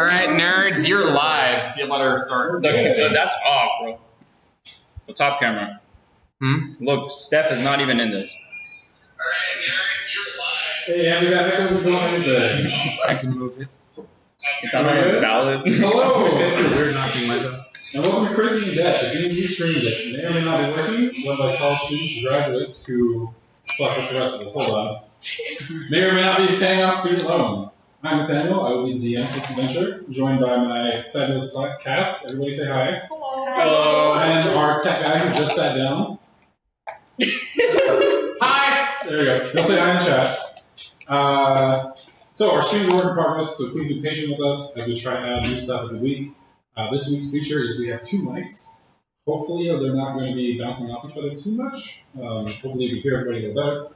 All right, nerds, you're live. See about our start. That's off, bro. The top camera. Look, Steph is not even in this. All right, nerds, you're live. Hey, Andy, guys, I can move it. It's not even valid. Hello! We're knocking myself. And welcome to Critically in Depth, the D&D stream that may or may not be working, run by college students and graduates who, fuck with the rest of us, hold on, may or may not be paying off student loans. I'm Nathaniel, I will be the DM of this adventure, joined by my fabulous cast. Everybody say hi. Hello. And our tech guy who just sat down. Hi! There we go. They'll say hi in chat. So our streams are work in progress, so please be patient with us as we try to add new stuff every week. This week's feature is we have 2 mics. Hopefully they're not going to be bouncing off each other too much. Hopefully you can hear everybody a little better.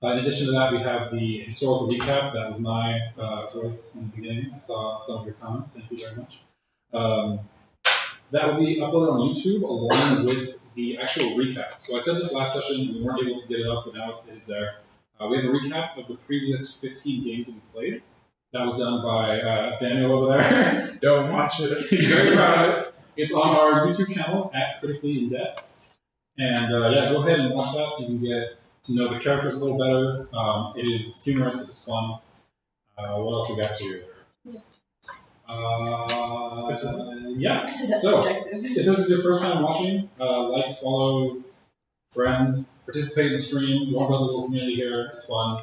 In addition to that, we have the historical recap. That was my voice in the beginning. I saw some of your comments. Thank you very much. That will be uploaded on YouTube along with the actual recap. So I said this last session, we weren't able to get it up, but now it is there. We have a recap of the previous 15 games that we played. That was done by Daniel over there. Don't watch it. He's very proud of it. It's on our YouTube channel at Critically in Depth. And yeah, go ahead and watch that so you can get to know the characters a little better. It is humorous, it's fun. What else we got here? Yeah, so if this is your first time watching, like, follow, friend, participate in the stream. We're building a little community here, it's fun.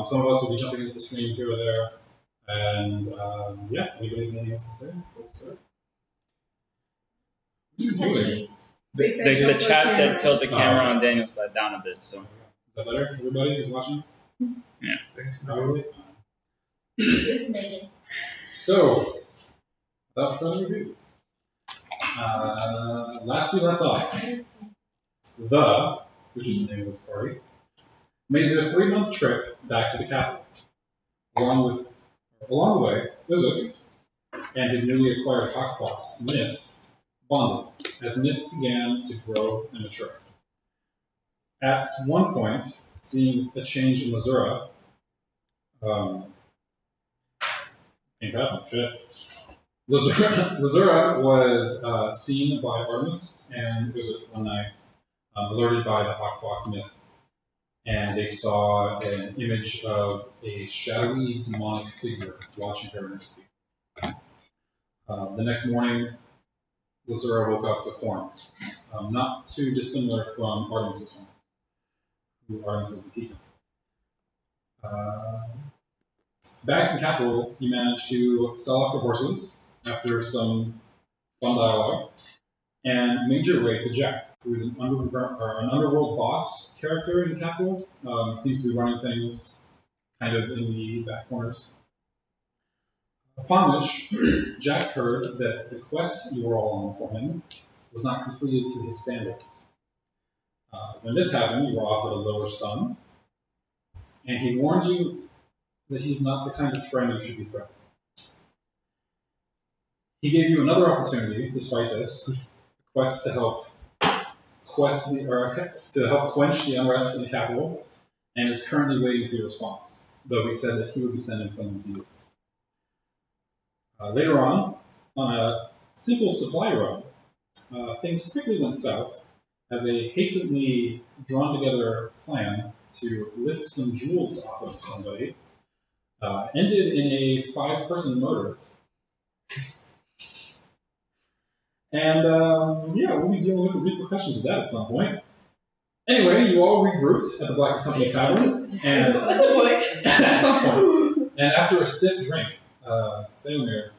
Some of us will be jumping into the stream here or there. And yeah, anybody have anything else to say before we start? The chat said tilt the camera on Daniel's side down a bit, so. Is that better? Everybody who's watching? Yeah. Probably. So, without further ado, last we left off, which is the name of this party, made their 3-month trip back to the capital. Along the way, Uzuk and his newly acquired hawk fox, Mist, bonded as Mist began to grow and mature. At one point, seeing a change in Lazura, things happen, shit. Lazura was seen by Artemis and Uzuk one night, alerted by the hawk fox Mist. And they saw an image of a shadowy demonic figure watching her in her sleep. The next morning, Lazura woke up with horns, not too dissimilar from Artemis' horns, who Artemis is the Tifa. Back to the capital, he managed to sell off the horses after some fun dialogue, and made your way to Jack, who is an underworld boss character in the capital. Seems to be running things kind of in the back corners. Upon which, Jack heard that the quest you were all on for him was not completed to his standards. When this happened, you were offered a lower sum, and he warned you that he's not the kind of friend you should be threatening. He gave you another opportunity, despite this, a quest to help quench the unrest in the capital, and is currently waiting for your response, though he said that he would be sending someone to you. Later on a simple supply run, things quickly went south as a hastily drawn together plan to lift some jewels off of somebody ended in a 5-person murder. And yeah, we'll be dealing with the repercussions of that at some point. Anyway, you all regrouped at the Black Company Tavern, and at some point, and after a stiff drink, Theomir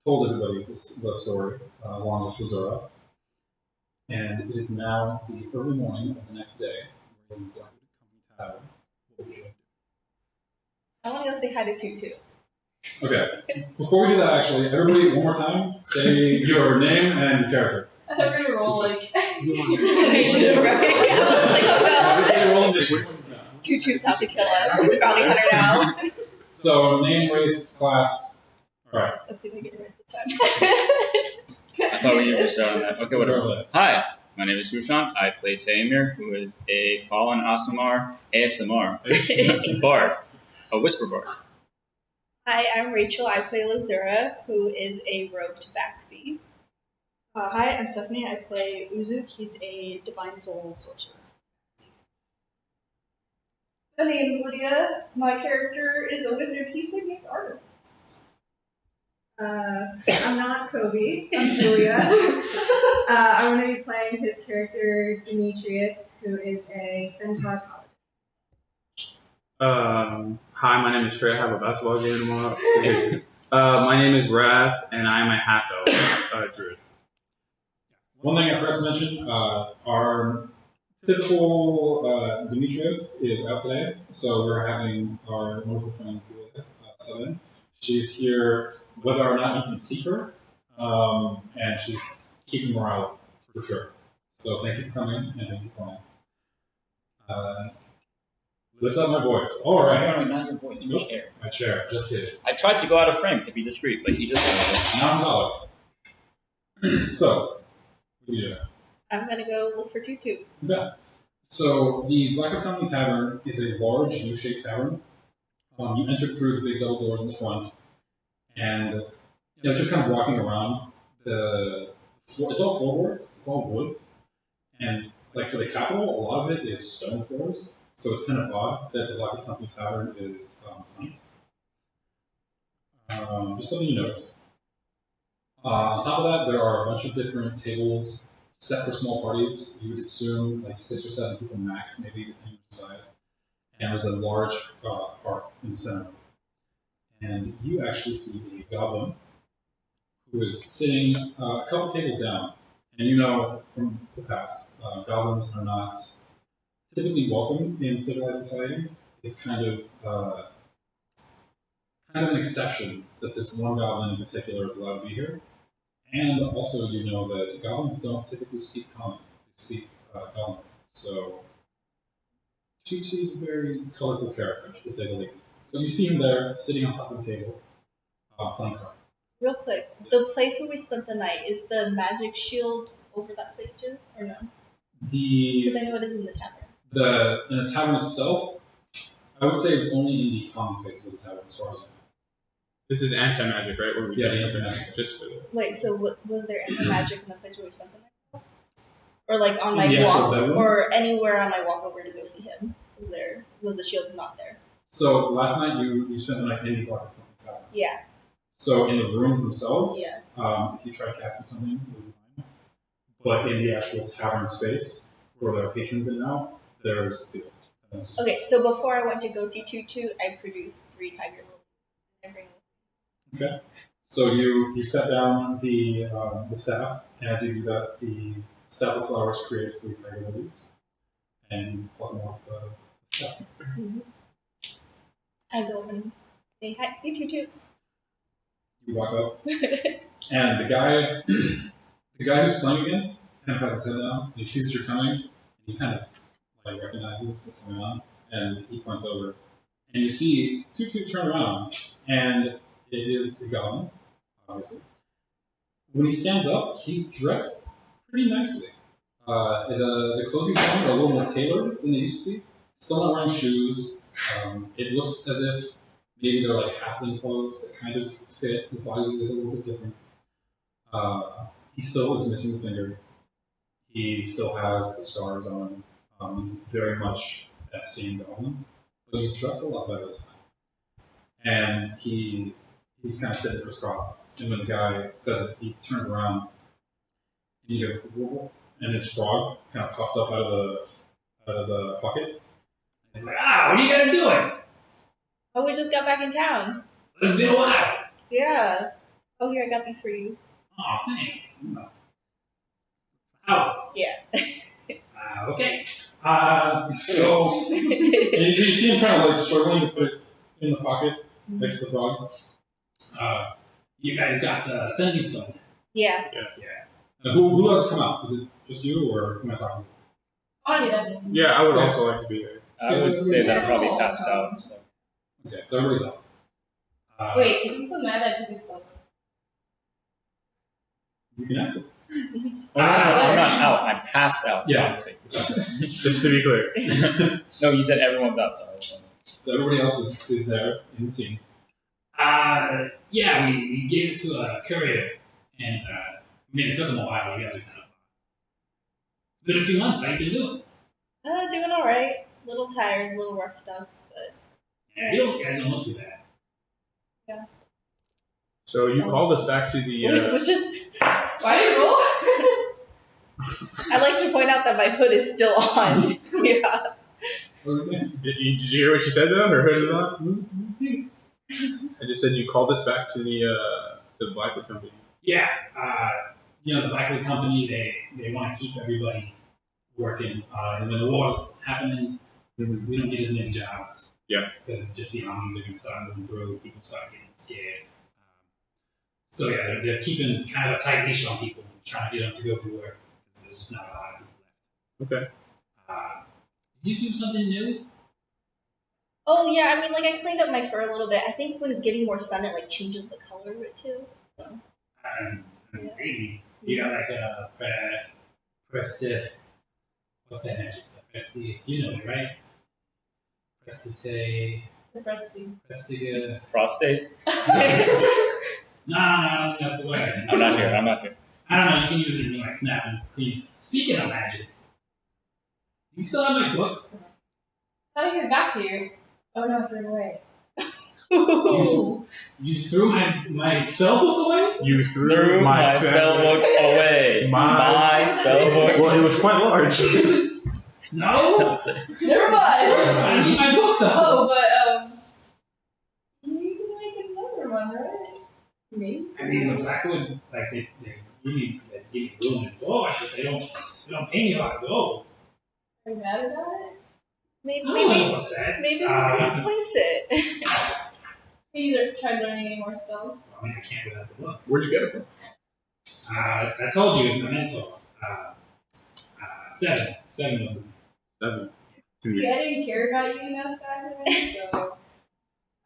told everybody the story along with Lazura, and it is now the early morning of the next day. We're in the Black Company Tavern. What would you like to do? I want to go say hi to Tutu. Okay. Before we do that, actually, everybody, one more time, say your name and your character. I thought we were going to roll, like, initiative, right? Tutu's out to kill us. He's a bounty hunter now. So, name, race, class. Alright. Let's see if I get it right this time. I thought we used to on that. Okay, whatever. Hi, my name is Rushan. I play Theomir, who is a fallen ASMR bard, a whisper bard. Hi, I'm Rachel. I play Lazura, who is a rogue tabaxi. Hi, I'm Stephanie. I play Uzuk. He's a divine soul sorcerer. My name's Lydia. My character is a wizard. He's a gift artist. I'm not Kobe. I'm Julia. I'm going to be playing his character Demetrius, who is a centaur paladin. Hi, my name is Trey. I have a basketball game tomorrow. My name is Wrath, and I'm a half elf druid. One thing I forgot to mention, our typical Demetrius is out today, so we're having our wonderful friend Julia sub in. She's here whether or not you can see her, and she's keeping morale up, for sure. So thank you for coming, and thank you for playing. Lift up my voice. All right. No, not your voice, your chair. My chair, just kidding. I tried to go out of frame to be discreet, but he just. Now I'm taller. So, what do you do? I'm gonna go look for Tutu. Okay. So the Black Company Tavern is a large U-shaped tavern. You enter through the big double doors in the front, and as you're kind of walking around, it's all floorboards, it's all wood, and like for the capital, a lot of it is stone floors. So it's kind of odd that the Black Company Tavern is planked. Just something you notice. On top of that, there are a bunch of different tables set for small parties. You would assume like 6 or 7 people max, maybe depending on size. And there's a large hearth in the center. And you actually see a goblin who is sitting a couple tables down. And you know from the past, goblins are not typically welcome in civilized society. It's kind of an exception that this one goblin in particular is allowed to be here. And also, you know that goblins don't typically speak common; they speak goblin. So, Tutu is a very colorful character, to say the least. But you see him there, sitting on top of the table, playing cards. Real quick, the place where we spent the night, is the magic shield over that place too, or no? Because I know it is in the tavern. In the tavern itself, I would say it's only in the common spaces of the tavern, as far as I know. This is anti-magic, right? Where we Yeah, the anti-magic. Just for the... Wait, so was there any magic in the place where we spent the night? Or like on my In the actual walk, bedroom? or anywhere on my walk over to go see him? Was the shield not there? So last night you spent the night in the Black Company Tavern. Yeah. So in the rooms themselves, Yeah. if you try casting something, it would be fine. But in the actual tavern space, where there are patrons in and out, there's a field. Okay, so before I went to go see Tutu, I produced 3 tiger lilies. Okay. So you set down the staff, and as you do that, the staff of flowers creates 3 tiger lilies, and you pluck them off the staff. Mm-hmm. I go and say hi, hey Tutu. You walk up, and the guy who's playing against kind of has his head down, and he sees that you're coming, and he kind of like recognizes what's going on, and he points over, and you see Tutu turn around, and it is a goblin, obviously. When he stands up, he's dressed pretty nicely. The clothes he's wearing are a little more tailored than they used to be. Still not wearing shoes. It looks as if maybe they're like halfling clothes that kind of fit. His body is a little bit different. He still is missing a finger. He still has the scars on him. He's very much that same goblin, but he's dressed a lot better this time. And he's kind of sitting crisscross. And when the guy says it, he turns around and you go, whoa, and his frog kind of pops up out of the pocket. And he's like, what are you guys doing? Oh, we just got back in town. It's been a while. Yeah. Oh, here, I got these for you. Oh, thanks. Alex. Yeah. Okay. So, and you see him kind of like struggling to put it in the pocket next to the frog. You guys got the sending stone. Yeah. Now, who else come out? Is it just you, or am I talking? Oh, yeah. Yeah, I would also like to be there. I would say that I probably passed out. So. Okay, so everybody's out. Wait, is he still mad that I took his stuff? You can ask him. Oh, no, I'm not out. I'm passed out. Yeah. Obviously. Just to be clear. No, you said everyone's out, so I was So everybody else is there in the scene. Yeah, we gave it to a courier, and it took them a while. You guys are kind of. It's been a few months. How you been doing? Doing all right. A little tired, a little roughed up, but Yeah, you guys don't look too bad. yeah. So you called us back to the. It was just. Why did you roll? I'd like to point out that my hood is still on. Yeah. What was that? Did you hear what she said though? Her hood is on. Let's see. I just said you called us back to the Blackwood company. Yeah, the Blackwood company, they want to keep everybody working. And when the war's happening, we don't get as many jobs. Yeah. Because just the armies are going to start moving through, people start getting scared. So yeah, they're keeping kind of a tight leash on people, trying to get them to go to work. Because there's just not a lot of people left. Okay. Did you do something new? Oh yeah, I mean, like I cleaned up my fur a little bit. I think when getting more sun, it like changes the color of it too. So. Maybe you got like a presti. What's that magic? Presti. You know it, right? Prestite. The Prestige. Prestiga. Prostate? No, I don't think that's the way. I'm not here. I don't know. You can use it in like snap and clean. Speaking of magic, you still have my book? How did I get back to you? Oh no, I threw it away. You threw my spell book away? You threw my spell book away. My spell book. Well, it was quite large. No. Never mind. I need my book though. Oh, but you can make another one, right? Me? I mean, the Blackwood, like they give me room and board, but they don't pay me a lot of gold. Are you mad about it? Maybe I don't know what's that. we can replace it. Have you tried learning any more spells? I mean, I can't without the book. Where'd you get it from? I told you it was my mentor. 7 was his name. 7. See, I didn't care about you enough back then, so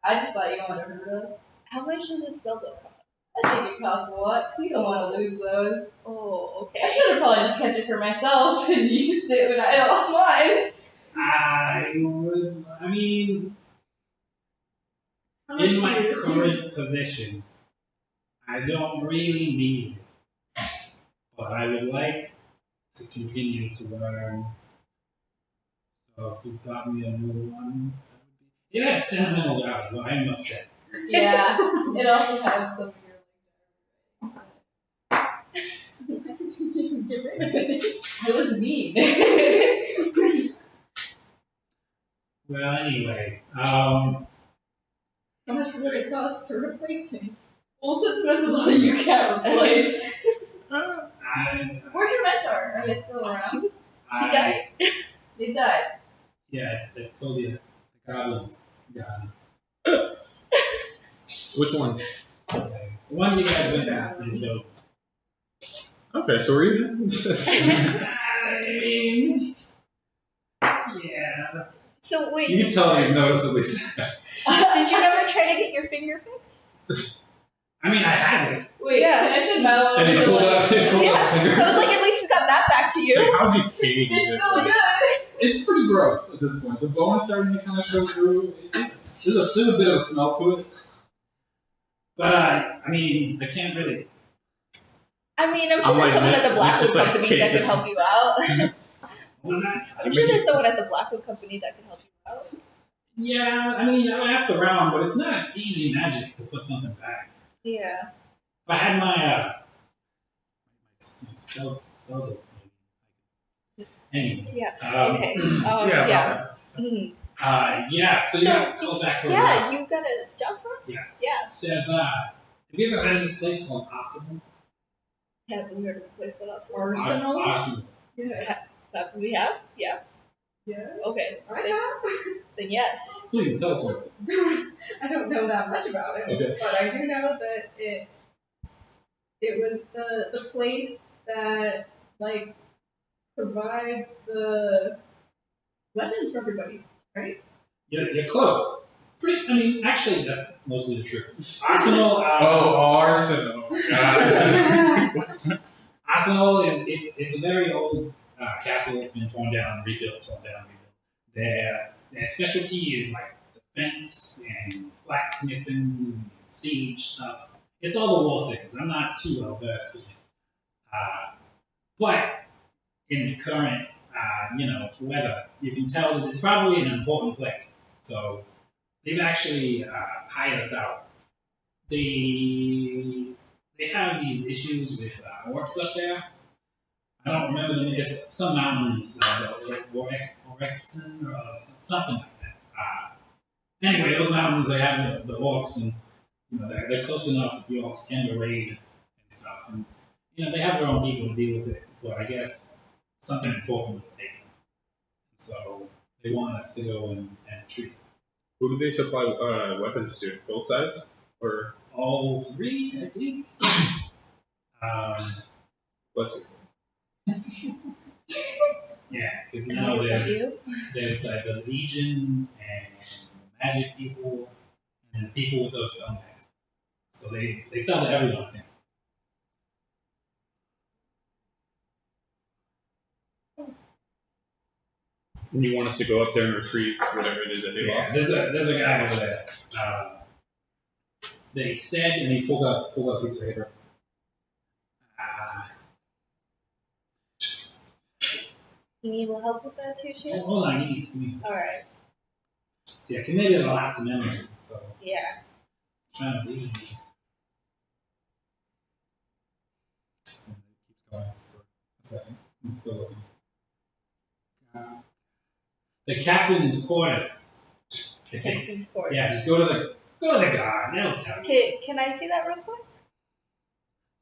I just thought you wanted to hurt us. How much does a spell book cost? I think it costs a lot, so you don't want to lose those. Oh, okay. I should have probably just kept it for myself and used it when I lost mine. I mean, in my current position, I don't really need it, but I would like to continue to learn. So if you got me a new one, it had sentimental value, but I'm upset. Yeah, it also has some of your get rid of it. It was mean. Well, anyway, How much would it cost to replace it? Well, sentimental value you can't replace. Where's your mentor? Are they still around? He died. They died. Yeah, I told you the goblin's gone. Which one? Okay. The ones you guys went after and killed. Okay, so we're even. I mean, yeah. So wait, You can tell he's noticeably sad. did you ever try to get your finger fixed? I mean, I had it. Wait, Yeah. can I say Milo? And he pulled out Yeah, I was like, at least we got that back to you. Like, how did Katie do It's this? still good. It's pretty gross at this point. The bone is starting to kind of show through. There's a bit of a smell to it. But, I mean, I can't really. I mean, I'm sure I'm there's like someone this- at the Blackwood this is like company that Jason. could help you out. What was that? I'm sure there's someone at the Blackwood company that could help you out. Yeah, I mean, I asked around, but it's not easy magic to put something back. Yeah. If I had my spell book, maybe. Anyway. Yeah. Okay. Yeah, Yeah. Mhm. Yeah, so you got called back for a Yeah, job. you got a job for us? Yeah. Yeah. There's, have you ever heard of this place called Arsenal? Have we heard of a place called Arsenal? Arsenal? Arsenal. We have? Yeah. Yeah. Okay. I have. Then yes. Please tell us more. I don't know that much about it, Okay. but I do know that it was the place that like provides the weapons for everybody, right? You're close. I mean, actually, that's mostly the truth. Arsenal. Arsenal. Arsenal it's a very old castle. It's been torn down, rebuilt. Their specialty is like defense and blacksmithing and siege stuff. It's all the war things. I'm not too well versed in it. But in the current, weather, you can tell that it's probably an important place. So they've actually hired us out. They have these issues with orcs up there. I don't remember the name. It's some mountains, Orexon or something like that. Anyway, those mountains, they have the orcs, and they're close enough that the orcs tend to raid and stuff. And they have their own people to deal with it. But I guess something important was taken. So they want us to go and treat them. Who do they supply weapons to? Both sides? Or All three, I think. bless you. Yeah, because Can I tell you? there's the Legion and the magic people and the people with those stone axe. So they sell to everyone, I think. And you want us to go up there and retrieve whatever it is that they Yeah, lost? there's a guy over there. They said, and he pulls out a piece of paper. You need a little help with that too, Shane? Hold on, give me a second. Alright. See, I committed a lot to memory, so Yeah. I'm trying to read. Keeps going for a second. I'm still looking. The captain's quarters. I think. Captain's quarters. Yeah, just go to the guard. They'll tell you. Okay, can I see that real quick?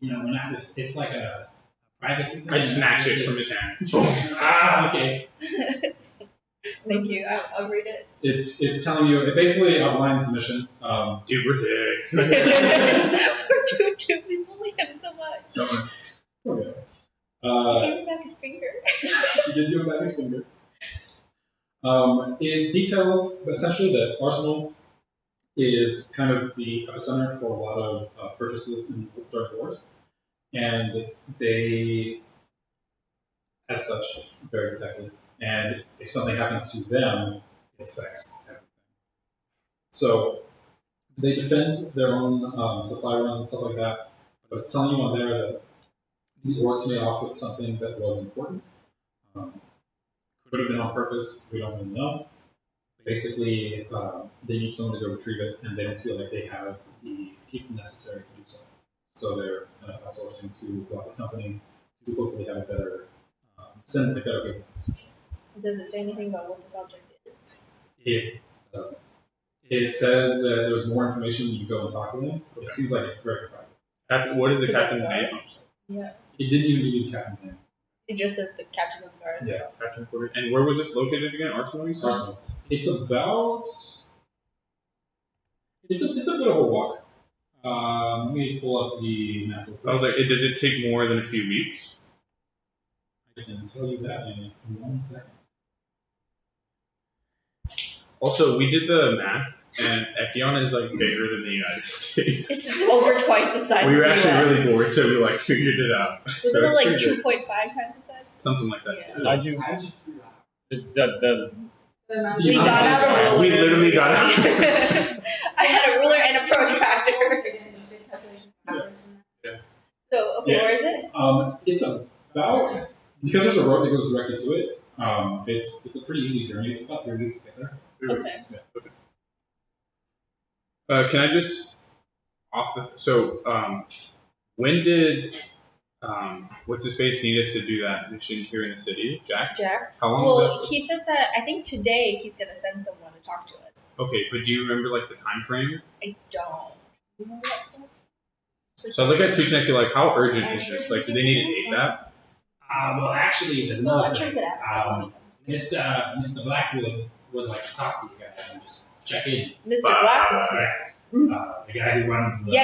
We're not. It's like a privacy thing. I snatch it from his hand. Okay. Thank you. I'll read it. It's telling you. It basically outlines the mission. Dude, we're dicks. We're too we bully him so much. Okay. He gave me back his finger. She did give him back his finger. It details essentially that Arsenal is kind of the epicenter for a lot of purchases in during wars, and they, as such, very protected. And if something happens to them, it affects everything. So they defend their own supply runs and stuff like that, but it's telling you on there that the orcs made off with something that was important. Could have been on purpose, we don't really know. Basically, they need someone to go retrieve it, and they don't feel like they have the people necessary to do so. So they're kind of outsourcing to the other company to hopefully have a better, send a better people, essentially. Does it say anything about what this object is? It doesn't. It says that there's more information when you go and talk to them, but it seems like it's very private. What is the To captain's the name? Yeah. It didn't even give you the captain's name. It just says the captain of the guards. Yeah. Captain quarters. And where was this located again? Arsenal, you said? Arsenal. It's about. It's a bit of a walk. Let me pull up the map. I was like, does it take more than a few weeks? I can tell you that in 1 second. Also, we did the math, and Echion is like bigger than the United States. It's over twice the size We of were the actually US. really bored, so we like figured it out. Wasn't So it like it's pretty good. 2.5 times the size? Something like that. Yeah. How'd you figure out? Just the We got out a ruler. We literally got out. I had a ruler and a protractor. Yeah. So, okay, Yeah. where is it? It's about, because there's a road that goes directly to it. It's a pretty easy journey. It's about 3 weeks to get there. Okay. Can I just when did what's his face need us to do that mission here in the city? Jack? How long was Well, he said that I think today he's gonna send someone to talk to us. that? Okay, but do you remember like the time frame? I don't. You remember that stuff? So I look at 210 like how urgent is this? Like do they need it ASAP? Well, actually, there's Well, I'm another sure you thing. could ask someone. Mr. Blackwood would like to talk to you guys and just check in. Mr. Blackwood. The guy who runs the. I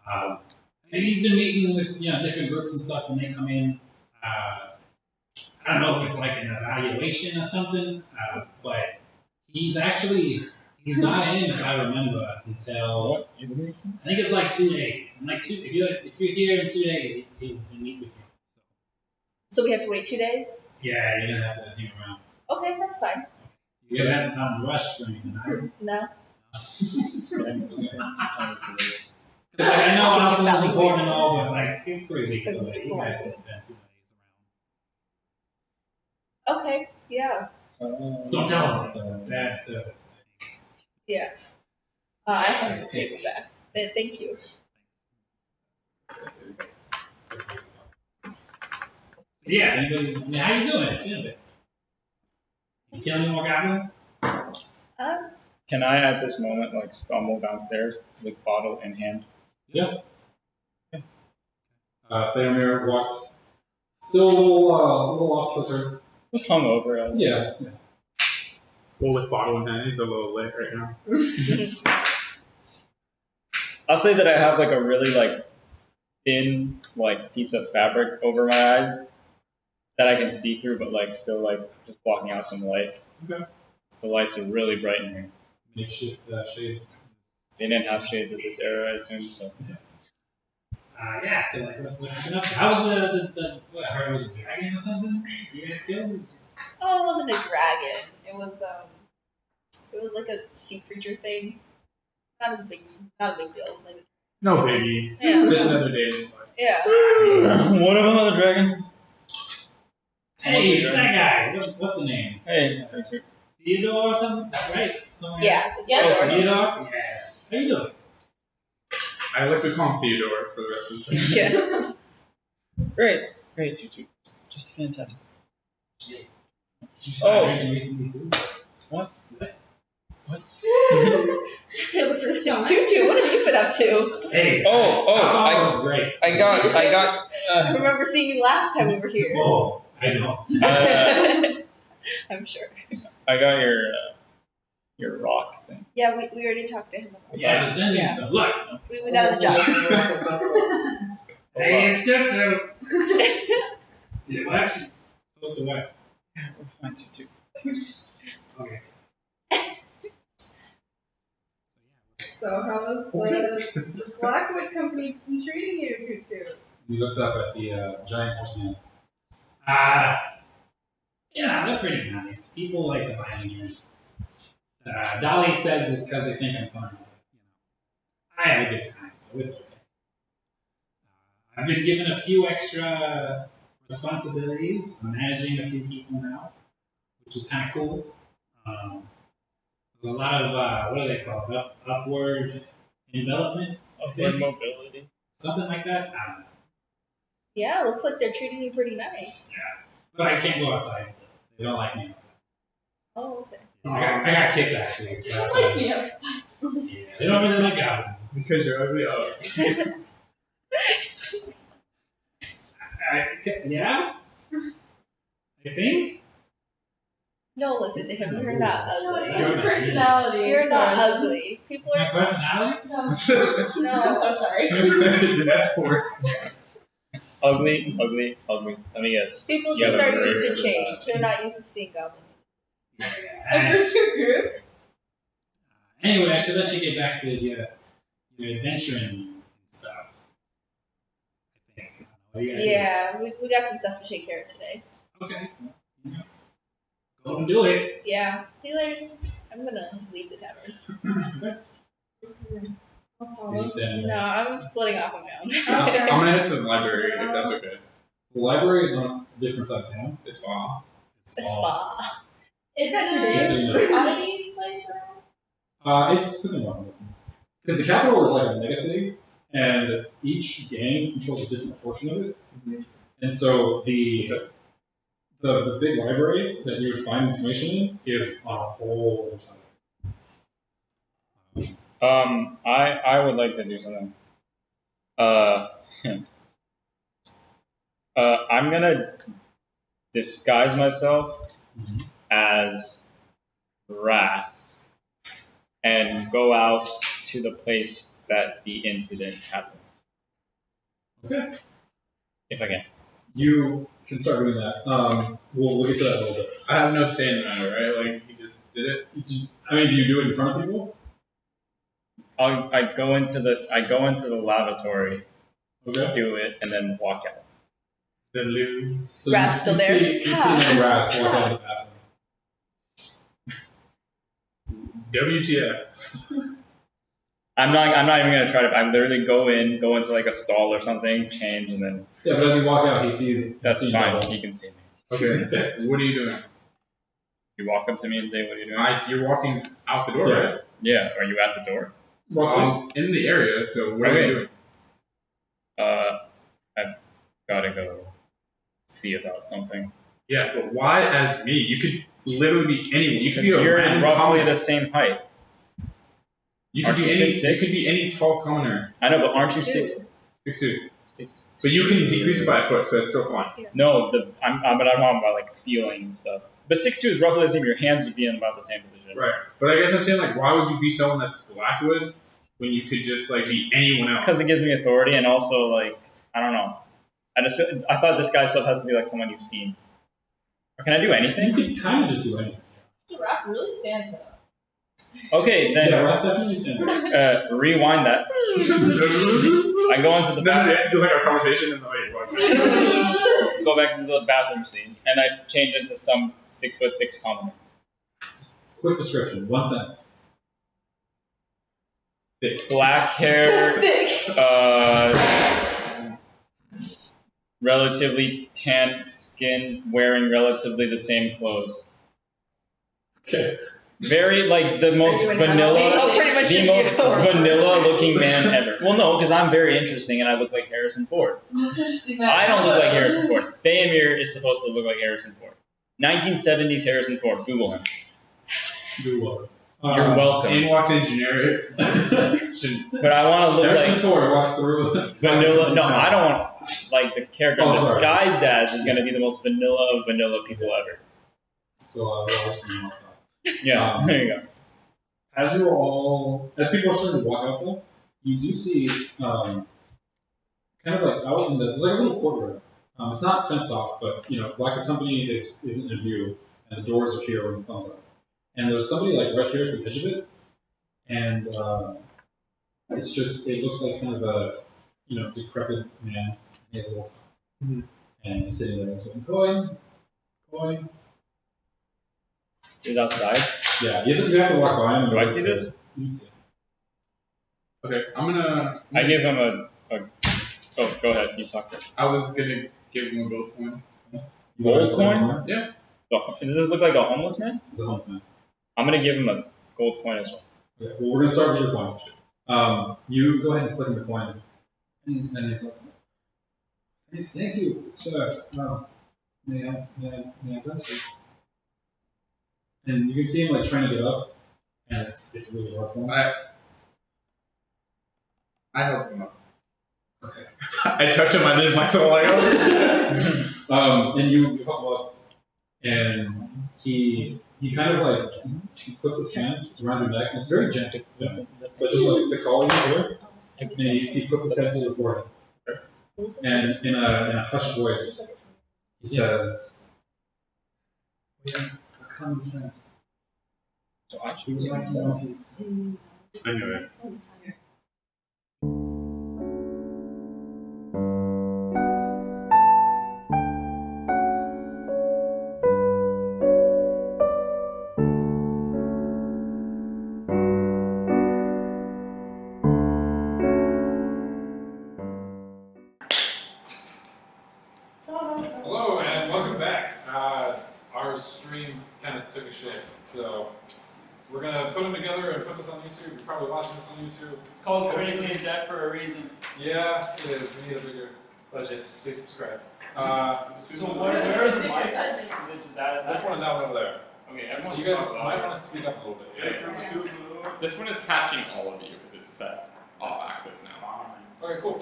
know. And he's been meeting with different groups and stuff when they come in. I don't know if it's like an evaluation or something, but he's not in, if I remember, until what? I think it's like 2 days. And if you're here in 2 days, he'll meet with you. So we have to wait 2 days? Yeah, you're gonna have to hang around. Okay, that's fine. You guys haven't found rush or anything, have you? No. Because I know also it's important and all, but it's 3 weeks, so you guys can spend 2 days around. Okay. Yeah. Don't tell them that though, it's bad service. Yeah. I have this paper back. Thank you. Yeah, anybody, how you doing? It's been a bit. You kill any more goblins? Can I at this moment stumble downstairs with bottle in hand? Yeah. Theomir walks, still a little off kilter. Just hungover. Yeah. Well, with bottle in hand, he's a little lit right now. I'll say that I have a really thin piece of fabric over my eyes that I can see through, but still just blocking out some light. Okay. So the lights are really bright in here. Makeshift shades. They didn't have shades at this era, I assume. So. Yeah, so what's been up to? How was the what, I heard it was a dragon or something? You guys killed? Oh, it wasn't a dragon. It was like a sea creature thing. Not a big deal. No biggie. Yeah. Just another day. Yeah. One of them on the dragon. Hey, it's that guy. What's the name? Hey, Theodore or something? Right? Something Yeah. Theodore? Yeah. How you doing? I like to call him Theodore for the rest of the session. Yeah. Great, Tutu. Just fantastic. Did you start Oh. drinking recently too? What? Tutu, what have you been up to? Hey. Oh, was great. I got. I remember seeing you last time we were here. Oh, I know. I'm sure. I got your rock thing. Yeah, we already talked to him about that. Yeah, the sending Yeah. stuff. Look. We got a job. Hey, it's Tutu. Yeah, what? Supposed to what? We're fine, Tutu. Okay. So how was the Blackwood company treating you, Tutu? He looks up at the giant horseman. Yeah, they're pretty nice. People like to buy me drinks. Dolly says it's because they think I'm funny. But, I have a good time, so it's okay. I've been given a few extra responsibilities. I'm managing a few people now, which is kind of cool. There's a lot of, what do they call it? Upward envelopment? I think? Upward mobility. Something like that? I don't know. Yeah, looks like they're treating you pretty nice. But I can't go outside still. They don't like me outside. Oh, okay. I got kicked actually. It's like me outside. Yeah, they don't really like goblins. It's because you're ugly. Yeah? I think? No, listen to him. You're not No, it's ugly. your personality. You're not Chris. ugly. People It's my are. personality? No. No. I'm so sorry. That's forced. Ugly. Let me guess. People You just have a are used very to good change. They're not used to seeing goblins. A Christian group? Anyway, I should let you get back to your adventuring and stuff. I think. What do you guys do? Yeah, we got some stuff to take care of today. Okay. Go and do it. Yeah. See you later. I'm gonna leave the tavern. Is he standing No, there? I'm splitting off on my own. I'm gonna head to the library if that's okay. The library is on a different side of town. It's fine. It's It's all. spa. Is that Just so today? you know. Oddities place around? It's within walking distance. Because the capital is like a mega city, and each gang controls a different portion of it. And so the big library that you would find information in is on a whole other side. I would like to do something. I'm gonna disguise myself as Wrath and go out to the place that the incident happened. Okay. If I can. You can start doing that. We'll get to that in a little bit. I have no say in the matter, right? Like, he just did it. Do you do it in front of people? I go into the lavatory, Okay. do it, and then walk out. The lose. So Wrath's still there? You see another Wrath walk out of the bathroom. WTF? I'm not even gonna try to. I literally go into like a stall or something, change, and then Yeah, but as you walk out, he sees. that's sees fine. double. He can see me. Okay. What are you doing? You walk up to me and say, "What are you doing?" You're walking out the door, Yeah. right? Yeah. Are you at the door? Roughly. In the area. So what are you doing? I've gotta go see about something. Yeah, but why as me? You could literally be anyone. You could be Because a you're random roughly commoner. the same height. You could Aren't be you any. 6'6"? You could be any tall commoner. I know, but aren't you 6'2"? 6'2". 6'6"? But you can decrease it by a foot, so it's still fine. No, but I'm talking about like feeling and stuff. But 6'2" is roughly the same. Your hands would be in about the same position. Right. But I guess I'm saying, like, why would you be someone that's Blackwood when you could just, like, be anyone else? Because it gives me authority, and also like I don't know. I thought this guy stuff has to be like someone you've seen. Or can I do You anything? could kind of just do anything. Giraffe really stands out. Okay, then Yeah, right. Definitely stands out. rewind that. I go into the Then we bathroom. have to do, like, our conversation and, like, Go back into the bathroom scene, and I change into some 6'6" commoner. Quick description. One sentence. Black hair, relatively tan skin, wearing relatively the same clothes. Okay. Very like the most vanilla, Oh, pretty much the just most you. vanilla looking man ever. Well, no, because I'm very interesting and I look like Harrison Ford. I don't look like Harrison Ford. Theomir is supposed to look like Harrison Ford. 1970s Harrison Ford. Google him. You're welcome. You're welcome. Inbox engineer. But I want to look Harrison like Ford walks through. vanilla. No, I don't want like the character I'm Oh, sorry. disguised as is going to be the most vanilla of vanilla people ever. So what else can you walk out? Yeah, there you go. As people are starting to walk out though, you do see kind of like out in there's like a little courtyard. It's not fenced off, but like a company isn't in view, and the doors are here when it comes up. And there's somebody like right here at the edge of it, and it looks like kind of a decrepit man. He has a little and he's sitting there and going, coin. He's outside. Yeah, you have to walk by him. Do I see this? You can see it. Okay, I'm gonna. I give him a. Oh, go ahead. You talk first. I was gonna give him a gold coin. Gold coin? Yeah. Does this look like a homeless man? It's a homeless man. I'm gonna give him a gold coin as well. Okay, well, we're gonna start with your coin. You go ahead and flick him the coin, and he's like, hey, "Thank you, sir. May I bless you?" And you can see him like trying to get up, and it's really hard for him. I help him up. Okay. I touch him. I live my soul. Like, And you help him up, and he kind of like he puts his hand around your neck, and it's very gentle, but just like to call you here, and he puts his head to your forehead, and in a hushed voice, he says, "We have a common friend. So I We would like to know if you accept." I knew it. Hello and welcome back. Our stream kind of took a shit, so we're gonna put them together and put this on YouTube. You're probably watching this on YouTube. It's called Critically in Debt for a reason. Yeah, it is. We need a bigger budget. Please subscribe. So where are the mics? Is it just that? This one and that one over there. Okay, So everyone's you guys talking might about want to speak up a little bit. Yeah. This one is catching all of you because it's set off axis now. Okay, cool.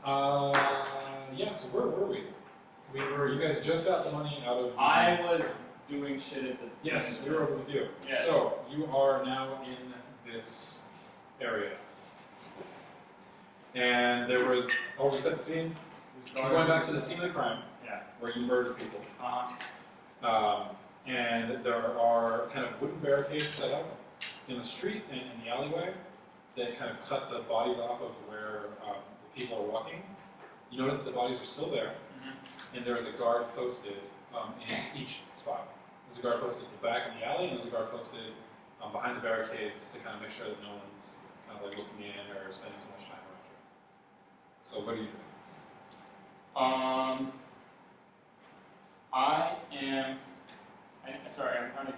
Yeah. So where were we? You guys just got the money out of. I was doing shit at the. Yes, we were over with you. Yes. So you are now in this area, and there was. Oh, we set the scene. We're going back to the scene of the crime. Yeah. Where you murdered people. Uh-huh. And there are kind of wooden barricades set up in the street and in the alleyway that kind of cut the bodies off of where the people are walking. You notice that the bodies are still there, and there's a guard posted in each spot. There's a guard posted at the back of the alley, and there's a guard posted behind the barricades to kind of make sure that no one's kind of like looking in or spending too much time around here. So what do you do? Sorry, I'm trying to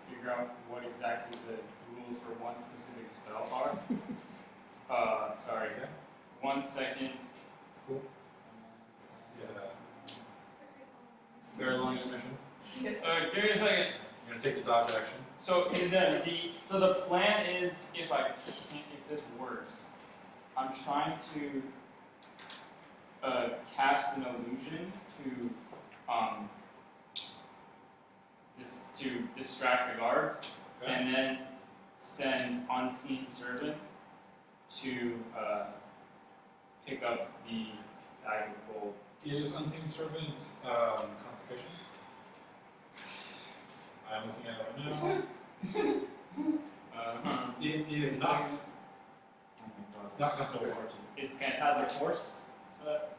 figure out what exactly the rules for one specific spell are. Sorry. Okay. 1 second. It's cool. Yeah. Very long intermission. Give me a second. You're gonna take the dodge action. So the plan is if this works, I'm trying to cast an illusion to distract the guards, Okay. and then send unseen servant to pick up the bag of gold. Is unseen servant consecration? I'm looking at it right now. It is not. Not consecration. Is Phantasmic Force?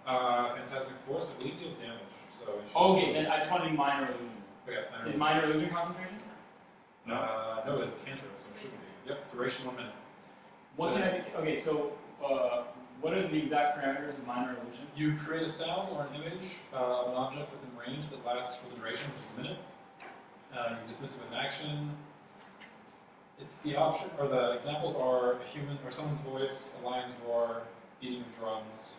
Phantasmic Force, I believe, deals damage. So it should Okay, then I just want to do minor illusion. Okay. Is minor illusion concentration? No, it's a cantrip, so it shouldn't be. Yep, duration 1 minute. What can I do? Okay, so what are the exact parameters of minor illusion? You create a sound or an image of an object within range that lasts for the duration, which is a minute. You dismiss it with an action. It's the option, or the examples are a human or someone's voice, a lion's roar, beating of drums.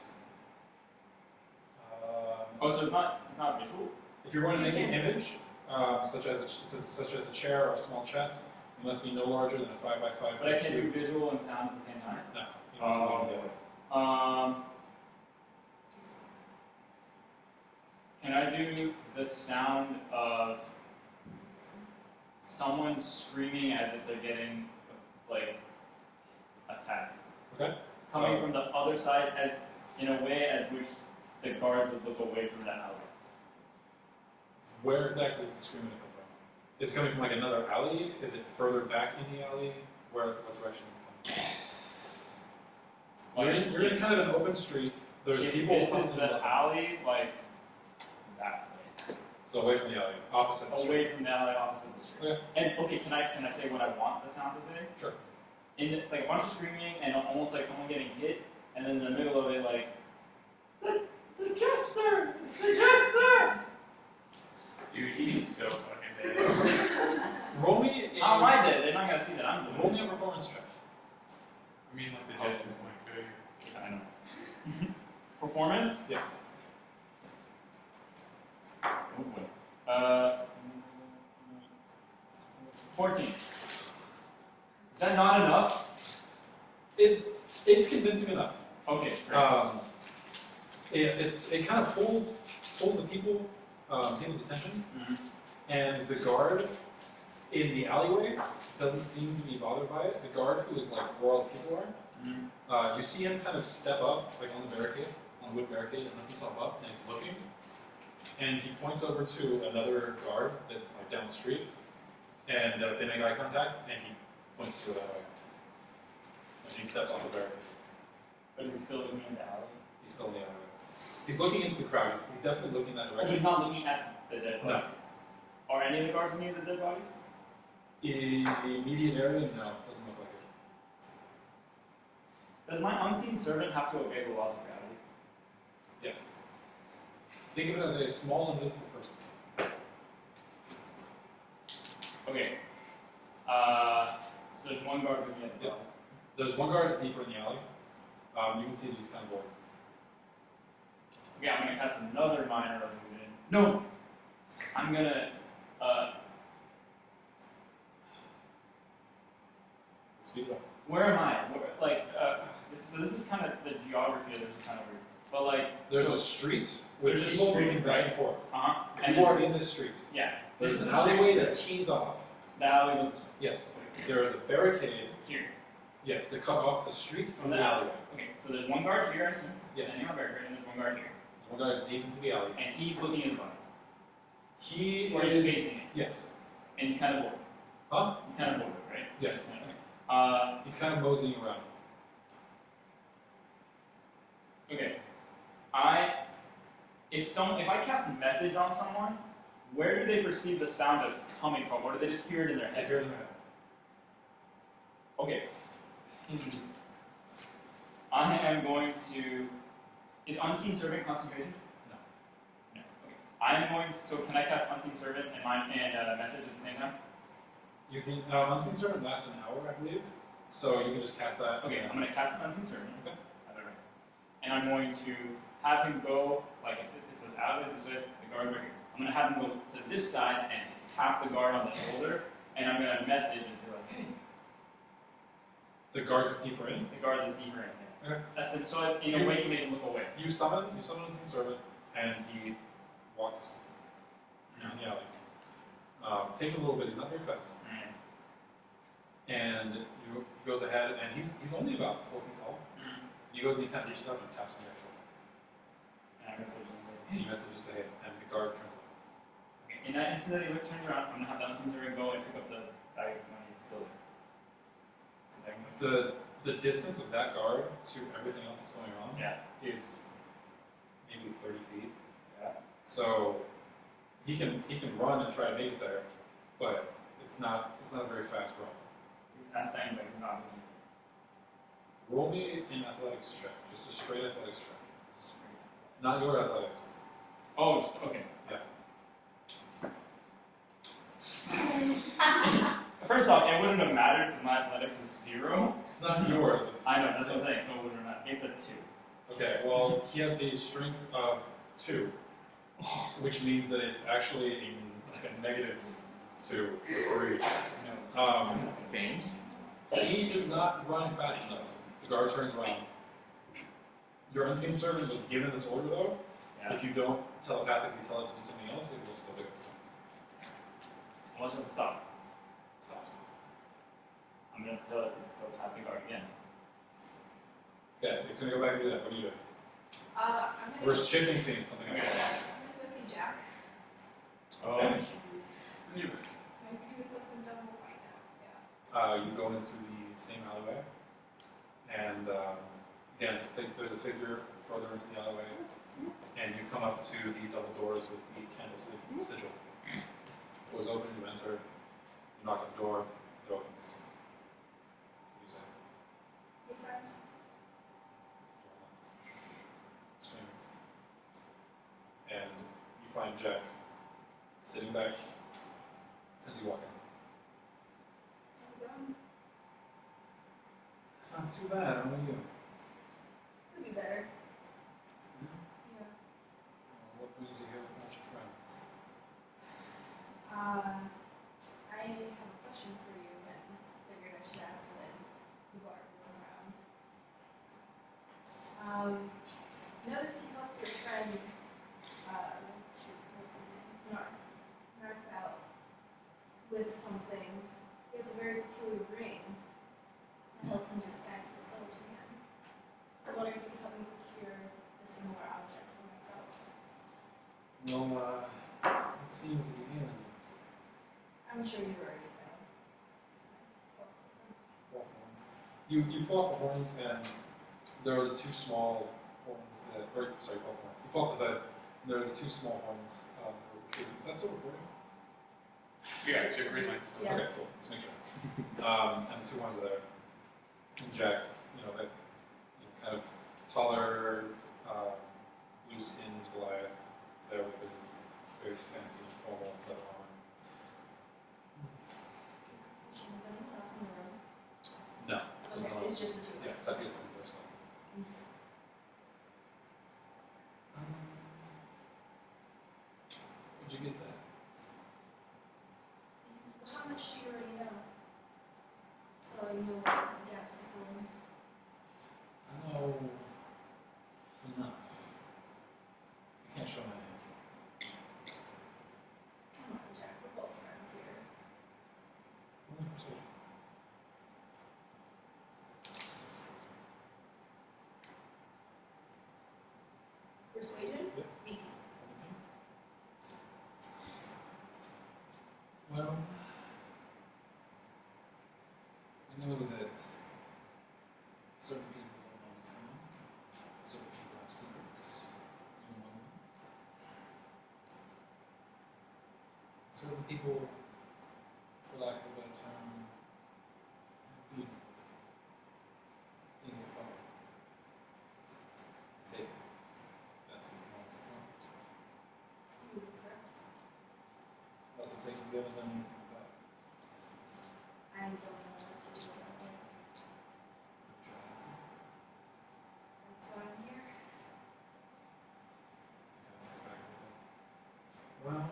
So it's not visual. If you're going to make an image, such as a chair or a small chest, it must be no larger than a 5x5. But I can't do visual and sound at the same time. No. You don't do it. Can I do the sound of someone screaming as if they're getting like attacked? Okay. Coming from the other side, as in a way as which the guards would look away from the alley. Where exactly is the screaming come from? Is it coming from like another alley? Is it further back in the alley? What direction is it coming from? You're in kind of an open street. There's If people. this is the alley, like that way. So away from the alley, opposite the street. Away from the alley, opposite the street. Okay. And okay, can I say what I want the sound to say? Sure. Like a bunch of screaming and almost like someone getting hit, and then in the middle of it, like the jester, it's the jester. Dude, he's so fucking dead. Roll me. How am I dead? They're not gonna see that I'm dead. Roll me a performance check. I mean, like the jester's my good. I know. Performance? Yes. Oh boy. 14. Is that not enough? It's convincing enough. Okay. Great. It kind of pulls the people's attention, and the guard in the alleyway doesn't seem to be bothered by it. The guard who is like where all the people are, you see him kind of step up like on the barricade, on the wood barricade, and lift himself up, and he's looking, and he points over to another guard that's like down the street, and they make eye contact, and he points to go that way, and he steps off the barricade. But is he still looking in the alley? He's still in the alleyway. He's looking into the crowd. He's definitely looking in that Oh, direction. he's not looking at the dead bodies? No. Are any of the guards near the dead bodies? In the immediate area, no, doesn't look like it. Does my unseen servant have to obey the laws of gravity? Yes. Think of it as a small invisible person. Okay. So there's one guard looking at the Yep. bodies. There's one guard deeper in the alley. You can see that he's kind of bored. Okay, I'm gonna cast another minor illusion. No! I'm gonna, Speed up. where am I? This is kind of, the geography of this is kind of weird. But like, There's so, a street with there's a people street, moving back and forth. and People then, are in this street. yeah. There's This an is the street. alleyway that tees off. The alley goes Yes. There is a barricade. here. Yes, to cut off the street From from the the alley. alleyway. Okay, so there's one guard here, I assume. Yes. Standing on a barricade, and there's one guard here. There's one guard deep into the alley. And he's looking at the bodies. He Or is he's facing it. Yes. And he's kind of bored. Huh? He's kind of bored, right? Yes. Okay. He's kind of moseying around. Okay. If I cast a message on someone, where do they perceive the sound as coming from? Or do they just hear it in their I head? hear it in their head. Okay. I am going to. Is Unseen Servant concentration? No. No. Okay. I'm going to. So can I cast Unseen Servant and Message at the same time? You can. Unseen Servant lasts an hour, I believe. So you can just cast that. Okay, I'm going to cast Unseen Servant. Okay. Right. And I'm going to have him go, like, if it's out of this way, the guard's right here. I'm going to have him go to this side and tap the guard on the shoulder, and I'm going to message and say, like, hey. The guard is deeper in? The guard is deeper in. Yeah. Okay. That's it. So, in a way to make him look away. You summon Unseen Servant, and he walks down the alley. Takes a little bit, he's not very fast. Mm. And he goes ahead, and he's only about 4 feet tall. Mm. He goes and he kind of reaches up and taps on your shoulder. And I message him and say, And he messages to hey, and the guard turns away. okay. In that instant that he turns around, I'm going to have the Unseen Servant go and pick up the bag of money that's still there. The distance of that guard to everything else that's going on, it's maybe 30 feet. Yeah. So he can run and try to make it there, but it's not a very fast run. I'm saying like he's not moving. Roll me an athletics check, just a straight athletics check. Not your athletics. Oh, just, okay. Yeah. First off, it wouldn't have mattered because my athletics is 0. It's not yours. It's I know, that's what I'm saying, so it wouldn't have mattered. It's a 2. Okay, well, he has a strength of 2, which means that it's actually a negative 2 or 3. He is not running fast enough. The guard turns around. Your Unseen Servant was given this order, though. Yeah. If you don't telepathically tell it to do something else, it will still do it. I want you to stop. It stops. I'm going to tell it to go tap the guard again. Okay, it's going to go back and do that. What are you doing? I'm gonna We're shifting scenes, something like that. I'm gonna go see Jack. Oh, Okay. Maybe it's something dumb, we'll find out. Yeah. You go into the same alleyway, and again, there's a figure further into the alleyway, and you come up to the double doors with the candle sigil. Doors open, you enter, you knock on the door, it opens. What do you say? Hey, friend. Swings. And you find Jack sitting back as you walk in. How's it going? Not too bad, how are you? Could be better. Yeah. Yeah. What brings you here without your friends? I have a question for you, and figured I should ask when the guard wasn't around. Notice you helped your friend, what's his name? Narf out with something. He has a very peculiar ring that helps him disguise his skeleton man. I wonder if you could help me procure a similar object for myself. Well, it seems to be healing. I'm sure you already know. Pull off the horns. You pull off the horns, and there are the two small horns that, or sorry, pull off the horns. You pull off the hood, and there are the two small horns that were retrieved. Is that still recording? Yeah, the green lights. Yeah. Okay, cool. Let's make sure. And the two horns are there. And Jack, that kind of taller, blue-skinned Goliath there with his very fancy, formal leather armor. Is anyone else in the room? No. Okay, it's just the two of Yeah, us. Seppius is there, so. Where'd you get that? How much do you already know? So you know the gaps to fill in. I know enough. I can't show my hand. Come on, Jack, we're both friends here. Only persuasion. Persuasion? Yep. 18. Well, I know that certain people don't want to be found. Certain people have secrets. You know. Certain people, for lack of a better term, have demons. you haven't done anything about it. I don't know what to do about it. Should I ask him? That's why I'm here. Kind of sits back a little bit. Well,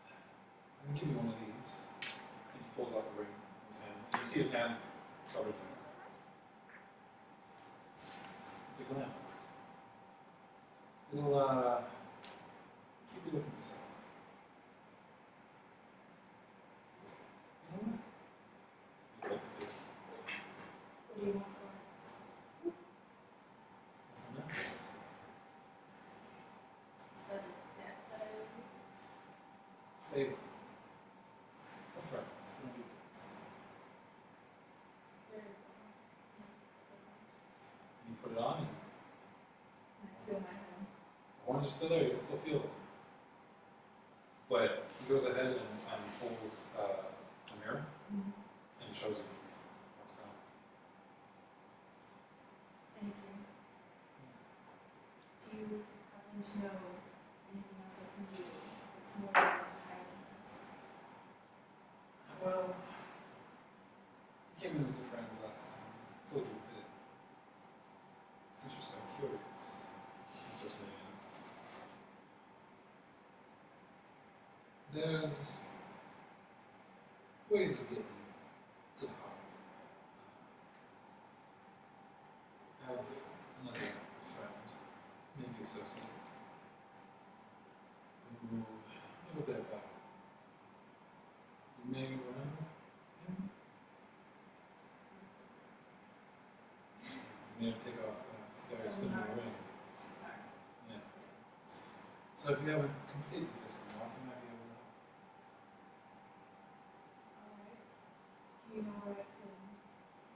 I can give you one of these. And he pulls out the ring in his hand. You see his hands covered in it. It's a glam. It'll keep you looking yourself. You know what? He puts it to you. What do you want for it? No. Is that a debt that I owe you? Favor. A friend. One of your kids. Very well. And you put it on, and I feel my hand. the horns are still there. You can still feel it. But he goes ahead and pulls a mirror and shows you what's going on. Thank you. Do you happen to know anything else I can do? It's more than just hiding this. Well, you came in with your friends last time. I told you a bit. Since you're so curious, it's just letting you know. There's ways of getting to the heart. I have another friend, maybe associate, who knows a bit about it. You may remember him? You may have taken off a very similar ring. Yeah. So if you haven't completely pissed him off, you might be able to help. Alright. Do you know where I can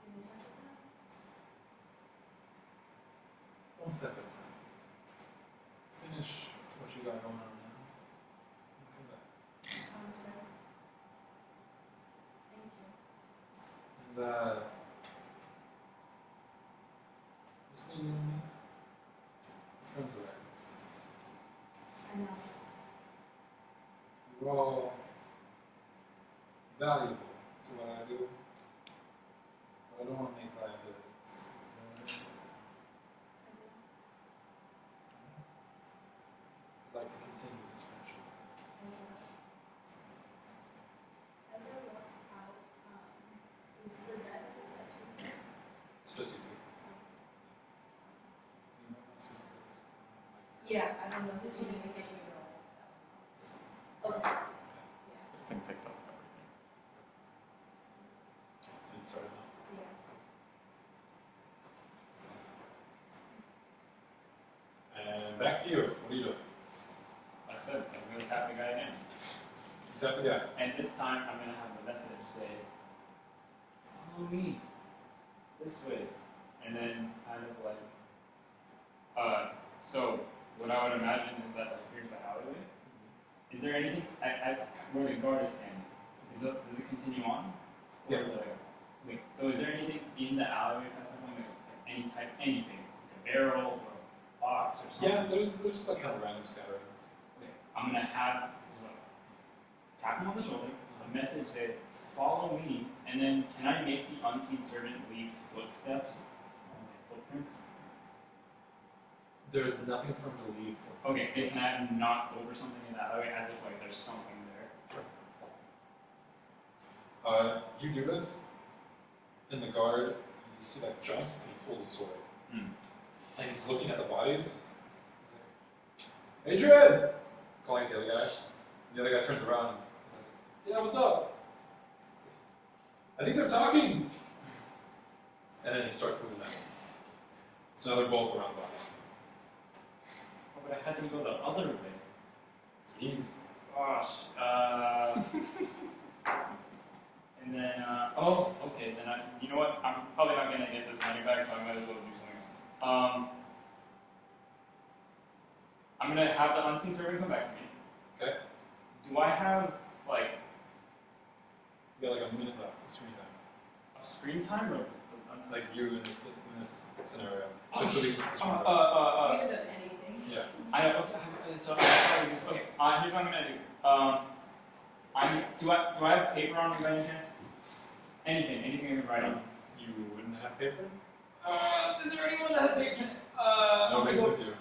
get in touch with them? One step at a time. Finish what you got going on now, and come back. Sounds fair. Thank you. And between you and me, we're friends of records. I know. You're all valuable to what I do, but I don't want to make liabilities. You know what I mean? I do. I'd like to continue this friendship. As I walk out, is the debt just up to me? It's just you two. You know, that's what Yeah, I don't know if this one is taking it all. Okay. Yeah. This thing picks up everything. you started now. Yeah. And back to you. What are you doing? I said I was going to tap the guy again. You tap the guy. And this time I'm going to have the message say, follow me this way. And then kind of like, so what I would imagine is that like here's the alleyway. Is there anything at where the guard is standing? Does it continue on? Or Yeah. is it like, wait, so is there anything in the alleyway past that point, like any type, anything, like a barrel or a box or something? Yeah, there's just like kind of random scatterings. Okay, I'm gonna have tap him on the shoulder, a message that follow me, and then can I make the unseen servant leave footsteps, footprints? There's nothing for him to leave for. Okay, then can I knock over something in that way as if like there's something there? Sure. You do this, and the guard, you see that jumps and he pulls his sword. And he's looking at the bodies. He's like, Adrian! Calling the other guy. And the other guy turns around and he's like, yeah, what's up? I think they're talking. And then he starts moving that. So now they're both around the bodies. Oh, but I had to go the other way. He's Gosh. And then, okay, then you know what? I'm probably not gonna get this money back, so I might as well do something else. I'm gonna have the unseen servant come back to me. okay. Do I have like You got like a minute left of screen time. a screen time or It's like you in this scenario. Just to be. We haven't done anything. Yeah. So here's what I'm gonna do. Do I have paper on me by any chance? Anything I can write on? You wouldn't have paper? Is there anyone that has paper? Nobody's with you.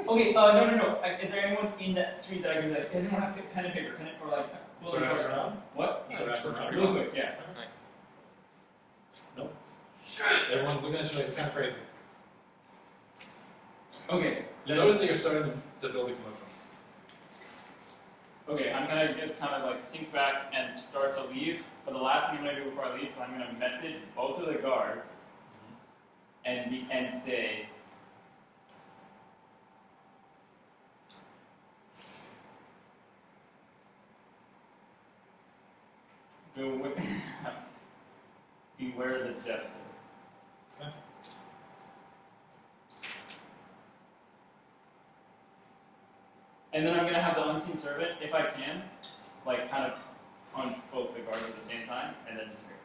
Okay, no. Is there anyone in that street that I can be like, anyone have pen and paper, or like? So that's around? What? So that's around? Real quick, yeah. Nice. Nope. Shit! Everyone's looking at you like kind of crazy. Okay. You notice that you're starting to build a commotion. Okay, I'm gonna just kind of like sink back and start to leave. But the last thing I'm gonna do before I leave, I'm gonna message both of the guards and say. Beware the jester. Okay. And then I'm gonna have the unseen servant, if I can, like kind of punch both the guards at the same time, and then disappear.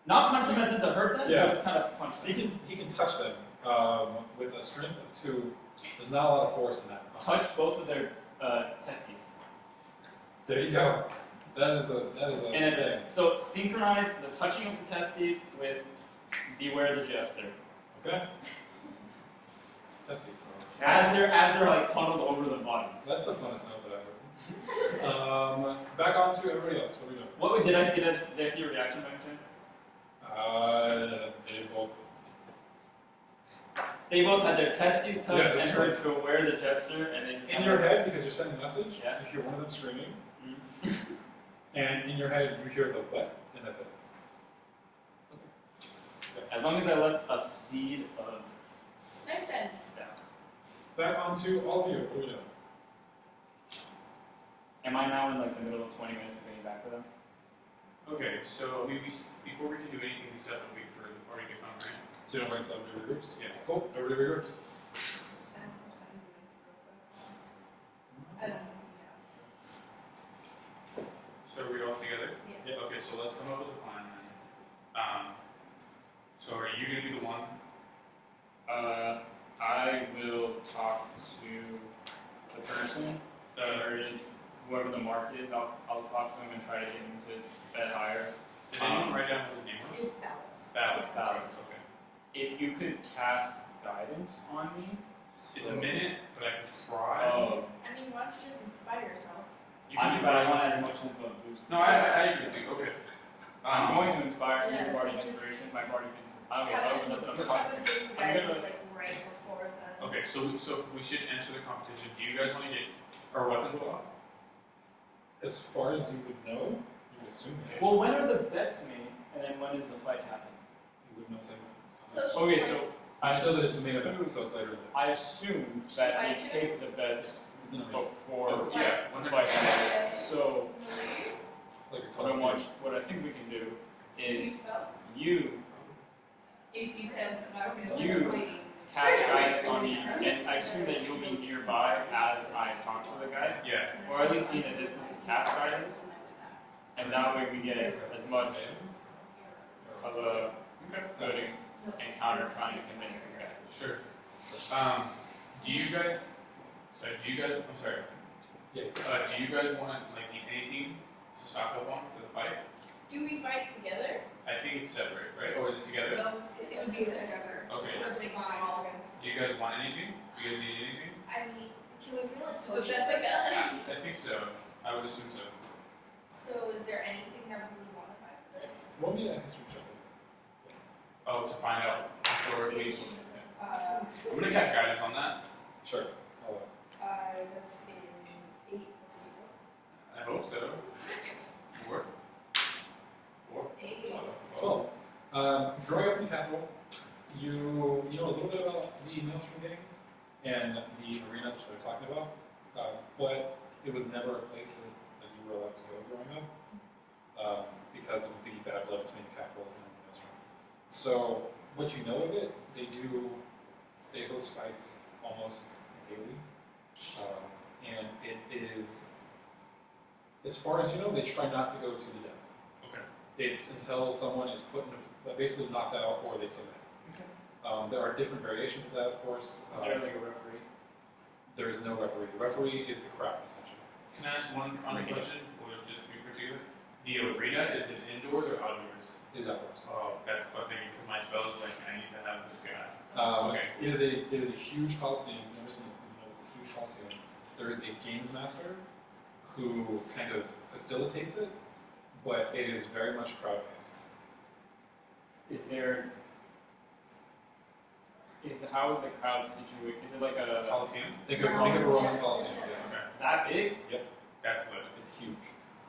Not punch them as in to hurt them, Yeah. but just kind of punch them. He can touch them with a strength of 2. There's not a lot of force in that. Touch both of their testes. There you go. That is a And thing. so synchronize the touching of the testes with beware the jester. Okay. Testes. As they're like huddled over the bodies. So that's the funnest note that I've heard. Back on to everybody else. What are we doing? What did I see a reaction by any chance? They both had their testes touched Yeah, and that's heard beware the jester, and then In your head, because you're sending a message, Yeah. you hear one of them screaming, and in your head, you hear the what, and that's it. As long as I left a seed of Nice then. doubt. Back on to all of you. What are we doing? Am I now in like the middle of 20 minutes of getting back to them? Okay, so before we can do anything, we still have to wait for the party to come, right? So you don't wait until everybody regroups? Yeah. Cool. Everybody regroups. I don't know. So are we all together? Yeah. Okay, so let's come up with a plan then. So are you gonna be the one? I will talk to the person, or is whoever the mark is. I'll talk to him and try to get him to bet higher. Did anyone write down what his name was? It's Ballas. Ballas. Okay. If you could cast guidance on me, It's a minute, but I can try. oh, I mean, why don't you just inspire yourself? You can but I do want that. as much of a boost. No, I agree with you. Okay. I'm going to inspire Yeah, use so bardic just- inspiration. My bardic inspiration. Okay, that's what I'm Have talking. a big guidance like right before the. Okay, so we should enter the competition. Do you guys want to get our weapons a lot? As far as you would know, you would assume that Well, when are the bets made, and then when does the fight happen? you would know something. So it's just Okay, like- so I know that it's the main event, so it's later in the day. I assume that we take the bets It's in a minute. before Yeah, the fight happens. So Like a what I think we can do is Spells. you AC 10, not good. You cast guidance on me, and I assume that you'll be nearby as I talk to the guy, Yeah. or at least be in a distance to cast guidance, and that way we get as much of a good encounter trying to convince this guy. Sure. Do you guys? I'm sorry. Yeah. Do you guys want like anything to stock up on for the fight? Do we fight together? I think it's separate, right? Or is it together? No, It would be together. Okay. For the all against. Do you guys want anything? Do you guys need anything? I mean, can we really So Jessica. I think so. I would assume so. So is there anything that we would want to buy for this? Roll me a history check. Oh, to find out historically. I'm gonna Uh, catch guidance on that. Sure. that's in 8 plus 4. I hope so. 4. 4. 8. 12. Growing up in the capital, you know a little bit about the Maelstrom Gang and the arena that they're talking about, but it was never a place that you were allowed to go growing up because of the bad blood between the capitals and the Maelstrom. So what you know of it, they host fights almost daily, and it is, as far as you know, they try not to go to the death. Okay. It's until someone is basically knocked out or they submit. Okay. There are different variations of that, of course. Is there like a referee? There is no referee. The referee is the crowd, essentially. Can I ask one final question? Or just be particular? The arena, is it indoors or outdoors? It is outdoors. Oh, that's fucking because my spells like I need to have this guy. Okay. It is a huge coliseum. You've never seen it. It's a huge coliseum. There is a games master who kind of facilitates it, but it is very much crowd based. How is the crowd situated? Is it like a Coliseum? Think of a Roman coliseum. Yeah. Okay. that big? Yep. That's lit. It's huge.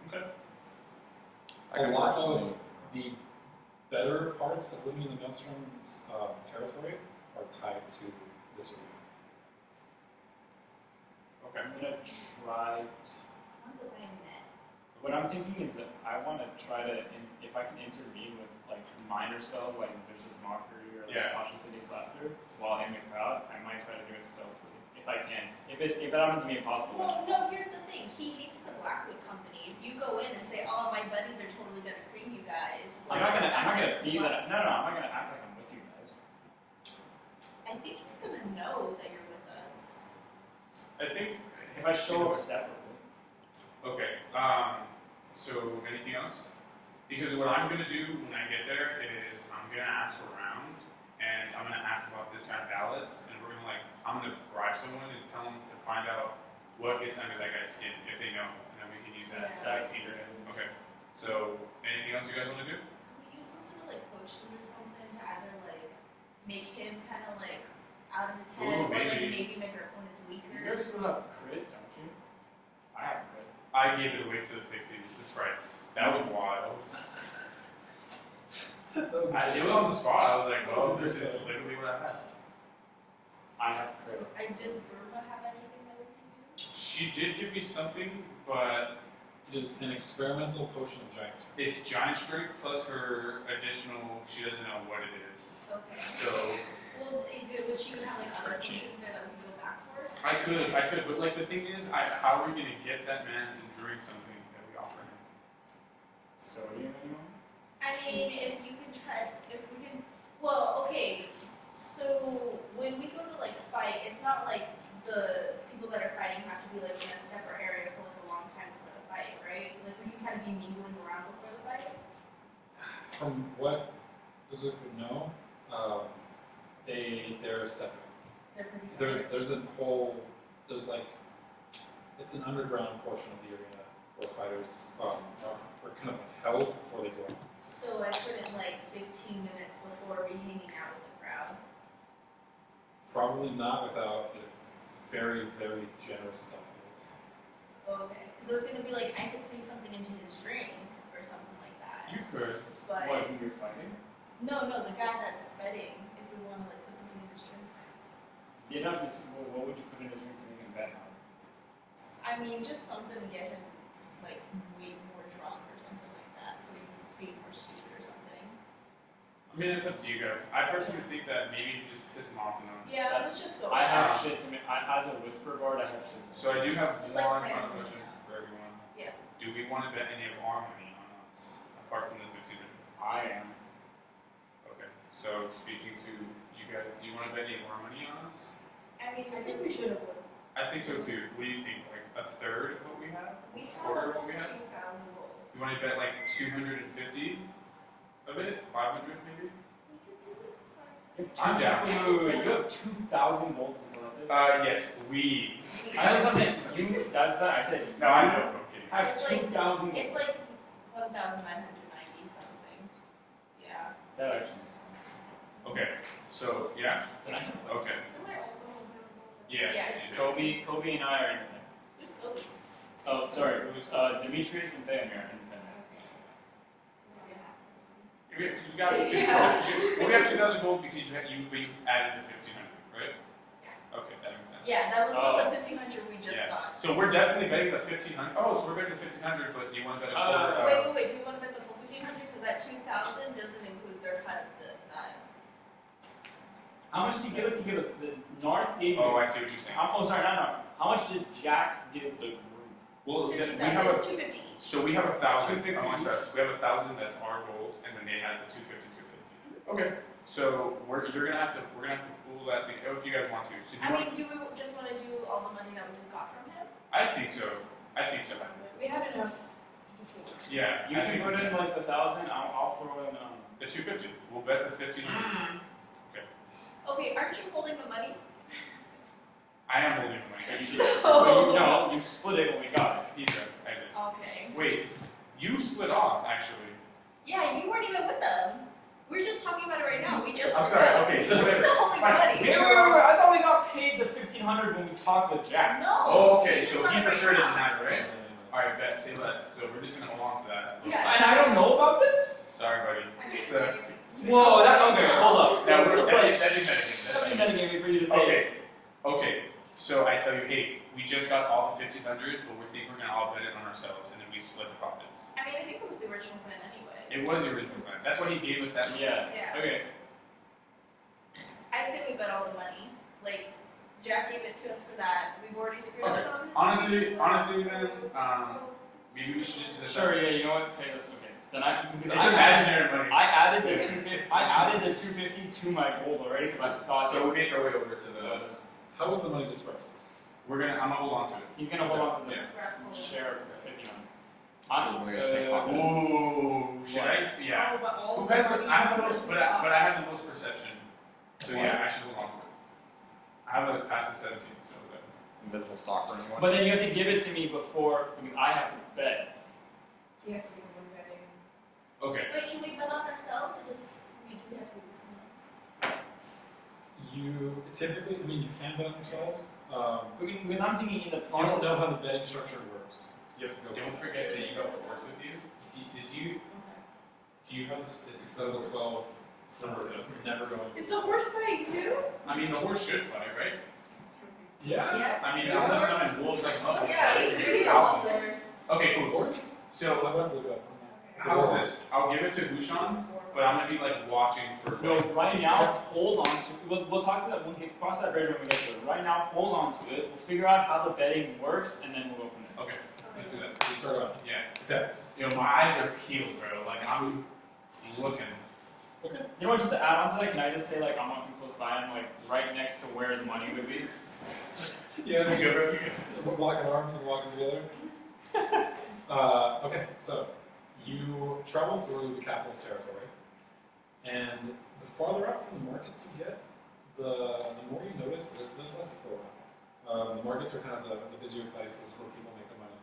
Okay. A lot of the better parts of living in the Maelstrom's territory are tied to this arena. Okay. I'm gonna try. What I'm thinking is that I want to try to, if I can intervene with like minor spells like Vicious Mockery or like Tasha's City's Laughter while in the crowd, I might try to do it stealthily if I can. If it happens to be impossible. Well, no. Here's the thing. He hates the Blackwood Company. If you go in and say, "Oh, my buddies are totally gonna cream you guys," I'm not gonna be that. No, I'm not gonna act like I'm with you guys. I think he's gonna know that you're with us. I think if I show up separately. Okay. So anything else? Because what I'm gonna do when I get there is I'm gonna ask around and I'm gonna ask about this guy Ballas, and we're gonna I'm gonna bribe someone and tell them to find out what gets under that guy's skin if they know, and then we can use that to secret. Okay. So anything else you guys want to do? Can we use some sort of potions or something to either make him kind of out of his head, or maybe make our opponents weaker? You guys still have crit, don't you? I have crit. I gave it away to the pixies, the sprites. That was wild. It was on the spot. I was like, well, this is literally what I have. I have crit. Does Burma have anything that we can use? She did give me something, but it is an experimental potion of giant strength. It's giant strength plus her additional, she doesn't know what it is. Okay. So. Well, would she have other potions there that we can go back for? I could, but the thing is, how are we going to get that man to drink something that we offer him? Sodium, anyone? I mean, if we can, well, okay, so when we go to fight, it's not like the people that are fighting have to be in a separate area for a long time before the fight, right? We can kind of be mingling around before the fight? From what Uzuku would know, they're separate. They're pretty separate. There's it's an underground portion of the arena where fighters are kind of held before they go out. So I couldn't 15 minutes before be hanging out with the crowd? Probably not without a very, very generous stuff. Okay, because it was going to be I could sneak something into his drink or something like that. You could. But what, when you're fighting? No, the guy that's betting, if we want to put something in his drink. What would you put in his drink to make him bet on? I mean, just something to get him way more drunk or something like that, so he's being more stupid or something. I mean, it's up to you guys. I personally think that maybe you just piss him off enough. Yeah, let's just go. I have shit to make. As a whisper guard, I have shit to make. So I do have just one final question for everyone. Yeah. Do we want to bet any of our money on us, apart from the 1500? I am. Okay. So speaking to you guys, do you want to bet any of our money on us? I mean, I think we should have won. I think so too. What do you think? A third of what we have? We have Quarter of what we almost have? 2,000 gold. You want to bet 250 of it? 500 maybe? We could do it. I'm down. Wait, you have 2,000 gold collected? Yes, we. I know something. I said. No, I know. Okay. I have 2,000 gold. It's 1,990 something. Yeah. That actually makes sense. Okay. So, yeah? Okay. Don't I also have Yes. Yes. Kobe and I are independent. Who's Kobe? Oh, sorry. Demetrius and Theomir are independent. Because we got 1500. We have 2,000 gold because you added the 1,500, right? Yeah. Okay, that makes sense. Yeah, that was what the 1,500 we just got. So we're definitely betting the 1,500. Oh, so we're betting the 1,500, but do you want to bet a full? Wait. Do you want to bet the full 1,500? Because that 2,000 doesn't include their cut of the How much did he give us? He gave us the North gave. Oh, I see what you're saying. Sorry, not North. How much did Jack give the group? Well, then 15,000. we have It's a 250 each. so we have 1,000 250 amongst each. us. We have 1,000 that's our gold, and then they have the 250. Okay. So we're gonna have to pool that together if you guys want to. So I mean, do we just want to do all the money that we just got from him? I think so. We had enough before. Yeah, You I can think put in like the 1,000. I'll throw in. the 250. We'll bet the 1,500. Okay, aren't you holding the money? I am holding the money. No, you split it when we got it. He said I did. Okay. Wait, you split off actually. Yeah, you weren't even with them. We're just talking about it right now. We just. I'm sorry. Okay, He's so still whatever. holding the Fine. money. Wait. I thought we got paid the 1,500 when we talked with Jack. No. Oh, okay. he's So not he for right sure now. doesn't have it, right? All right, bet. Say less. So we're just gonna hold on to that. Yeah. And I don't know about this? Sorry, buddy. So, Whoa, okay, hold up. That It's is like metagaming. metagaming for you to say. Okay. So I tell you, hey, we just got all the 1,500, but we think we're gonna all bet it on ourselves, and then we split the profits. I mean, I think it was the original plan anyway. It was the original plan. That's why he gave us that. Yeah. Yeah. Okay. I'd say we bet all the money. Like, Jack gave it to us for that. We've already screwed up Okay. some of his Honestly, then, maybe we should just do this. Sure, yeah, you know what? Okay. Then It's imaginary money. I added the 250. I added the 250 to my gold already because I thought. So we make our way over to the. How was the money dispersed? I'm gonna hold on to it. He's gonna hold on to the Yeah. share for 50 Ooh, should I? Yeah. Oh, but all Who the has the? money I have the goes most, to but I have the most perception. So yeah, I should hold on to it. I have a passive 17, so that. Invisible stock for anyone. But then you have to give it to me before because I have to bet. He has to be the one betting. Okay. Wait, can we bet on ourselves or just we do have to do someone else? You typically, you can bet on yourselves. Because I'm thinking in the You don't know how the betting structure works. You have to go. Don't forget that you got fours with you. Do you have the statistics? That's a 12 for never going. Is the horse fighting too? I mean, the horse should fight, right? Yeah. I mean, I'm gonna summon wolves like Muffin. Yeah, he's pretty awesome. Okay, cool. So, I went to look it up. how's this? I'll give it to Bouchon, but I'm gonna be like watching for. No, right now, hold on to it. We'll talk to that when we cross that bridge when we get to it. Right now, hold on to it. We'll figure out how the betting works, and then we'll go from there. Okay, let's do that. You start on. Yeah. Okay. My eyes are peeled, bro. Like I'm looking. Okay. You know what? Just to add on to that, can I just say like I'm walking close by and like right next to where the money would be? Yeah, That's a good We're locking arms and walking together. Okay, so you travel through the capital's territory, and the farther out from the markets you get, the more you notice there's less people around. The markets are kind of the busier places where people make their money,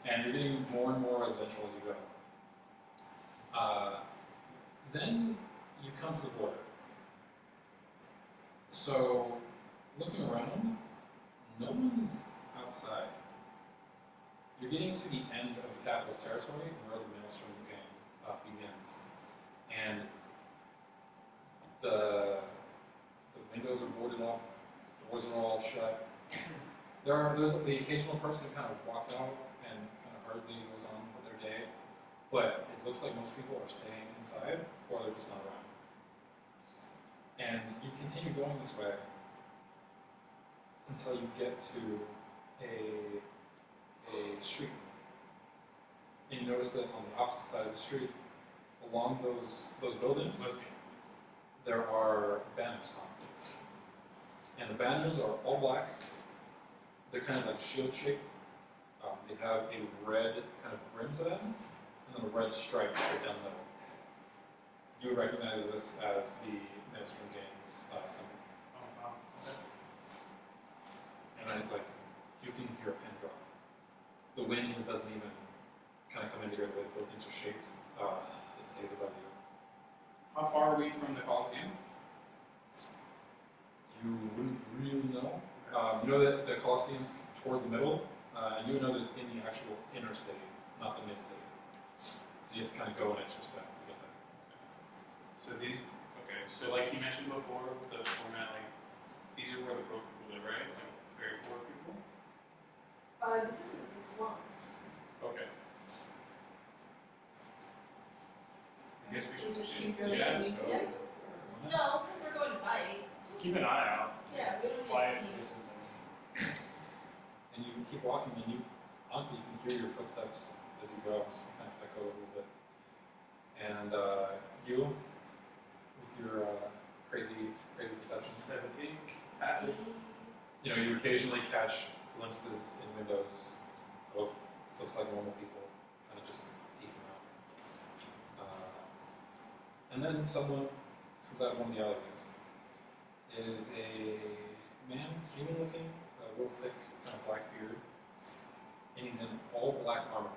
and you're getting more and more residential as you go. Then you come to the border. So, looking around, no one's outside. You're getting to the end of the capital's territory where the Maelstrom Gang begins. And the windows are boarded up, doors are all shut. There's the occasional person who kind of walks out and kind of hurriedly goes on with their day, but it looks like most people are staying inside or they're just not around. And you continue going this way until you get to a street. And you notice that on the opposite side of the street, along those buildings, there are banners hung. And the banners are all black. They're kind of like shield shaped. They have a red kind of rim to them, and then a red stripe straight down the middle. You would recognize this as the Maelstrom Gang's symbol. Oh wow. And you can hear a pin drop. The wind doesn't even kind of come into here the way the buildings are shaped. It stays above you. How far are we from the Coliseum? You wouldn't really know. You know that the Colosseum's toward the middle, and you would know that it's in the actual inner city, not the mid-city. So you have to kind of go an extra step to get there. So so like he mentioned before, the format, like, these are where the broke people live, right? Like, very poor people? This is the slums. Okay. I guess we So should just do keep that. going. Yeah. No, because we're going to fight. Just keep an eye out. Yeah, we don't need Quiet. to see. And you can keep walking, and you honestly, you can hear your footsteps as you go, kind of echo a little bit. And you, with your crazy perception. 17. Passive. You know, you occasionally catch glimpses in windows of looks like normal people, kind of just peeking out. And then someone comes out of one of the alleyways. It is a man, human-looking, real thick, kind of black beard, and he's in all black armor.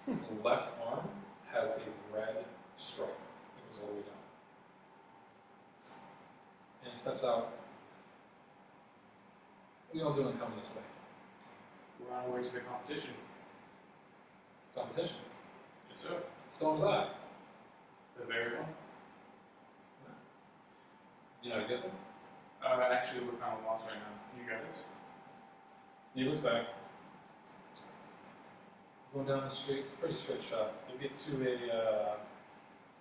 The left arm has a red stripe that goes all the way down. And he steps out. What are you all doing coming this way? We're on our way to the competition. Competition? Yes, sir. Storm's Eye. The very one. You know how to get there? Actually, we're kind of lost right now. You guys? He looks back. Going down the street, it's a pretty straight shot. You'll get to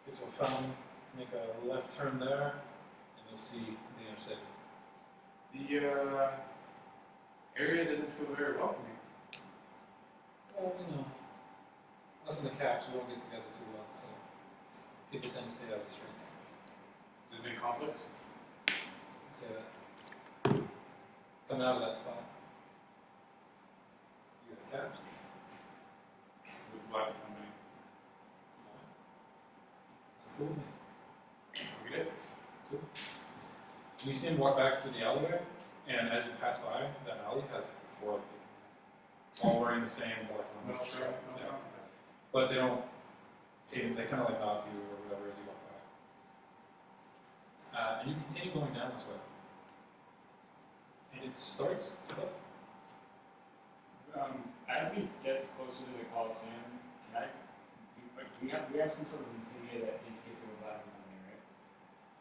a fountain, make a left turn there, and you'll see the inner city. The area doesn't feel very welcoming. Well, you know, us and the Caps, we don't get together too well, so people tend to stay out of the streets. There's been conflicts? I'd say that. Coming out of that spot. You guys Caps? With the Black Company. That's cool with me. We did. Cool. You see him walk back to the alleyway, and as you pass by, that alley has 4 other people. All wearing the same black armor. Maelstrom. Yeah. But they don't see him, they kind of like nod to you or whatever as you walk by. And you continue going down this way. And it's up. As we get closer to the Coliseum, can I? Do we have some sort of insignia that indicates that we're Black Company, right?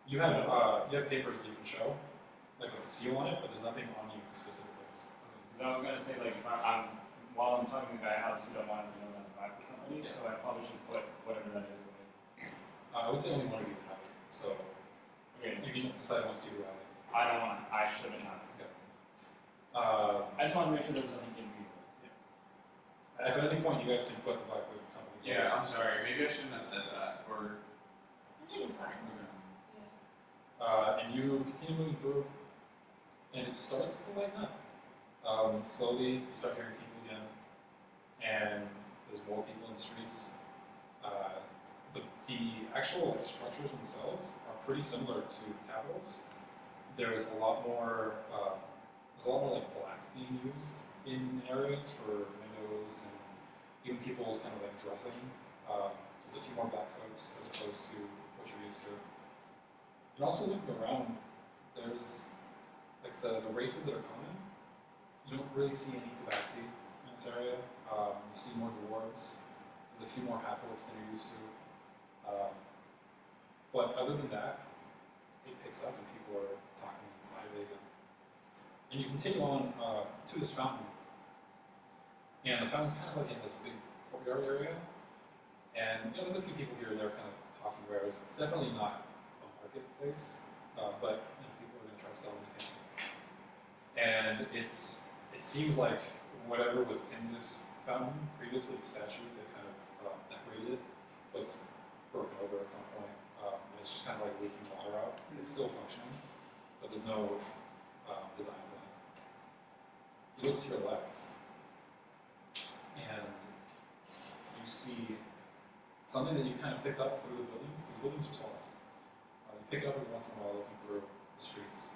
You have papers that you can show, like with a seal on it, but there's nothing on you specifically. Because I was gonna say, like, while I'm talking to the guy, I obviously don't want him to know that I'm Black Company, Yeah. so I probably should put whatever that is away. I would say only one of you have it, so Okay. you can decide once you have it. I shouldn't have it. I just want to make sure there's nothing in me. If at any point you guys can put the Black Company. Yeah, I'm sorry. Maybe I shouldn't have said that. Or. I think it's fine. And you continue moving through, and it starts to lighten up. Slowly, you start hearing people again, and there's more people in the streets. The actual structures themselves are pretty similar to the capitals. There's a lot more like black being used in areas for windows and even people's kind of like dressing. There's a few more black coats as opposed to what you're used to. And also looking around, there's like the races that are coming. You don't really see any tabaxi in this area. You see more dwarves. There's a few more half-orcs than you're used to. But other than that, it picks up and people are talking inside of it. And you continue on to this fountain. And the fountain's kind of like in this big courtyard area. And you know, there's a few people here and there kind of hawking wares. It's definitely not a marketplace, but you know, people are going to try to sell anything. And it seems like whatever was in this fountain previously, the statue that kind of decorated it, was broken over at some point. And it's just kind of like leaking water out. It's still functioning, but there's no designs on it. You look to your left, and you see something that you kind of picked up through the buildings, because the buildings are tall. You pick it up every once in a while looking through the streets,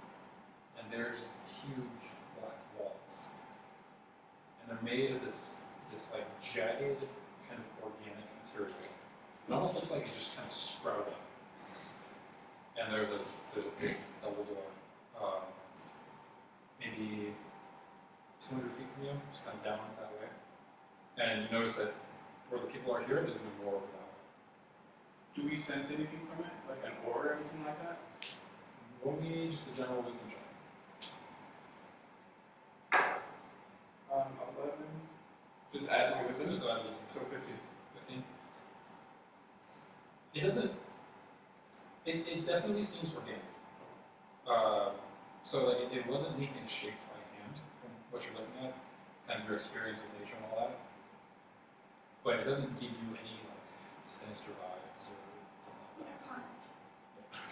and they're just huge black walls. And they're made of this like jagged kind of organic material. It almost looks like it just kind of sprouted up. And there's a big double door, maybe 200 feet from you, just kind of down that way. And you notice that where the people are here, there's even more over that way. Do we sense anything from it? Like an aura or anything like that? Roll me just a general wisdom check. 11. Just add my wisdom? Just add wisdom. So 15. 15. It doesn't. It definitely seems organic. So like it wasn't anything shaped by hand from what you're looking at. kind of your experience with Echion and all that. But it doesn't give you any like sinister vibes or something like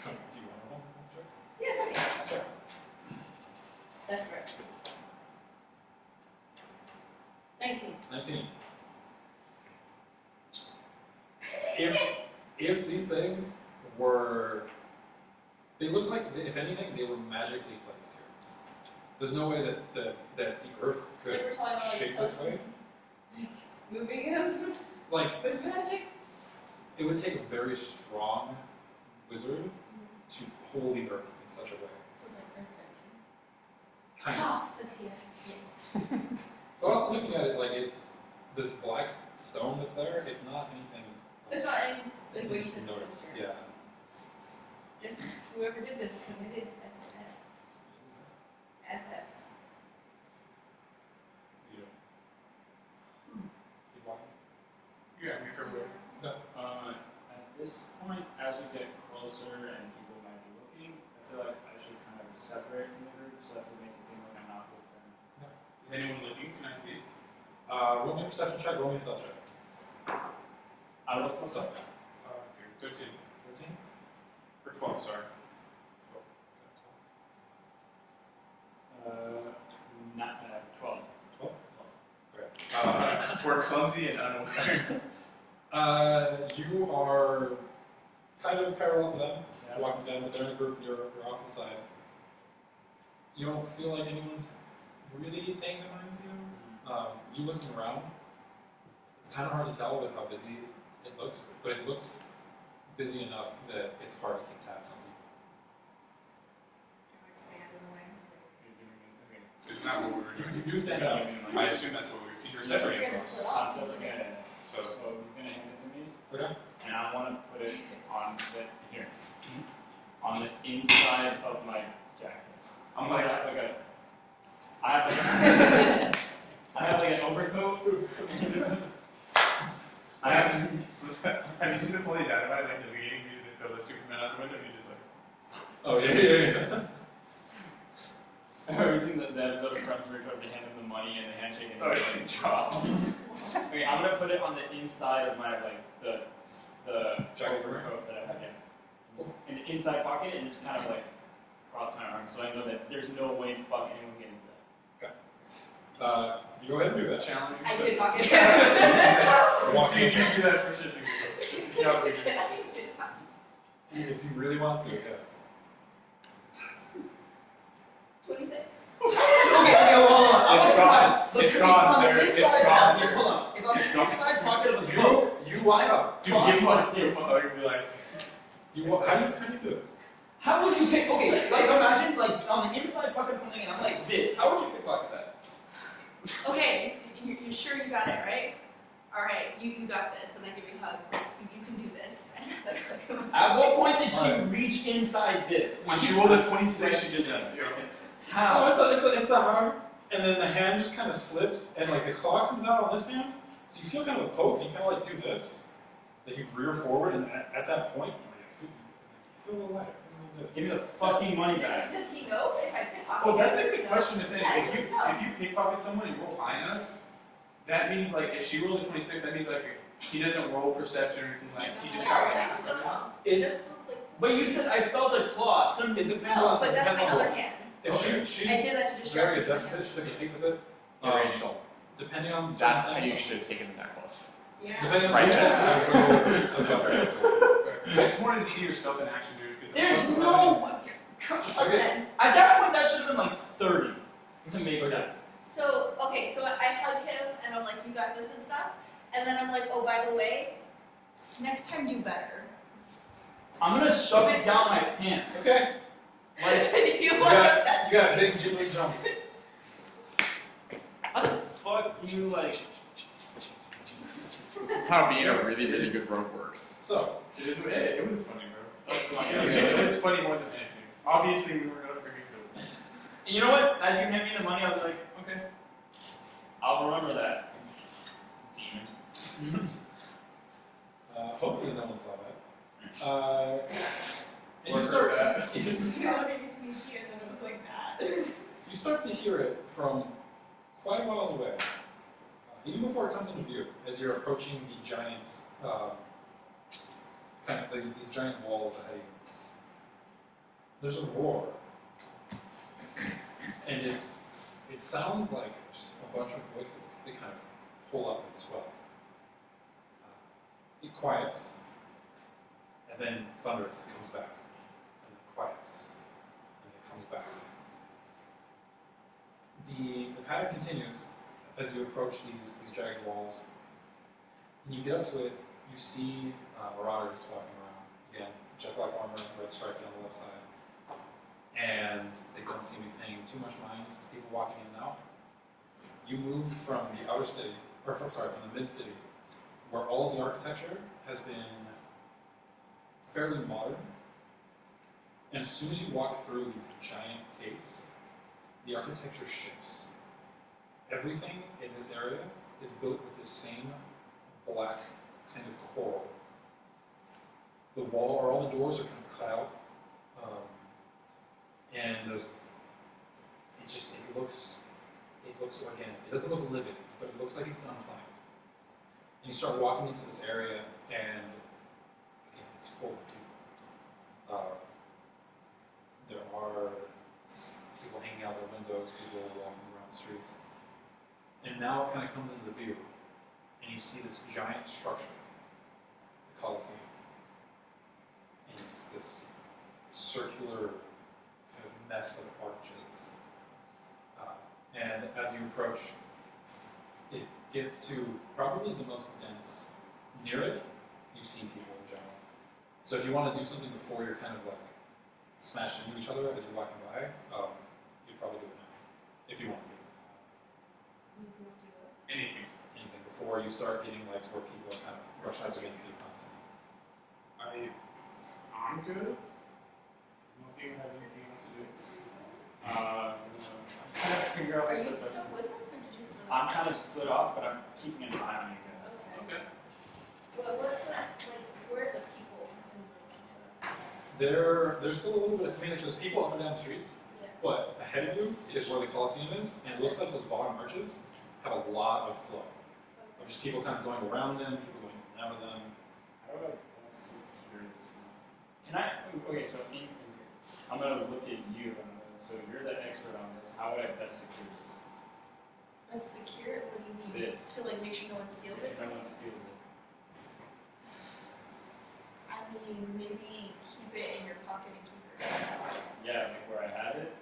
that. Do you want one? Sure. Yeah. Sure. That's right. 19. 19. If these things were, they look like, if anything, they were magically placed here. There's no way that the earth could Like we're talking about shape this way. like moving him Like, with magic. it would take a very strong wizard to pull the earth in such a way. So it's like earthbending. Kind of. Cough is here. Yes. But also looking at it like it's this black stone that's there, it's not anything. It's not any like what you said No, sinister. yeah. Just whoever did this committed as F. As F. Keep walking. Yeah, make her way. At this point, as we get closer and people might be looking, I feel like I should kind of separate from the group so as to make it seem like I'm not with them. Is anyone looking? Can I see? Roll me a perception check, roll me a stealth check. What's the stuff? Okay, 13. 13? Or 12, sorry. 12. 12? Okay. We're clumsy and unaware. You are kind of parallel to them. You're walking down, but they're in a group, you're off to the side. You don't feel like anyone's really taking their minds to you. You looking around, it's kind of hard to tell with how busy it looks, but it looks busy enough that it's hard to keep tabs on people. Like stand in the way. It's not what we were doing. You do stand up. I assume that's what we were. Because you're We're separating gonna from us. split off. So he's So, gonna hand it to me, Okay. and I want to put it on the here, on the inside of my jacket. I'm like, I have like an overcoat. have you seen the Fully Dynamite, like the beginning, you throw the Superman out the window and you just like, Oh, yeah. Have you seen the episode of Friends where he tries to hand him the money and the handshake and Oh, he like drops? Okay, I'm gonna put it on the inside of my like the Jacket overcoat that I have here. In the inside pocket, and it's kind of like across my arm, so I know that there's no way fuck anyone can get into that. You go ahead and do that. challenge I yourself. could pocket. Walk Dude, you should do that for shits and giggles. Just to see how we do. If you really want to, yes. 26. Okay, hold on. It's gone. It's gone, on sir. this It's side gone, pocket. sir. Hold on. It's on the It's gone. inside pocket of the coat. You line up. Dude, Cross give him like a this. hug and be like, How do you do it? How would you pick? Okay, like imagine like on the inside pocket of something, and I'm like this. How would you pickpocket that? Okay, you're sure you got it, right? Alright, you got this, and I give you a hug. You can do this. And it's like, At what point did she Alright. reach inside this? when she rolled a 26, she did that. You're okay. How? It's a arm, and then the hand just kind of slips, and like the claw comes out on this hand, so you feel kind of a poke, and you kind of like do this. Like you rear forward, and at that point, you feel a little lighter. Give me the fucking money back. Does he know if I pickpocket? Well, that's a him? good question to think. Yeah, If it's tough. you pickpocket someone and roll high enough, that means like if she rolls a 26, that means like he doesn't roll perception or anything like he just No, got I just don't know. It's This look like- But you said I felt a claw. So it depends No, on. but that's my depends on other what. hand. If she's I did that to distract very you from adept him. with it, she took a feat with it. Rachel. Depending on That's certain how you things- should have taken the necklace. Yeah. Depending on Right certain there. things, adjust it. I just wanted to see your stuff in action, dude. there's no. Listen, At that point, that should have been like 30 to make that. so, okay, so I hug him, and I'm like, you got this and stuff. And then I'm like, oh, by the way, next time do better. I'm gonna shove it down my pants. Okay. Like, you You want to got, test you got big jiggly jump. how the fuck do you like? This is how being a really, really good rogue works. So, It was funny, bro. That's fine. It was funny more than anything. Obviously, we were gonna freaking do it. And you know what? As you hand me the money, I'll be like, okay, I'll remember that. Demon. hopefully no one saw that. And Or you start, that. You were making sneaky, and then it was like that. you start to hear it from quite a miles away. Even before it comes into view, as you're approaching the giant, these giant walls ahead of you, there's a roar, and it sounds like just a bunch of voices. They kind of pull up and swell. It quiets, and then thunders. It comes back, and then quiets, and it comes back. The pattern continues as you approach these jagged walls. When you get up to it, you see marauders walking around. Again, jet black armor, red striping on the left side. And they don't seem to be paying too much mind to people walking in and out. You move from the outer city, from the mid-city, where all of the architecture has been fairly modern. And as soon as you walk through these giant gates, the architecture shifts. Everything in this area is built with the same black kind of coral. The wall, or all the doors are kind of cut out, and it looks organic. It doesn't look living, but it looks like it's unplanned. And you start walking into this area, and again, it's full of people. There are people hanging out their windows, people walking around the streets. And now it kind of comes into view, and you see this giant structure, the Colosseum. And it's this circular kind of mess of arches. And as you approach, it gets to probably the most dense. Near it, you see people in general. So if you want to do something before you're kind of like smashed into each other as you're walking by, you'd probably do it now, if you want to do it. Anything. Anything before you start getting like where people are kind of rushing up against you constantly. I'm good. I don't think I have anything else to do. I'm trying to figure out. Are you still with us, or did you split I'm off? kind of split off, but I'm keeping an eye on you guys. Okay. Well, what's that, where are the people in There's still a little bit. I mean, there's people up and down the streets, Yeah. but ahead of you is where the Colosseum is, and it looks like those bottom arches have a lot of flow. Of just people kind of going around them, people going in and out of them. How do I best secure this one? Can I? Okay, so I'm gonna look at you. So you're the expert on this. How would I best secure this? Let's secure it. What do you mean? This. To like make sure no one steals it? If no one steals it. I mean, maybe keep it in your pocket and keep it. Yeah, like where I had it.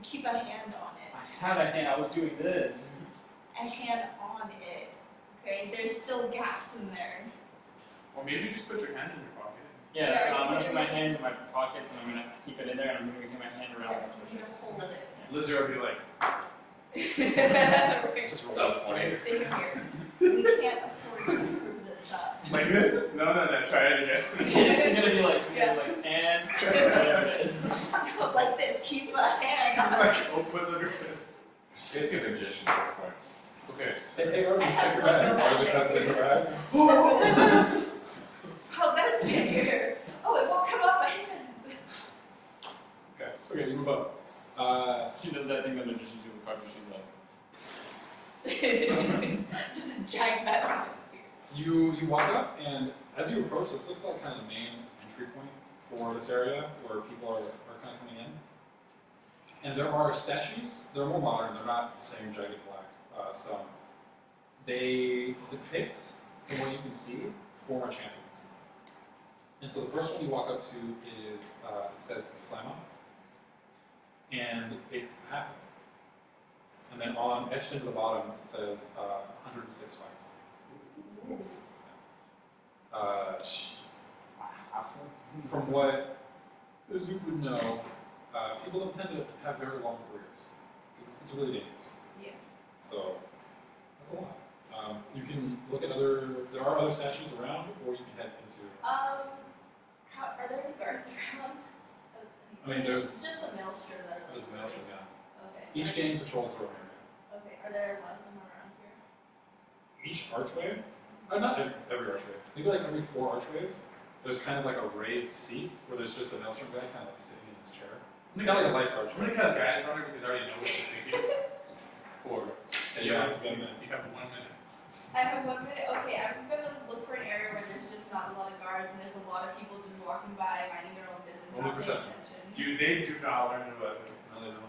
Keep a hand on it. I had a hand. I was doing this. A hand on it. Okay, there's still gaps in there. Or maybe just put your hands in your pocket. Yeah, Yeah, so I'm gonna put put your my hands in my pockets and I'm gonna keep it in there and I'm gonna get my hand around Yes, it. you need to hold it. Lizzie would be like, Right. Just roll out 20. Here. We can't afford to screw this up. like this? No, try it again. She's gonna be like, and whatever it is. Like this, keep a hand on it. Like, opens up your head. Basically a magician at this point. Okay. Hey, Artemis, check your I have, bag. like, no Artemis has it in her bag. How's that get here? Oh, it won't come off my hands. Okay, you move up. She does that thing that magicians do with cards where she's like, Just a giant metal. You walk up, and as you approach, this looks like kind of the main entry point for this area where people are kind of coming in. And there are statues. They're more modern. They're not the same jagged black stone. They depict, from what you can see, former champions. And so the first one you walk up to is, it says Flamma, and it's half. And then etched into the bottom, it says 106 fights. From what as you would know, people don't tend to have very long careers because it's really dangerous. Yeah. So that's a lot. You can look at there are other statues around, or you can head into. Are there any guards around? I mean, there's just a maelstrom that are there's the Maelstrom Gang. Okay. Each gang patrols their own area. Okay. Are there a lot of them around here? Each archway, not every archway, maybe like every 4 archways, there's kind of like a raised seat where there's just a Maelstrom guy kind of like sitting in his chair. It's kind of like a lifeguard I'm gonna chair. cast guidance on her because I already know what she's thinking. 4. Okay, yeah, you got a minute. You have 1 minute. I have 1 minute. Okay, I'm gonna look for an area where there's just not a lot of guards and there's a lot of people just walking by, minding their own business, Roll not paying perception. attention. Dude, they do not learn the lesson. No, they don't.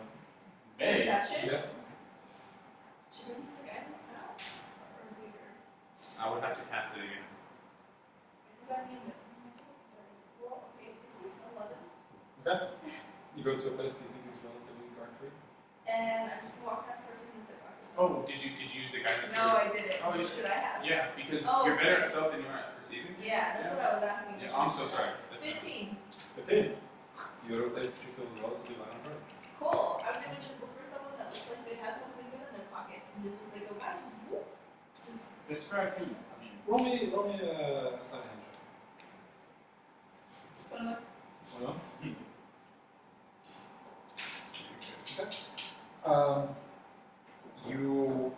Perception? Yeah. Should we use the guidance now? Or later? I would have to cast it again. Because I mean, well, okay, it's like 11. Okay. You go to a place you think is relatively guard free. And I'm just gonna walk past person and put bucket. Oh, did you use the guidance? No, I didn't. Oh, you Should I have? Yeah, because Oh, you're better okay. at stealth than you are at perceiving. Yeah, that's what I was asking. Yeah, I'm so sorry. That's 15. 15. You go to a place that you feel is relatively light on guards. Cool. I'm gonna just look for someone that looks like they have something good in their pockets, and just as they go by, just whoop. Just Describe him. I mean, Roll me a sleight of hand check. put 'em up. Hold on. Okay. You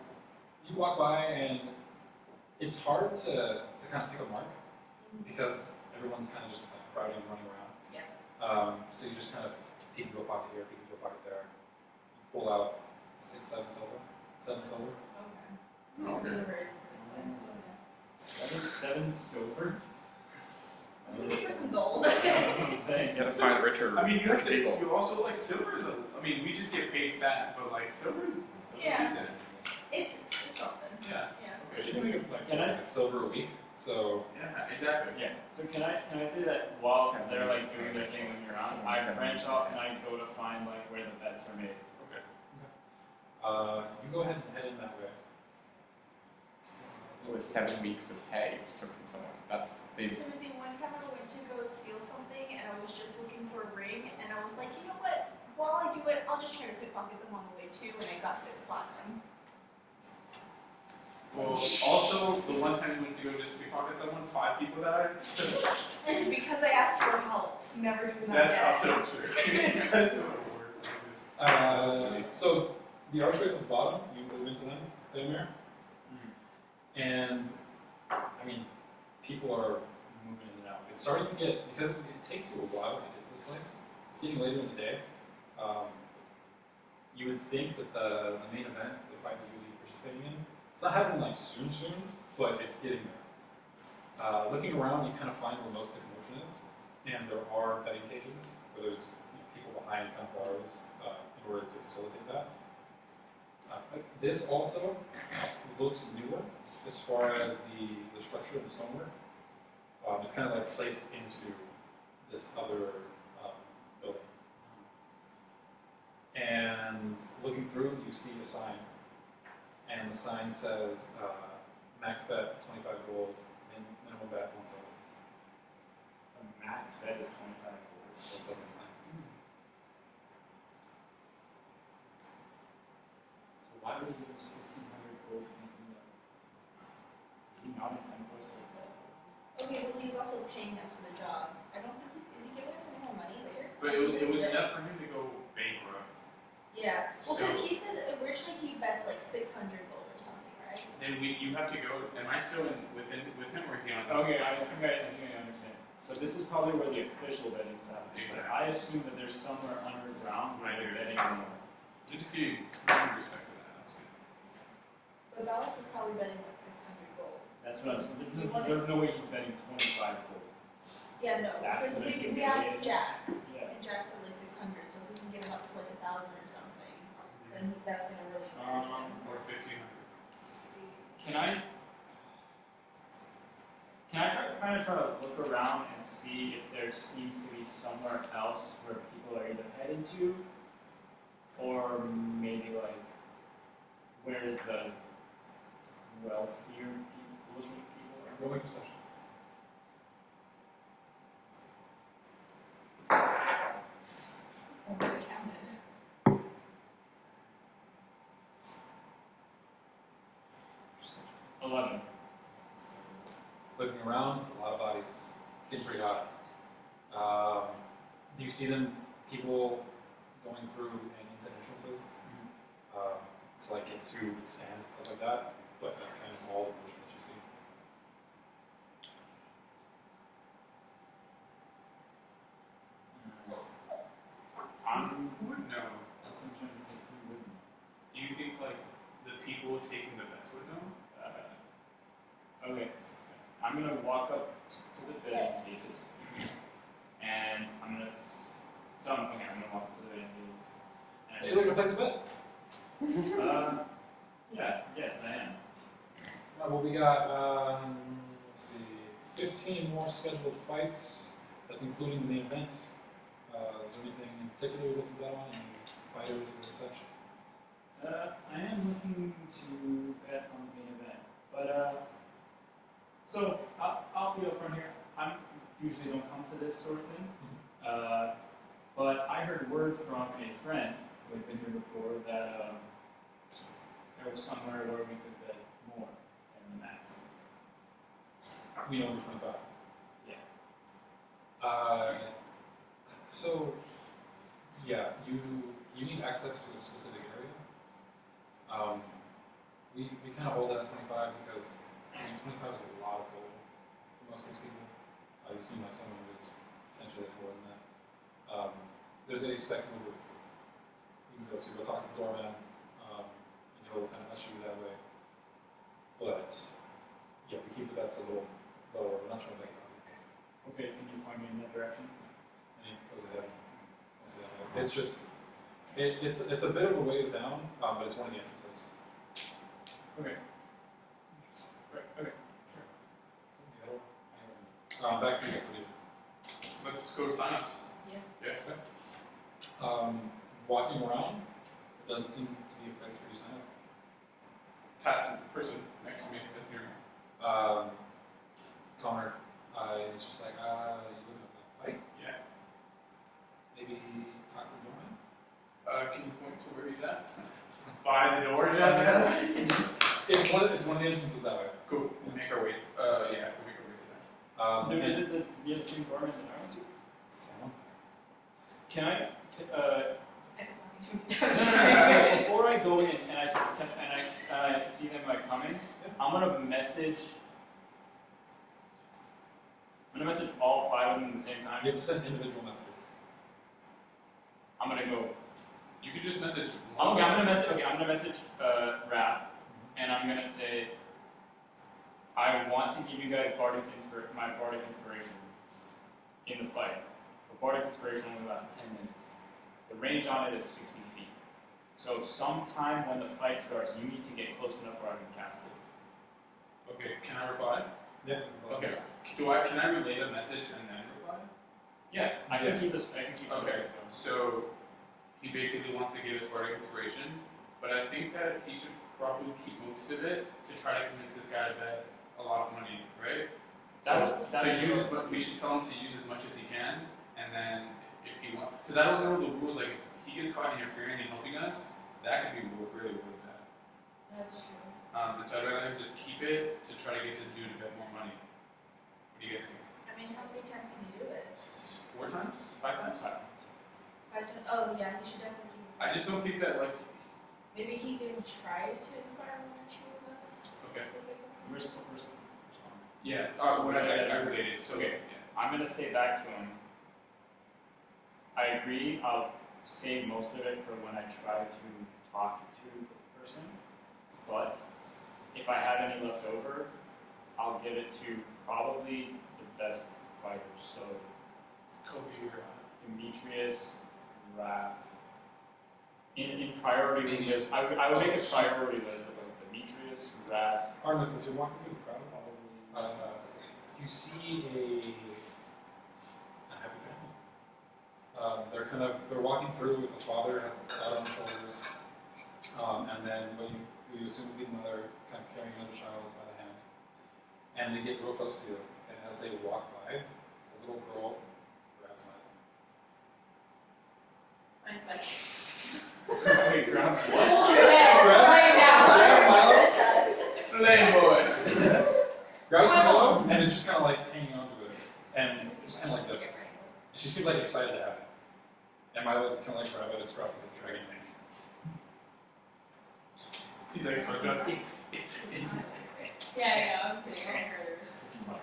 walk by and it's hard to kind of pick a mark because everyone's kind of just like crowding and running around. Yeah. So you just kind of peek into a pocket here, peek into a pocket there, pull out 6, 7 silver. 7 silver. Okay. This is a very good place. seven silver. I was looking for some gold. That's what I'm saying. You have to find richer I mean, you have to. people. You also like silver is. I mean, we just get paid fat, but like silver is Yeah. decent. It's something. Yeah. Yeah. You can make like Can I silver a week. So Yeah. Exactly. Yeah. So can I say that while they're like doing their thing when you're around, I branch off and I go to find like where the bets are made. Okay. you go ahead and head in that way. It was 7 weeks of pay you just took from someone. That's they. Timothy, one time I went to go steal something and I was just looking for a ring and I was like, you know what? While I do it, I'll just try to pickpocket them on the way too, and I got 6 platinum. Well, also the one time you went to go just pickpocket someone, 5 people died. And because I asked for help, never doing that That's again. also true. You guys know what it works. So the archways at the bottom, you move into them, Theomir. And I mean, people are moving in and out. It's starting to get, because it takes you a while to get to this place. It's getting later in the day. You would think that the main event, the fight that you'll be participating in, it's not happening like soon, but it's getting there. Looking around, you kind of find where most of the commotion is, and there are betting cages where there's people behind kind of bars in order to facilitate that. This also looks newer as far as the structure of the stonework. It's kind of like placed into this other building. And looking through, you see a sign. And the sign says, max bet 25 gold, minimum bet 1 silver. The max bet is 25 gold. So it says on the line. So why would he give us 1,500 gold thinking that he not intend for us to bet? Okay, well, he's also paying us for the job. I don't think is he giving us any more money later? But it was enough for him to go bankrupt. Yeah. Well, because So- he said that originally he bets like 600 gold or something, right? Then you have to go. Am I still with him, or is he on top? Okay, I think I understand. So this is probably where the official betting is happening. But Exactly. I assume that there's somewhere underground where they're betting more. To just give you respect to that. That's good. But Ballas is probably betting like 600 gold. That's what I'm saying. There's no way he's betting 25 gold. Yeah, no, That's because what we it asked is. Jack, Yeah. and Jack said like 600, so if we can get him up to like 1,000 or something, then that's gonna really impress him. Or 1,500. Can I kind of try to look around and see if there seems to be somewhere else where people are either heading to, or maybe like where the wealthier looking people are? Roll me perception. Oh, really counted. 11. Looking around, a lot of bodies. It's getting pretty hot. Do you see them, people going through and inside entrances to like get to the stands and stuff like that? But that's kind of all the motion that you see. Who would know? That's what I'm trying to say. Who wouldn't? Do you think like the people taking the beds with them? Okay. I'm gonna walk up to the bed cages, and I'm gonna walk up to the bed cages. And Hey, look, a place to bet. Yeah, yes, I am. Well, we got, let's see, 15 more scheduled fights. That's including the main event. Is there anything in particular you're looking to bet on? Any fighters or such? I am looking to bet on the main event, but so I'll be upfront here. I usually don't come to this sort of thing, but I heard word from a friend who had been here before that there was somewhere where we could bet more than the maximum. We know over 25. Yeah. So, yeah, you need access to a specific area. We kind of hold that at 25 because 25 is a lot of gold for most of these people. You've seen like someone who's potentially that's more than that. There's a spectacle booth you can go to. Go talk to the doorman, and he'll kind of usher you that way. But yeah, we keep the bets a little lower. We're not trying to make it up. Okay, can you point me in that direction? And he goes ahead. It's just, it's a bit of a ways down, but it's one of the entrances. Okay. Right. Okay. Sure. Back to you, Anthony. Let's go to signups. Yeah. Yeah. Walking around, it doesn't seem to be a place where you sign up. Tap the person next to me that's near me. Connor is just like, you looking at the fight? Yeah. Maybe talk to the doorman? Can you point to where he's at? By the door, Jeff? It's one of the entrances that way. Cool. We'll make our way. Yeah, we'll make our way to that. Is it the you have the same doorman that I went to? Sam? Can I? Before I go in and I see them like coming, I'm gonna message all 5 of them at the same time. You have to send individual messages. I'm gonna go. You could just message. I'm gonna message Raph, and I'm gonna say, I want to give you guys my bardic inspiration in the fight. The bardic inspiration only lasts 10 minutes. The range on it is 60 feet. So sometime when the fight starts, you need to get close enough where I can cast it. Okay, can I reply? Yeah. Okay. Can I relay the message and then reply? Yeah, I can keep this. Okay. So he basically wants to give us bardic inspiration, but I think that he should probably keep most of it to try to convince this guy to bet a lot of money, right? We should tell him to use as much as he can, and then if he wants, because I don't know the rules. Like if he gets caught interfering and helping us, that could be really, really bad. That's true. And so I'd rather just keep it to try to get this dude to bet more money. What do you guys think? I mean, how many times can you do it? 4 times? 5 times? Oh yeah, he should definitely keep it. I just don't think that like. Maybe he can try to inspire 1 or 2 of us. Okay. If they give us some. Respond. Yeah. What I related. So Okay. yeah. I'm gonna say back to him. I agree. I'll save most of it for when I try to talk to the person, but if I have any left over, I'll give it to probably the best fighters. So Kobe or Demetrius, Raph. In priority list, I would make a priority list of like Demetrius, Raph. Artemis, as you're walking through the crowd, you see a happy family. They're walking through. It's a father, has a child on his shoulders, and then what you assume would be the mother, kind of carrying another child by the hand, and they get real close to you. And as they walk by, the little girl grabs my. Mine's like. Wait, grab what? Right now. Lame boy. Grabs Milo, and it's just kind of like hanging on to it, and just kind of like this. She seems like excited to have it. And Milo's kind of like grabbed by the scruff of his dragon neck. He's like, so good. Yeah, I'm kidding. I won't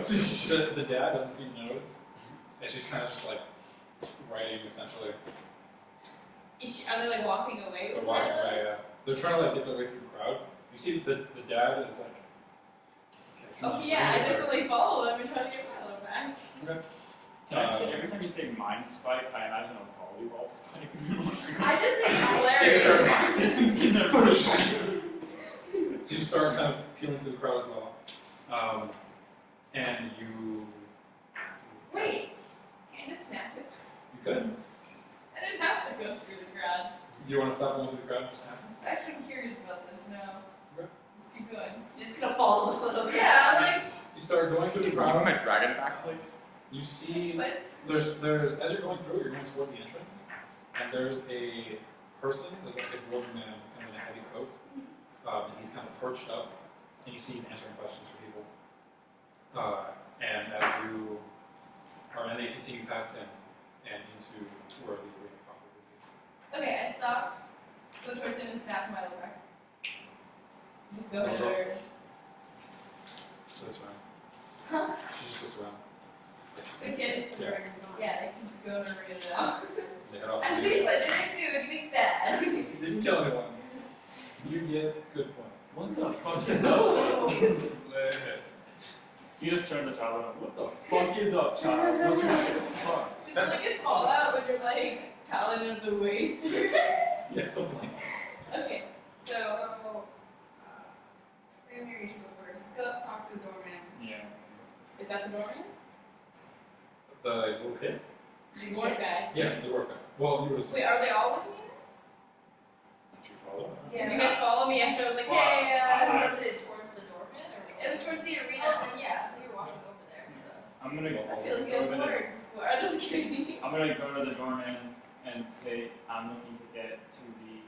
hurt her. The dad doesn't seem to notice, and she's kind of just like writing essentially. Are they like walking away? They're walking away, yeah. They're trying to like get their way through the crowd. You see the dad is like, okay, come on, Okay, yeah, I definitely follow them and try to get Milo back. Okay. Can I say, every time you say mind spike, I imagine a volleyball spike. I just think it's hilarious. So you start kind of peeling through the crowd as well. And you... Wait, can I just snap it? You could. I didn't have to go through the crowd. Do you want to stop going through the crowd for snapping? I'm actually curious about this now. Okay. Let's keep going. Just gonna fall a little bit. Yeah, I'm like, You start going through the Can you put crowd. my dragon back, please? You see... let's. There's as you're going through, you're going toward the entrance, and there's a person, there's like a dwarven man, kind of in a heavy coat, and he's kind of perched up, and you see he's answering questions for people. And as you are, and they continue past him and into where the arena probably would be. Okay, I stop, go towards him and snap Milo back. Just go What's ahead. So that's fine. Huh? She just looks around. The kid? Yeah, they can just go and read it out. They head off. At least I didn't do anything bad. You didn't kill anyone. You get good points. What the fuck is No. up? You just turned the child around. What the fuck is up, child? What's your fuck? It's like a Fallout when you're like Paladin of the Waste. Yeah, something like that. Okay, so Theomir, you should go first. Go talk to the doorman. Yeah. is that the doorman? The little kid? The dwarf guy. Yes, the dwarf guy. Well, you would assume. Wait, are they all with me? Did you follow? Did you guys follow me after I was like, Well, hey, Was it towards the doorman or it was towards the arena, and then yeah, we were walking over there, so. I'm gonna I feel like you guys were before. I'm just kidding. I'm gonna go to the doorman and say I'm looking to get to the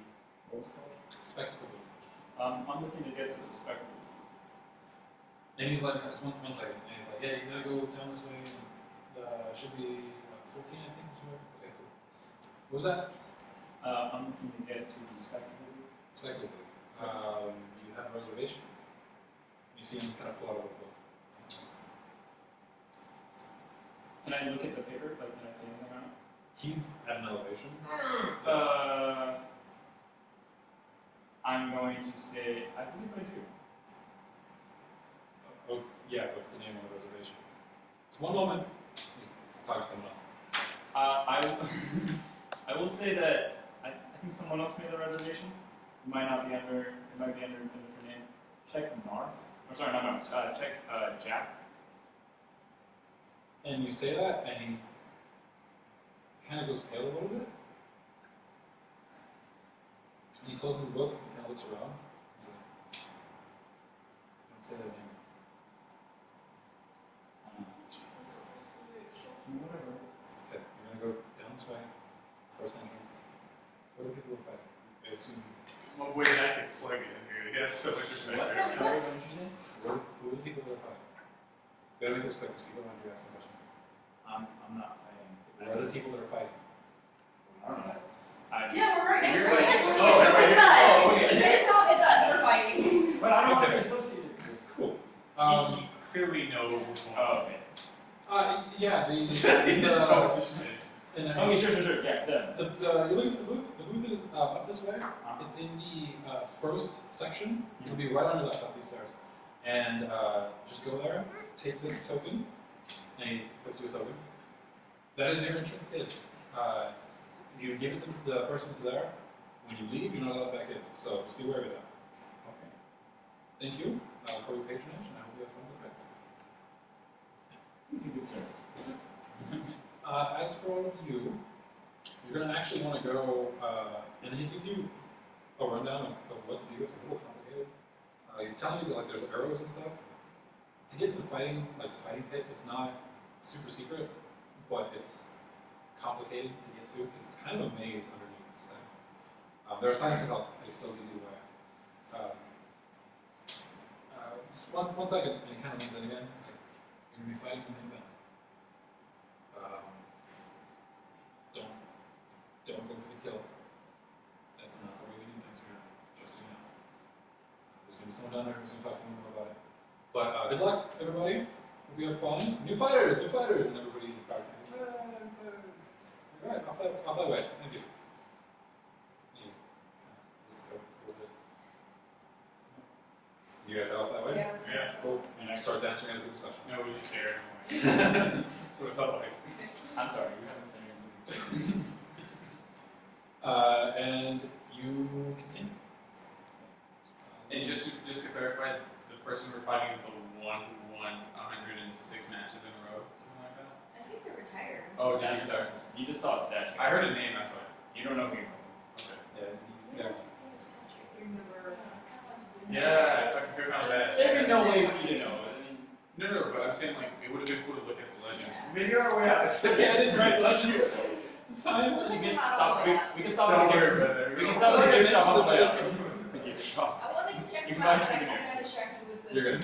what was it called? Spectacle. I'm looking to get to the spectacle. And he's like, just one second. And he's like, yeah, you gotta go down this way. Should be 14, I think. Is right. Okay, cool. What was that? I'm looking to get to the spectacle. Spectacle. You have a reservation. You see him kind of pull out of a book. Can I look at the paper? Like, can I say anything on it? He's at an elevation. I'm going to say, I believe I do. Oh, yeah, what's the name of the reservation? So one moment. He's talking to someone else. I will say that I think someone else made the reservation. It might not be under. It might be under a different name. Check Narf. Or sorry, not Narf. Check Jack. And you say that, and he kind of goes pale a little bit. And he closes the book and kind of looks around. He's like, don't say that name. Whatever. Okay, you're gonna go down this way. First entrance. What do people look like? I assume. Well, wait, that is plugged in here. Yes, so much respect. Sorry, what did you say? Who are the people that are fighting? You gotta make this quick because people want you to ask some questions. I'm not fighting. Where are the people that are fighting? I don't know. Yeah, we're right next to You're it. right. It's Oh, we're right here. us. Oh, okay. It's not, it's us. We're fighting. But I don't want to Okay. be associated. Cool. He clearly knows what's going on. Oh, okay. Yeah, It's the Okay, sure. Yeah, them. you're looking for the booth. The booth is up this way. It's in the first section. It'll be right on your left up these stairs. And just go there, take this token, and he flips you a token. That is your entrance in. You give it to the person that's there. When you leave, you're not allowed back in. So just be wary of that. Okay. Thank you for your patronage, and I hope you have fun with fights. Thank you, good sir. As for all of you, you're going to actually want to go, and then he gives you a rundown of what to do. It's a little complicated. He's telling you that like there's arrows and stuff. To get to the fighting, like the fighting pit, it's not super secret, but it's complicated to get to because it's kind of a maze underneath this thing. There are signs to help, but it still gives you away. Just one second, and he kind of leans in again. It's like, you're going to be fighting the main event. Don't go for the kill. That's not the way we do things here, just so you know. There's going to be someone down there who's going to talk to me more about it. But good luck, everybody. Hope you have fun. New fighters! And everybody in the crowd goes, new fighters. Alright, off that way. Thank you. answering other people's questions. No, we just stare. That's what it felt like. I'm sorry, you haven't said your movie. And you continue. And just to clarify, the person we're fighting is the one who won 106 matches in a row, something like that. I think they're retired. Oh, did you retire? You just saw a statue. I heard a name. That's why. You don't know who you're from. Okay. Yeah. Yeah, if I can figure out that. There's no way for you to know. I mean, No, but I'm saying like it would have been cool to look at the legends. Maybe our way out. Okay, I didn't write legends. It's fine. We'll we check can them out stop. on the way We out. can stop Don't at the worry gift about shop. it. We can stop at the gift shop on the way out. The gift shop. I wanted to check You them can buy out, but I souvenirs. got distracted with the. You're good.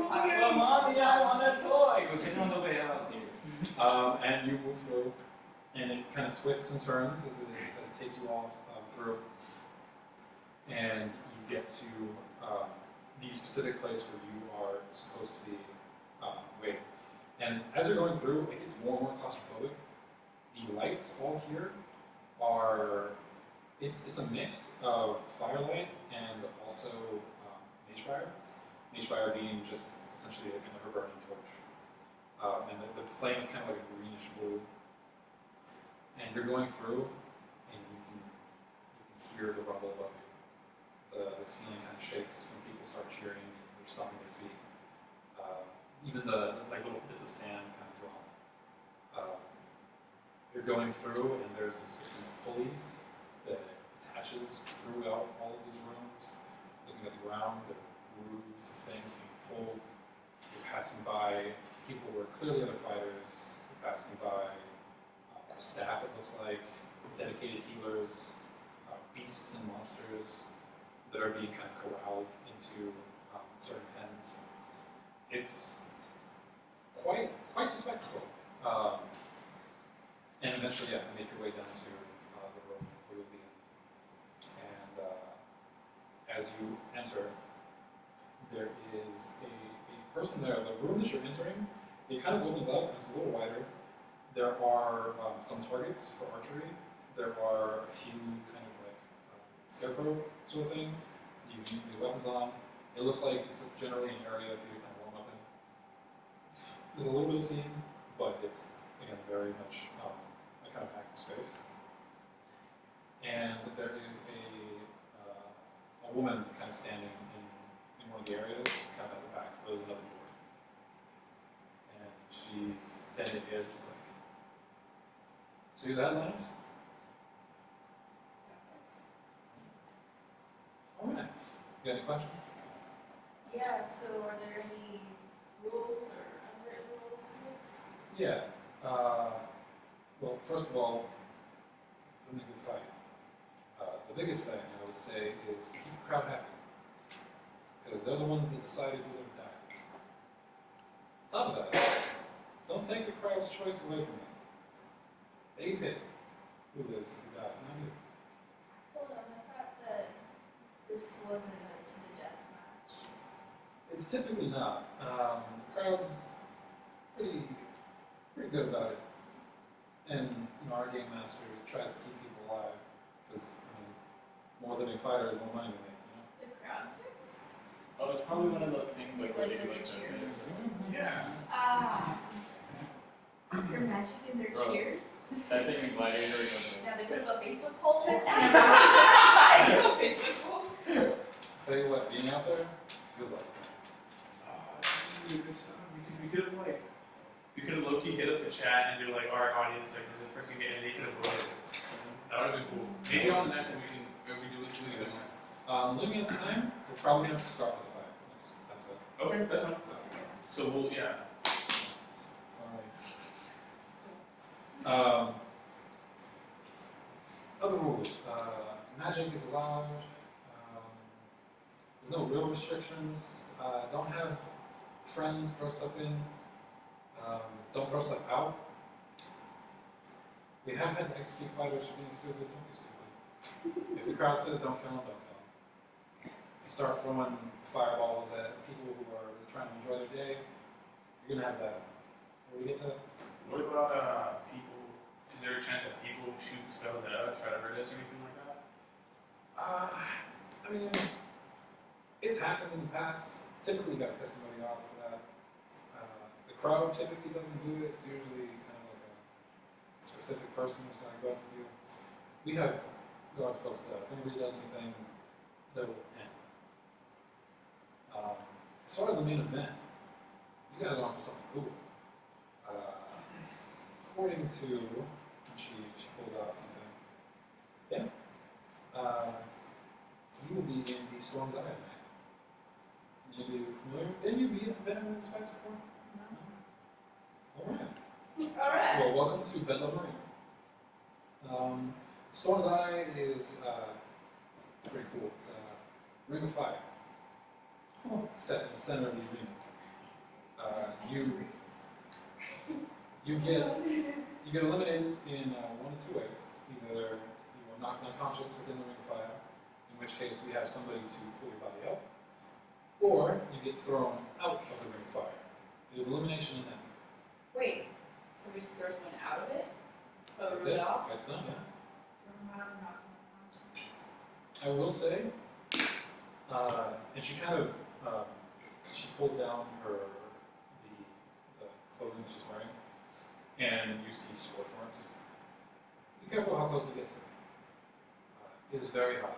Well, mommy, I want a toy. We can on the way out, dude. And you move through, and it kind of twists and turns as it takes you all through, and you get to the specific place where you are supposed to be waiting. And as you're going through, it gets more and more claustrophobic. The lights all here are, it's a mix of firelight and also mage fire. Mage fire being just essentially like an ever-burning torch. And the flame's kind of like a greenish blue. And you're going through, and you can hear the rumble above you. The ceiling kind of shakes when people start cheering and they're stomping their feet. Even the like little bits of sand kind of drop. You're going through, and there's a system of pulleys that attaches throughout all of these rooms. Looking at the ground, there are grooves of things being pulled. You're passing by people who are clearly other fighters. You're passing by staff, it looks like, dedicated healers, beasts and monsters that are being kind of corralled into certain pens. It's quite the spectacle. And eventually, yeah, make your way down to the room where you'll be in. And as you enter, there is a person there. The room that you're entering, it kind of opens up, and it's a little wider. There are some targets for archery. There are a few kind of like scarecrow sort of things you can use weapons on. It looks like it's generally an area for you to kind of warm up in. There's a little bit of steam, but it's, again, very much a kind of active space. And there is a woman kind of standing in one of the areas, kind of at the back. There's another door. And she's standing at the edge, just like, so you that, Leonard? All right. You got any questions? Yeah, so are there any rules or unwritten rules to this? Yeah. Well, first of all, win a good fight. The biggest thing I would say is keep the crowd happy. Because they're the ones that decide if you live or die. On top of that, don't take the crowd's choice away from you. They pick who lives and who dies, not you. Hold on, I thought that this wasn't a to the death match. It's typically not. The crowd's pretty good about it. And our game master tries to keep people alive. Because, more living fighters, more money we make, The crowd picks? Oh, it's probably one of those things like It's where like they do when like they cheer. this. Yeah. Is there magic in their Bro. cheers? That thing in Gladiator goes. Yeah, they put up a Facebook poll with that. Facebook poll. Tell you what, being out there feels like something. Because we could have low-key hit up the chat and do like our audience, like, does this person get it? They could have voted. That would have been cool. Maybe on the next one if we do something similar. Looking at the time, we're probably going to have to start with the fight next episode. Okay, that's fine. So we'll, yeah. Sorry. Other rules. Magic is allowed. There's no real restrictions. Don't have friends throw stuff in. Don't throw stuff out. We have had to execute fighters for being stupid. Don't be stupid. If the crowd says don't kill them, don't kill them. If you start throwing fireballs at people who are trying to enjoy their day, you're going to have that. Where do you get that? What about people? Is there a chance that people shoot spells at us, try to hurt us, or anything like that? I mean, it's happened in the past. Typically, you got to piss somebody off for that. crowd typically doesn't do it. It's usually kind of like a specific person who's going to go with you. We have guards posted up. If anybody does anything, they'll end. As far as the main event, you guys are on for something cool. According to, she pulls out something. Yeah. You will be in the Storm's Eye tonight. You'll be familiar? Didn't you be at Bedlam Inspector before? No. Alright. Alright. Well, welcome to Bedlam Marine. Storm's Eye is pretty cool. It's a ring of fire. Set in the center of the arena. You get eliminated in one of two ways. Either you are knocked unconscious within the ring of fire, in which case we have somebody to pull your body up, or you get thrown out of the ring of fire. There's elimination in that. Wait, so we just throw someone out of it? Oh, That's root it. off? That's done, yeah. Not I will say, and she kind of, she pulls down the clothing she's wearing, and you see scorch marks. Be careful how close to get to it. It is very hot,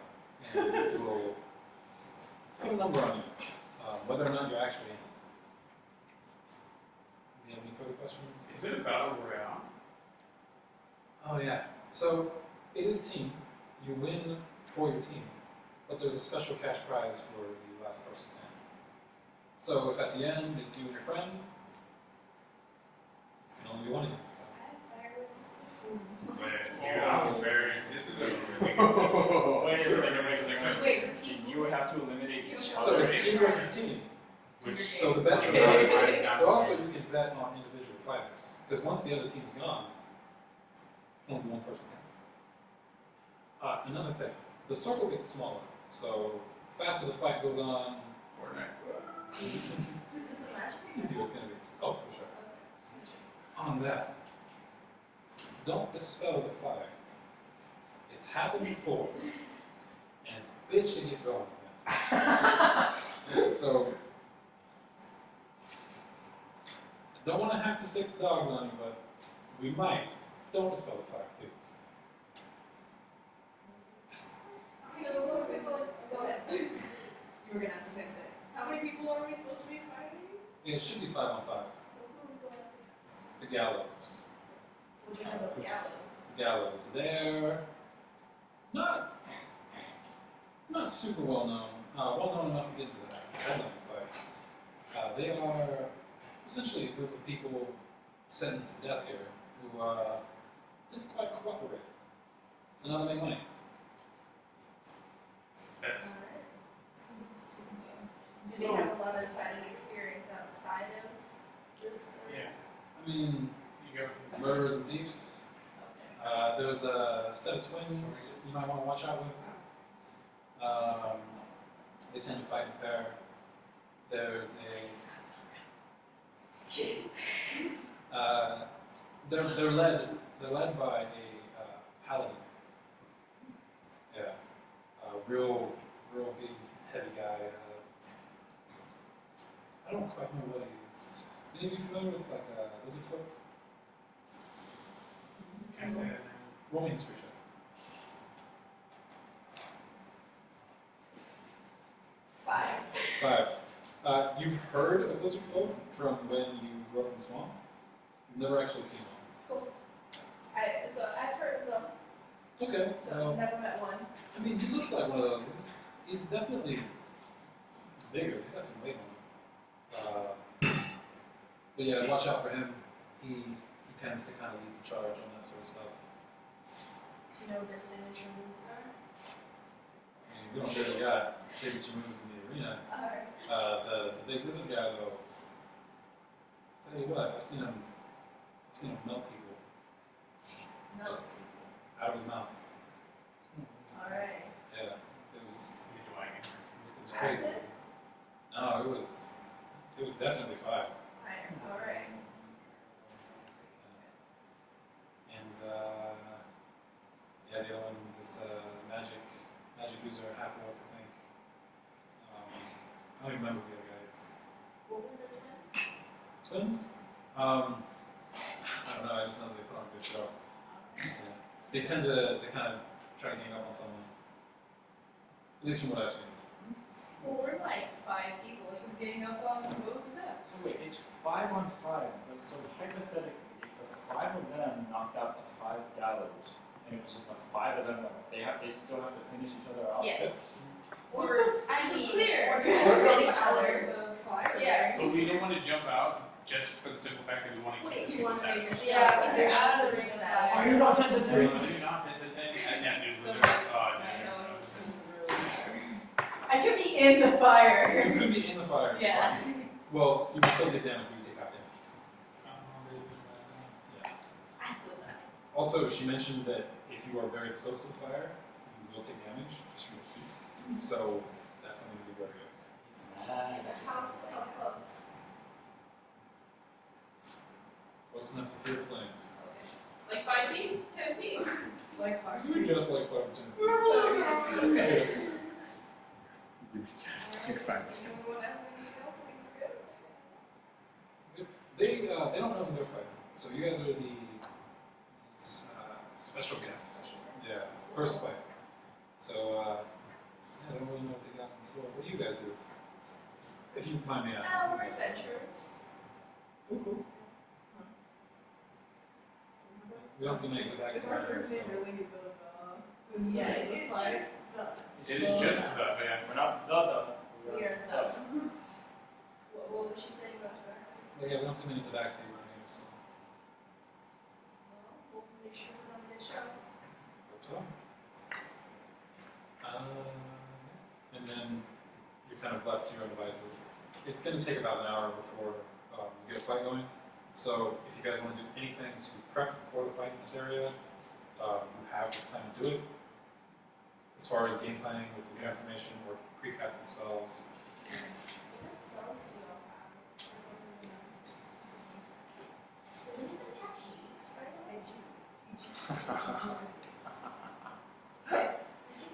and it will put a number on you, whether or not you're actually in it. Do you have any further questions? Is it a battle royale? Oh yeah. So it is team. You win for your team, but there's a special cash prize for the last person standing. So if at the end it's you and your friend, it's can only be one of you. So. I have fire resistance. Dude, I'm very. This is a really good Wait a second. Wait, So you would have to eliminate each So other. it's team versus team. Which, So the bets are Okay. but also you can bet on individual fighters. Because once the other team's gone, only one person can. Another thing, the circle gets smaller. So the faster the fight goes on, Fortnite. Is this a match? you see what's going to be. Oh, for sure. On that, don't dispel the fire. It's happened before, and it's a bitch to get going. So, I don't want to have to stick the dogs on you, but we might. Don't dispel the fire, please. So, go ahead. You were gonna ask the same thing. How many people are we supposed to be fighting? It should be 5 on 5. Who are we going up against? The gallows. What do you know about the gallows? The gallows. They're not super well known. Well known enough to get into that headline fight. They are essentially a group of people sentenced to death here who didn't quite cooperate. So now they make money. That's Alright. Do they have a lot of fighting experience outside of this? yeah. I mean, You go. murderers and thieves. Okay. There's a set of twins you might want to watch out with. They tend to fight in pair. There's they're led by a paladin. Yeah, real big, heavy guy. I don't quite know what he is. Any of you familiar with like lizard folk? Can't say that. Roll me a history check. 5. You've heard of lizard folk from when you grew up in the swamp? You've never actually seen one. Cool. So I've heard of them. Okay. So never met one. I mean, he looks like one of those. He's definitely bigger. He's got some weight on him. But yeah, watch out for him. He tends to kind of lead the charge on that sort of stuff. Do you know what their signature moves are? I mean, we don't really got signature moves in the arena. Alright. The big lizard guy though. Tell you what, I've seen him melt people No. just out of his mouth. Alright. Yeah, it was Dragon. crazy. Acid? No, it was definitely fire. Irons, alright. And yeah, the other one was magic user, half orc, I think. I don't even remember who the other guy is. What were the twins? Twins? I don't know. I just know they put on a good show. Yeah. They tend to kind of try to gang up on someone. At least from what I've seen. Well, we're like 5 people. It's just getting up on both of them. So wait, it's 5 on 5. But so hypothetically, if the 5 of them knocked out the 5 gallows, and it was just the 5 of them, they still have to finish each other off. Yes. Or This is clear. Or transfer each other. Yeah. But we don't want to jump out just for the simple fact that we want to keep You people want to make satisfied. your Yeah, if you're out of the ring of Are fire. you not 10 to 10? Are you not 10 to 10? Yeah, dude. So, Oh, I dude. know it's really fire. I could be in the fire. You could be in the fire. Yeah. Well, you can still take damage, but you take half damage. Yeah. I feel that. Also, she mentioned that if you are very close to the fire, you will take damage just from the heat. So that's something to be wary of. How close? Close enough to fear the flames. Like 5 feet? 10 feet? It's like far. Just like 5 or 10 feet. Okay. Yes. You just like 5%. They don't know who they're fighting. So you guys are the special guests. Yeah, first fight. So yeah, I don't really know what they got in store. What do you guys do? If you mind me asking. We're adventurers. Cool. We also make the back side here, so. Yeah, it's just It is just the, yeah. We're not the. we are the. What was she saying about tabaxi? Yeah, we don't see many tabaxi around here, so. Well, we'll make sure we're on a good show. Hope so. And then you're kind of left to your own devices. It's going to take about an hour before we get a fight going. So if you guys want to do anything to prep before the fight in this area, you have this time to do it. As far as game planning with the information or pre-casting spells. What spells do y'all have? Does anybody have haste?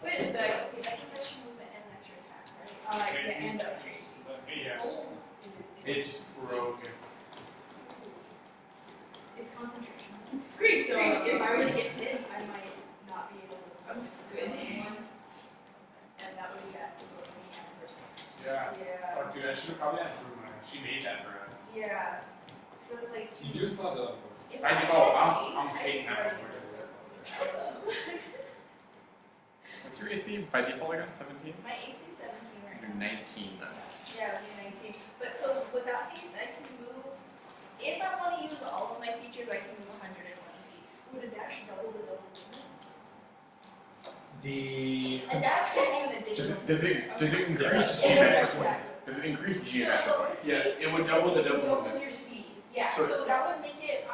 Wait a sec. Okay, that gives extra movement and an extra attack, right? Yeah, and upstream. Yes. It's broken. It's concentration. Grease, So grease, if I were to grease. get hit, I might not be able to focus Good. on one. And that would be bad for both me and the person next to me. Yeah. Yeah. Fuck, dude, I should have probably asked Bruma. She made that for us. Yeah. So it's like. You do still have the. If I'm I hating that can one. What's your AC by default again? 17? My AC 17 right You're now. 19 then. Yeah, it'd be 19. But so without haste, I can move. If I want to use all of my features, I can move 120 feet. Would a dash double the double movement? A dash gives you an additional. Does it Okay. increase So it does geometric? that. Does it increase So, geometric? but with Yes, space, it would double the double doubles movement. your speed. Yeah, So so, it's- that would make it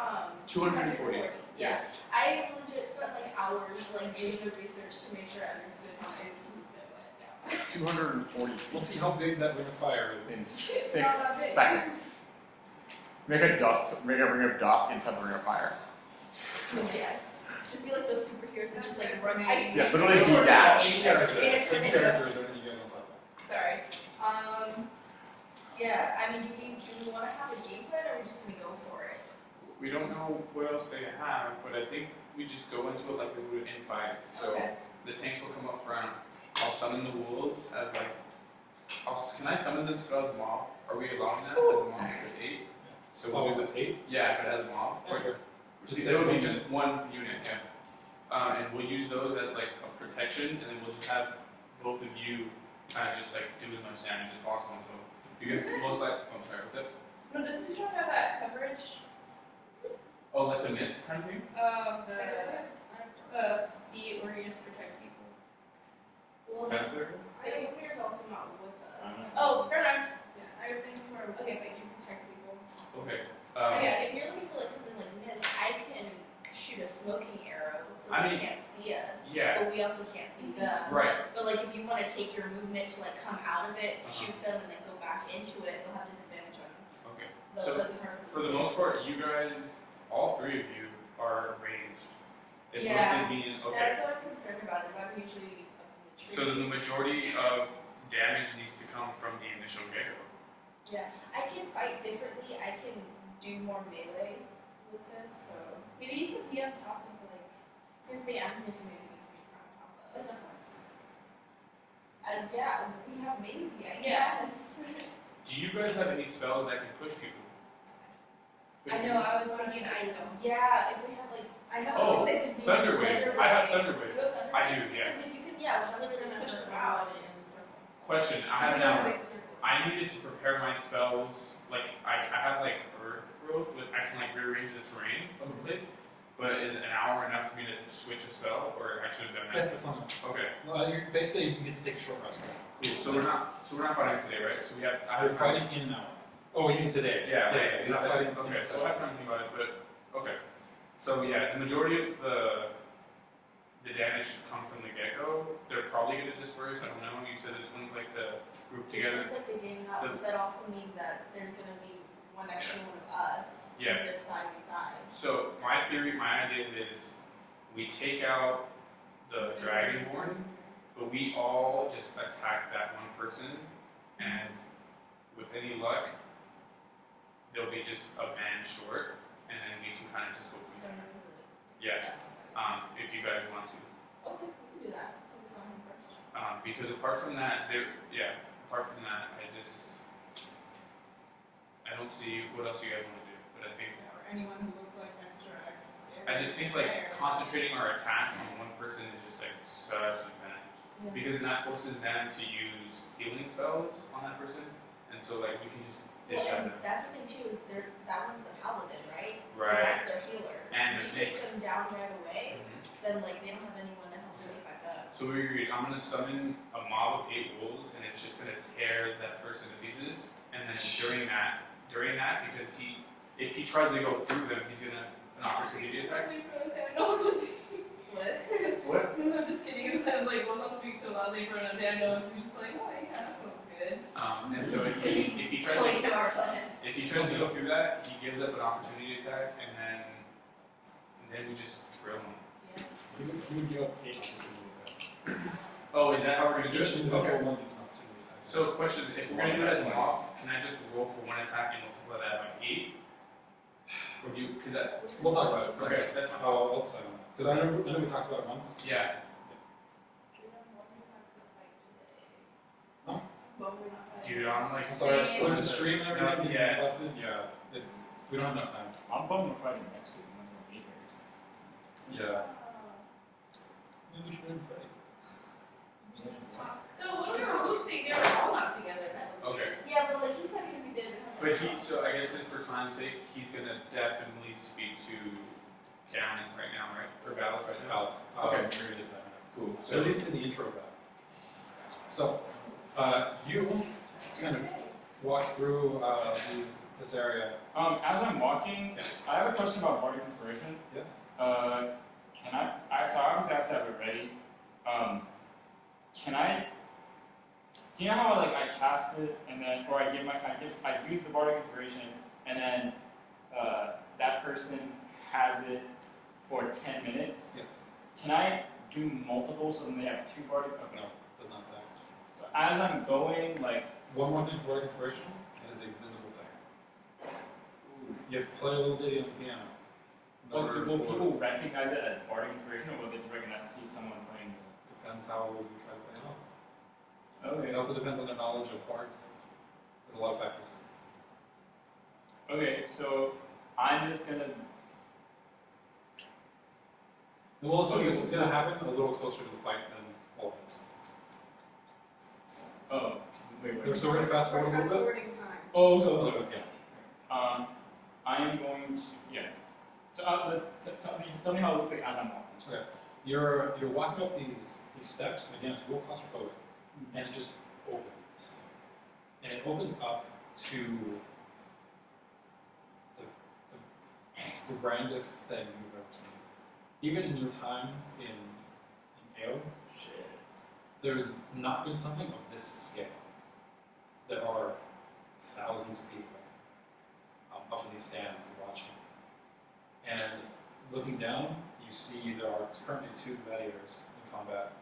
240. Yeah, I legit spent like hours like doing the research to make sure I understood how its movement went. Yeah. 240 We'll feet see how big that ring of fire in is. 6 not that big. seconds. Make a ring of dust inside the ring of fire. Yes. Just be like those superheroes that just like run ice. Yeah, literally do that. Any characters or anything you guys want to talk about? Sorry. Yeah, I mean, do we want to have a game plan or are we just gonna go for it? We don't know what else they have, but I think we just go into it like we would in fight. So Okay. the tanks will come up front. I'll summon the wolves as like. Can I summon them still as a mob? Are we allowing that as a mob with 8? So we'll do with 8? Yeah, but as a mob. Yeah, sure. It'll be just one unit, yeah. And we'll use those as like a protection, and then we'll just have both of you kind of just like do as much damage as possible until because most like I'm sorry, what's that? No, doesn't Echion have that coverage? Oh, like the mist kind of thing. The feet where you just protect people. Well, Feather. Theomir's also not with us. Oh, never mind. Yeah, I think where Okay, like you protect people. Okay. Yeah, if you're looking for like something like mist, I can shoot a smoking arrow so I they mean, can't see us. yeah. But we also can't see them. Right. But like if you want to take your movement to like come out of it, Uh-huh. shoot them, and then go back into it, they'll have disadvantage on Okay. the So looking hard for the most part, you guys, all three of you, are ranged. It's Yeah. mostly being okay. That's what I'm concerned about. Is I'm usually up in the trees. So then the majority of damage needs to come from the initial gecko. Yeah, I can fight differently. I can do more melee with this, so Maybe you could be on top of like since they aren't going to do anything for me on top of. a horse. Yeah, we have Maisie, I Yeah. guess. Do you guys have any spells that can push people? Push I know. I was thinking. I know. Yeah, if we have like I have Oh, something that could be Thunder Wave. Thunder I have Wave. Thunder Wave. You have Thunder I Wave? do, yeah. Because if you could, yeah, just literally push them out. Question, I have an Thunder hour. Wave circle. I needed to prepare my spells, like, I have, like, earth growth, with I can, like, rearrange the terrain of the place, but is an hour enough for me to switch a spell, or I should have done Yeah, that? that's not. Okay, No, basically you get to take a short rest. cool. So we're not fighting today, right? So we have, I You're have fighting in an hour. Oh, even today. Yeah, You're not fighting. Okay, so I have time to think about it, but, okay. So, yeah, the majority of the damage should come from the get-go. They're probably going to disperse, I don't know, you said the twins like to group together. It's like they gang up, but that also means that there's gonna be one extra one of us. Yeah. Since there's 5v5. So my theory, my idea is we take out the Dragonborn, but we all just attack that one person, and with any luck, they'll be just a band short, and then we can kind of just go from there. Yeah. If you guys want to. Okay, we can do that. Focus on him first. Because apart from that, I don't see what else you guys want to do. But I think Or anyone who looks like extra scary. I just think like concentrating our attack on one person is just like such an advantage. Yeah. Because then that forces them to use healing spells on that person, and so like we can just dish Well, out and that's the thing too, is that one's the paladin, right? So Right. that's their healer. And if the you take them down right away, then like they don't have anyone to help them get back up. So we agreed, I'm gonna summon a mob of 8 wolves, and it's just gonna tear that person to pieces. And then during that, because if he tries to go through them, he's gonna an opportunity attack. No, just. What? What? I'm just kidding. I was like, well, don't speak so loudly for an Daniel. He's just like, oh yeah, that sounds good. And so if he tries So to you know our plan. if he tries to go through that, he gives up an opportunity attack, and then we just drill him. Yeah. He would give up 8 opportunity attacks. Oh, is that how we're gonna do Each it? individual Okay. one gets an opportunity attack. So question, if we're gonna do it as a mob, can I just roll for 1 attack and multiply that by 8? Or do you, is that, We'll talk about it. okay, that's fine. I'll decide on that. Because I know we talked about it once. Yeah, Huh? But we're not fighting. dude, I'm like, I'm sorry, with the stream and everything being Yeah. busted, yeah, we don't have enough time. I'm bummed we're fighting next week when we'll be here. Yeah. Maybe we should win fight. No, when we were hosting, they were all not together. That was okay. Yeah, but like he said he would be there to help. But so I guess then for time's sake, he's gonna definitely speak to Galen right now, right? Or Ballas right now? Alex. Okay. Maybe it is that. Cool. So at least in the intro of that. So, you kind of walk through this area. As I'm walking, I have a question about bardic inspiration. Yes. Can I? So I obviously have to have it ready. Can I? Do you know how like I cast it and then, or I use the bardic inspiration and then that person has it for 10 minutes? Yes. Can I do multiple so then they have 2 bardic? Okay. No, does not say. So as I'm going, like. One more thing for inspiration, it is a visible thing. You have to play a little ditty on the piano. Will Number 4. people recognize it as bardic inspiration, or will they just recognize see someone playing it? Depends how you try to play it off. Okay. It also depends on their knowledge of parts. There's a lot of factors. Okay, so I'm just gonna. Well, so this is going to happen a little closer to the fight than all this. Oh, wait. So we're going to fast forward a Fast little bit? forwarding time. Oh, go. Okay. I am going to So tell me how it looks like as I'm walking. Okay. You're walking up these steps, and again, it's real claustrophobic, and it just opens. And it opens up to the grandest thing you've ever seen. Even in your times in AO, there's not been something of this scale. There are thousands of people up in these stands watching. And looking down, you see there are currently 2 gladiators in combat,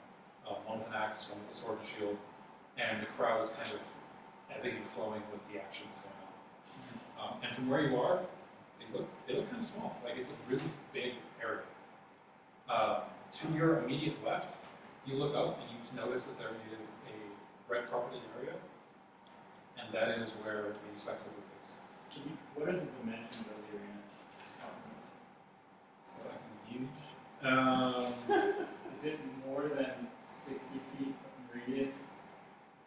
one with an axe, one with a sword and shield, and the crowd is kind of ebbing and flowing with the action that's going on. And from where you are, they look kind of small. Like it's a really big area. To your immediate left, you look up and you notice that there is a red carpeted area, and that is where the spectacle booth is. What are the dimensions of the arena? Fucking huge. Is it more than 60 feet radius?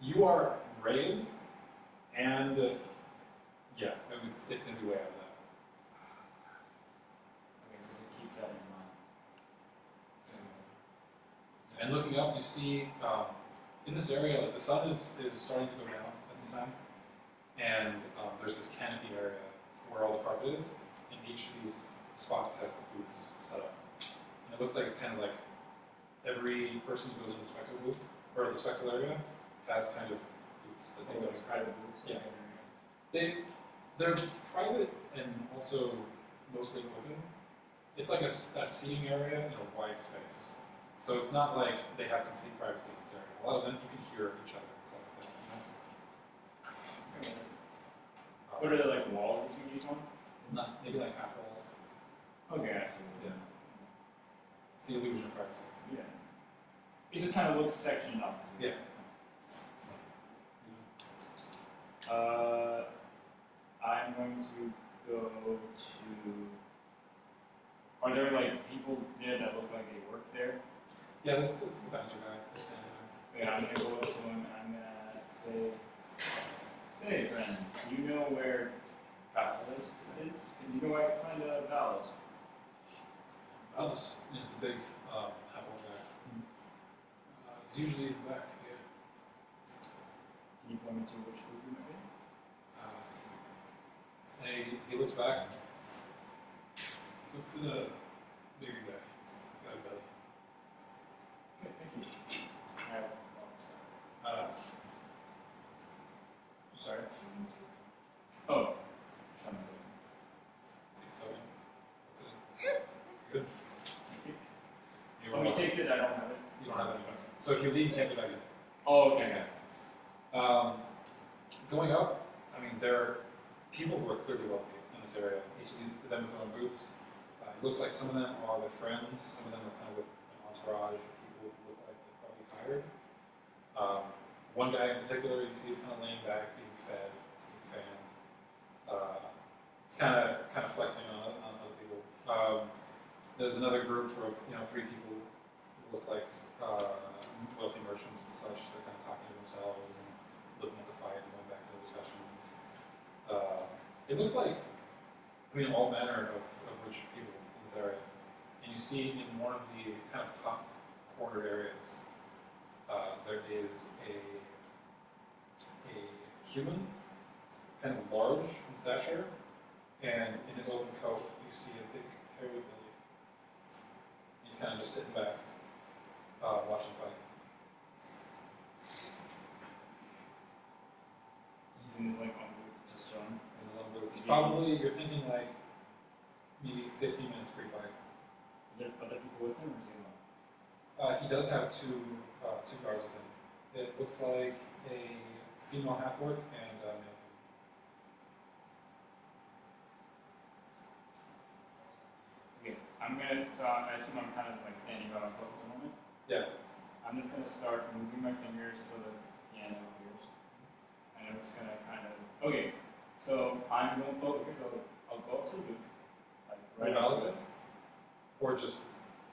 You are raised, and yeah, it's gonna be way out of that. Okay, so just keep that in mind. And looking up, you see in this area, like, the sun is starting to go down at this time, and there's this canopy area where all the carpet is, and each of these spots has the booths set up. And it looks like it's kind of like every person who goes in the spectacle booth, or the spectacle area, has kind of booths that they go to. Private booths? Yeah. They're private and also mostly open. It's like a seating area in a wide space. So it's not like they have complete privacy in this area. A lot of them, you can hear each other and stuff like that. You know? What are there, like walls between each one? Maybe like half walls. Okay, I see. Yeah. It's the illusion of privacy. Yeah. It just kind of looks sectioned up. Yeah. I'm going to go to. Are there like people there that look like they work there? Yeah, there's the bouncer guy. They're standing there. Yeah, I'm gonna go up to him and I'm gonna say, friend, do you know where Ballas is? Do you know where I can find Ballas? Ballas is the big half-old guy. It's usually in the back, yeah. Can you point me to which booth you might be? And he looks back. Look for the bigger guy. He's got a belly. Okay, thank you. Sorry? Oh. Takes it. That's it. Good. Thank you. When he takes it, I don't have it. You don't have it anymore. So if you leave, you can't get back in. Oh, okay. Going up, I mean, there are people who are clearly wealthy in this area. Each of them with their own booths. It looks like some of them are with friends, some of them are kind of with an entourage of people who look like they're probably hired. One guy in particular you see is kind of laying back, being fed, being fanned. It's kind of flexing on other people. There's another group of 3 people who look like wealthy merchants and such. They're kind of talking to themselves and looking at the fight and going back to the discussions. It looks like, all manner of rich people in this area. And you see in one of the kind of top cornered areas, there is a human, kind of large in stature, and in his open coat, you see a big hairy belly. He's kind of just sitting back, watching fight. He's in his like own booth, just chilling. In his own booth. It's probably, you're thinking like maybe 15 minutes pre-fight. Are there other people with him, or is he alone? He does have two guards with him. It looks like a female half-orc and a male. Okay, I assume I'm kind of like standing by myself at the moment. Yeah. I'm just gonna start moving my fingers so the piano appears. And I'm just gonna kind of, okay, so I'm going, I'll go up to the booth. Like right Where up Ballas to is? Or just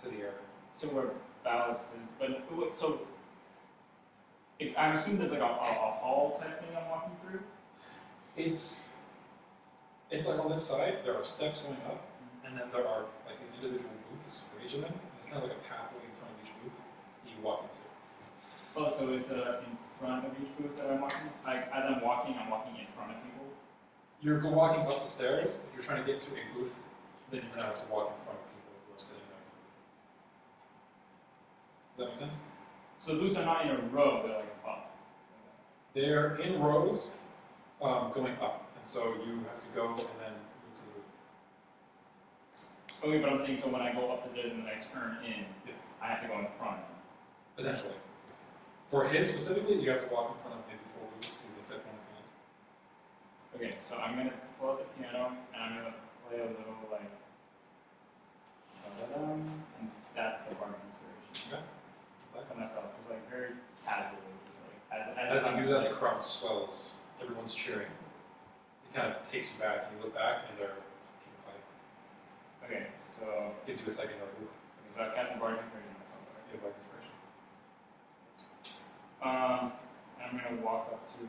to the area? to where Ballas is, but so I'm assuming there's like a hall type thing I'm walking through. It's like on this side, there are steps going up, and then there are like these individual booths for each of them. It's kind of like a pathway in front of each booth that you walk into. Oh, so it's in front of each booth that I'm walking? Like, as I'm walking in front of people? You're walking up the stairs. If you're trying to get to a booth, then you're going to have to walk in front of people who are sitting there. Does that make sense? So the booths are not in a row, they're like up. They're in rows going up. And so you have to go and then move to the booth. Okay, but I'm saying so when I go up the stairs and then I turn in, Yes. I have to go in front. Potentially. For his specifically, you have to walk in front of maybe 4 booths. He's the 5th one at the end. Okay, so I'm going to pull out the piano and I'm going to play a little like, and that's the part of inspiration. Okay. To myself, just like very casually, just like As you do that, the crowd swells. Everyone's cheering. It kind of takes you back, and you look back, and they're keeping fighting. Okay, so Gives you a second, like, ooh, so I cast a bardic inspiration or something. you have like inspiration. And I'm gonna walk up to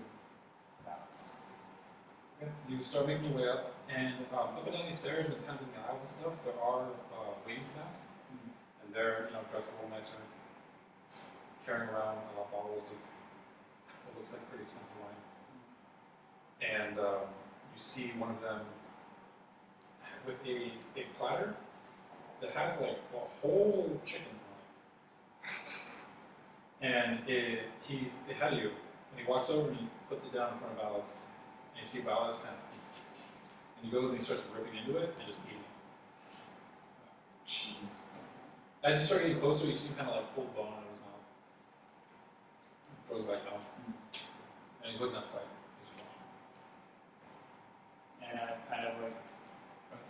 Ballas. Okay. You start making your way up, and up and down these stairs, and kind of in the aisles and stuff, there are waiting staff, and they're dressed a little nicer, carrying around bottles of what looks like pretty expensive wine. And you see one of them with a platter that has like a whole chicken on it. And he's ahead of you, and he walks over and he puts it down in front of Ballas. And you see Ballas kind of, and he goes and he starts ripping into it and just eating it. Jeez. As you start getting closer, you see him kind of like pull the bone out of his mouth. Throws it back down. And he's looking at the fight. He's just watching. And I kind of like, okay.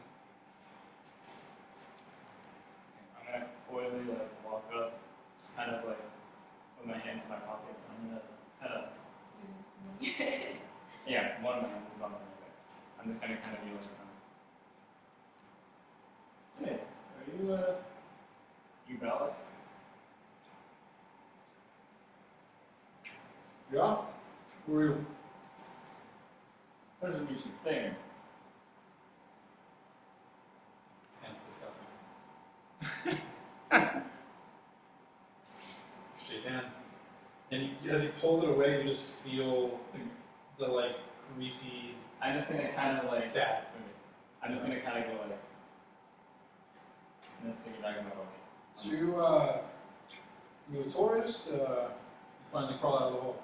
I'm gonna coyly like walk up, just kind of like put my hands in my pockets, and I'm gonna kind of, yeah, one of my hands is on my neck. I'm just gonna kind of be like, say, are you Ballas? Yeah? Who are you? Pleasure to meet you. Theomir. Hands disgusting. Shake hands. And as he pulls it away, you just feel the like greasy. I'm just gonna kind of like fat. I'm just gonna kind of go like, and just think back in my body. So you a tourist? You finally crawl out of the hole.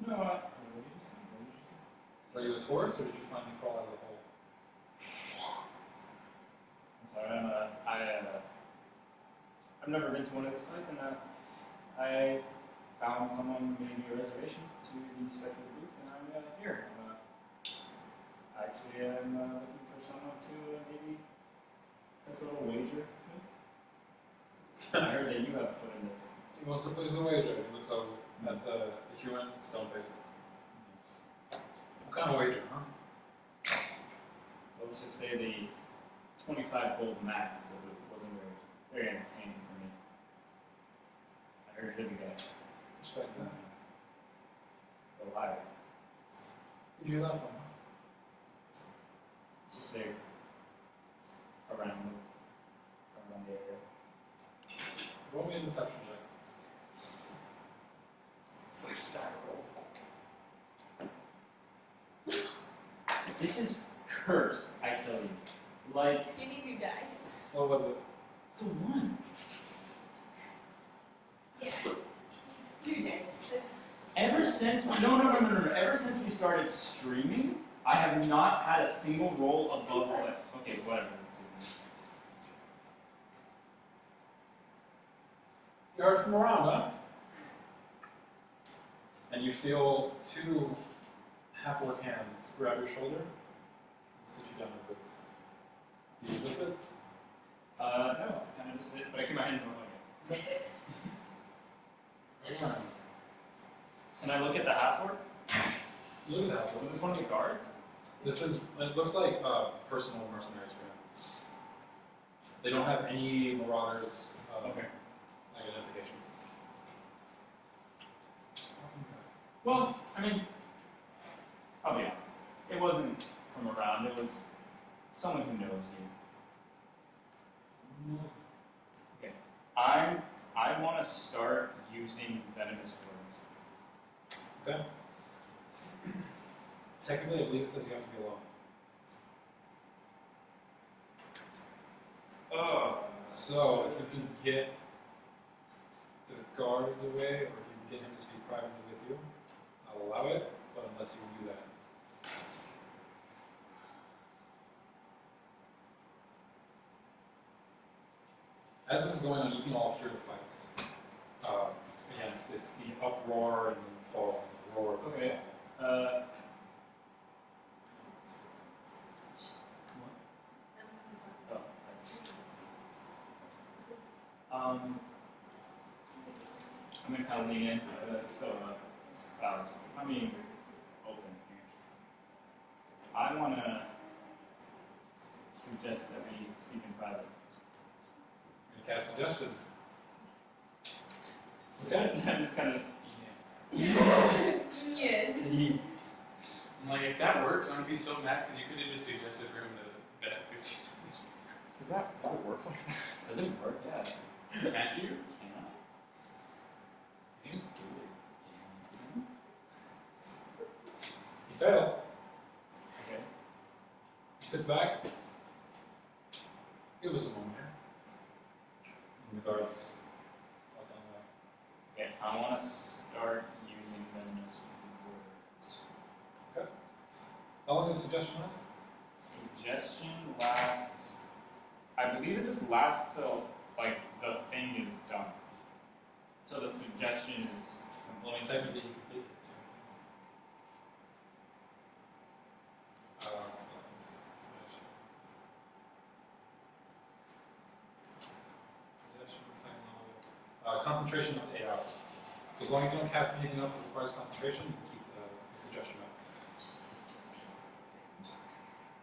No, what did you say? Are you a tourist, or did you finally crawl out of the hole? I'm sorry, I've never been to one of these fights, and I found someone who made me a reservation to the respective booth, and I'm here. Actually, I'm looking for someone to maybe place a little wager with. I heard that you have a foot in this. He wants to place a wager. He looks over at the human stone face. What kind of wager, huh? Let's just say the 25 gold max of the booth wasn't very entertaining for me. I heard you're the guy. Respect that. The liar. Who'd you hear that from? Let's just say around the area. Roll me a deception check. Where's that roll? This is cursed, I tell you. Like, You need new dice. What was it? it's a 1. Yeah. New dice, please. Ever since no. Ever since we started streaming, I have not had a single roll above what. Okay, whatever. You heard from around, huh? And you feel two half-orc hands grab your shoulder and sit you down like this. Do you resist it? No, I kind of just sit, but I keep my hands in my pocket. Alright. And I look at the half-orc. Look at that. Was this one of the guards? This is, it looks like personal mercenaries for him. They don't have any marauders Okay. identifications. Well, I mean, I'll be honest. It wasn't from around. It was someone who knows you. Okay. I want to start using venomous words. Okay. Technically, I believe it says you have to be alone. Oh. So, if you can get the guards away, or if you can get him to speak privately with you, I'll allow it, but unless you do that. As this is going on, you can all hear the fights. Again, it's the uproar and fall, the roar of the Okay. fall. I'm gonna kind of lean in because it's still I mean, open here. I want to suggest that we speak in private. You cast suggestion. Okay. I'm just kind of. Yes. Yes. I'm like, if that works, I'm gonna be so mad because you could have just suggested for him to bet 50. Does it work like that? Does it work? Yeah. Can't you? Can I? Just do it. He fails. Okay. He sits back. Give us a moment here. And the guards walk down the way. Okay. I want to start using venomous words. Okay. How long does suggestion last? Suggestion lasts. I believe it just lasts till like the thing is done. So the suggestion is. Well, I mean, technically you complete it. So. Suggestion. Suggestion, second level. Concentration up to 8 hours. So as long as you don't cast anything else that requires concentration, you can keep the suggestion up.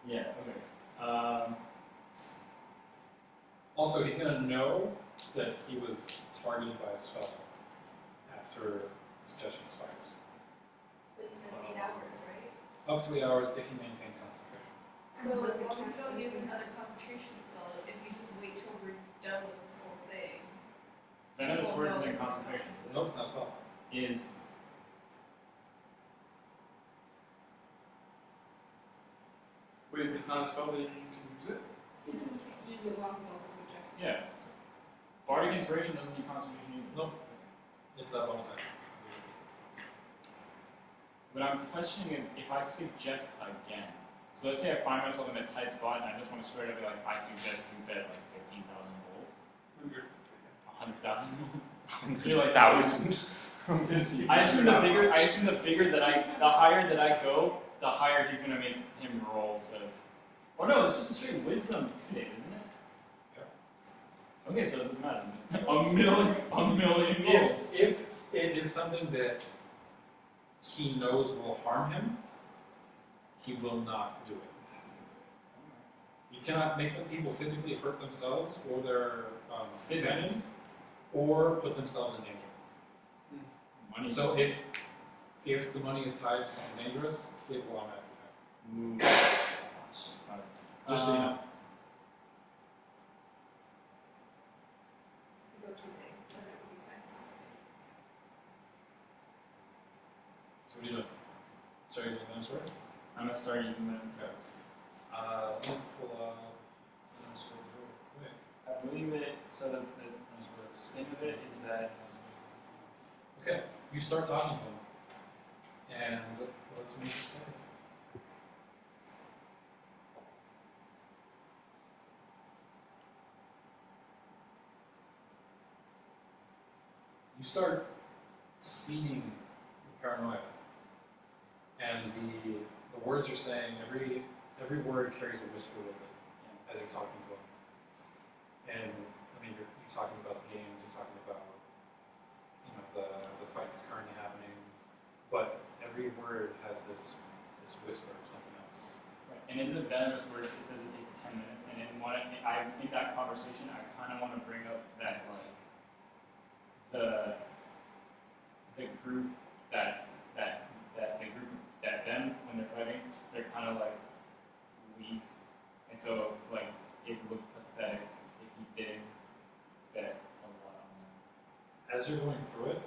Yeah. Okay. Also, he's going to know that he was targeted by a spell after suggestion expires. But you said 8 hours, right? Up to 8 hours if he maintains concentration. So as long as you don't use another concentration spell, if you just wait till we're done with this whole thing. Venomous people words know in it's concentration. No, it's not a spell. Is. Wait, if it's not a spell, then you can use it? You can use it while it's also suggested. Yeah. Bardic inspiration doesn't need concentration either. Nope. It's a bonus action. What I'm questioning is if I suggest again. So let's say I find myself in a tight spot and I just want to straight up be like, I suggest you bet like 15,000 gold. 100,000. You're like Thousands. I assume the bigger that the higher that I go, the higher he's gonna make him roll to. Or no, it's just a straight wisdom save, isn't it? Yeah. Okay, so it doesn't matter. A million gold. If it is something that he knows will harm him, he will not do it. You cannot make the people physically hurt themselves or their companions, or put themselves in danger. Money. So if the money is tied to something dangerous, it will automatically Ooh. happen. Just so you know. If you go too big, then it would be tied to something. So what are you doing? Start using those words? I'm gonna start using them. Okay. Let me pull up those words real quick. I believe it. So the thing of it is that. Okay, you start talking to him, and let's make a save. You start seeing the paranoia, and the words you're saying. Every word carries a whisper with it as you're talking to him. And I mean, you're talking about the games. You're talking about the fight that's currently happening, but every word has this whisper of something else. Right. And in the venomous words, it says it takes 10 minutes. And in that conversation, I kind of want to bring up that like the group that them when they're fighting, they're kind of like weak, and so like it looked pathetic if he didn't bet a lot on them. As you're going through it,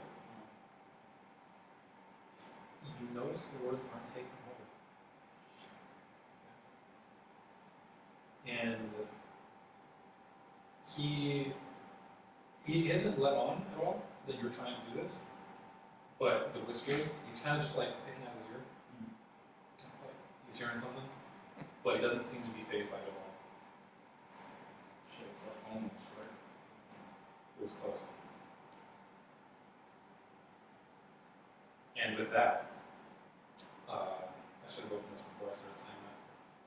you notice the words aren't taking hold. And he isn't let on at all that you're trying to do this, but the whispers, he's kind of just like picking out his ear. Like he's hearing something, but he doesn't seem to be fazed by it at all. Shit, it's like almost right. It was close. And with that, I should have opened this before I started saying that.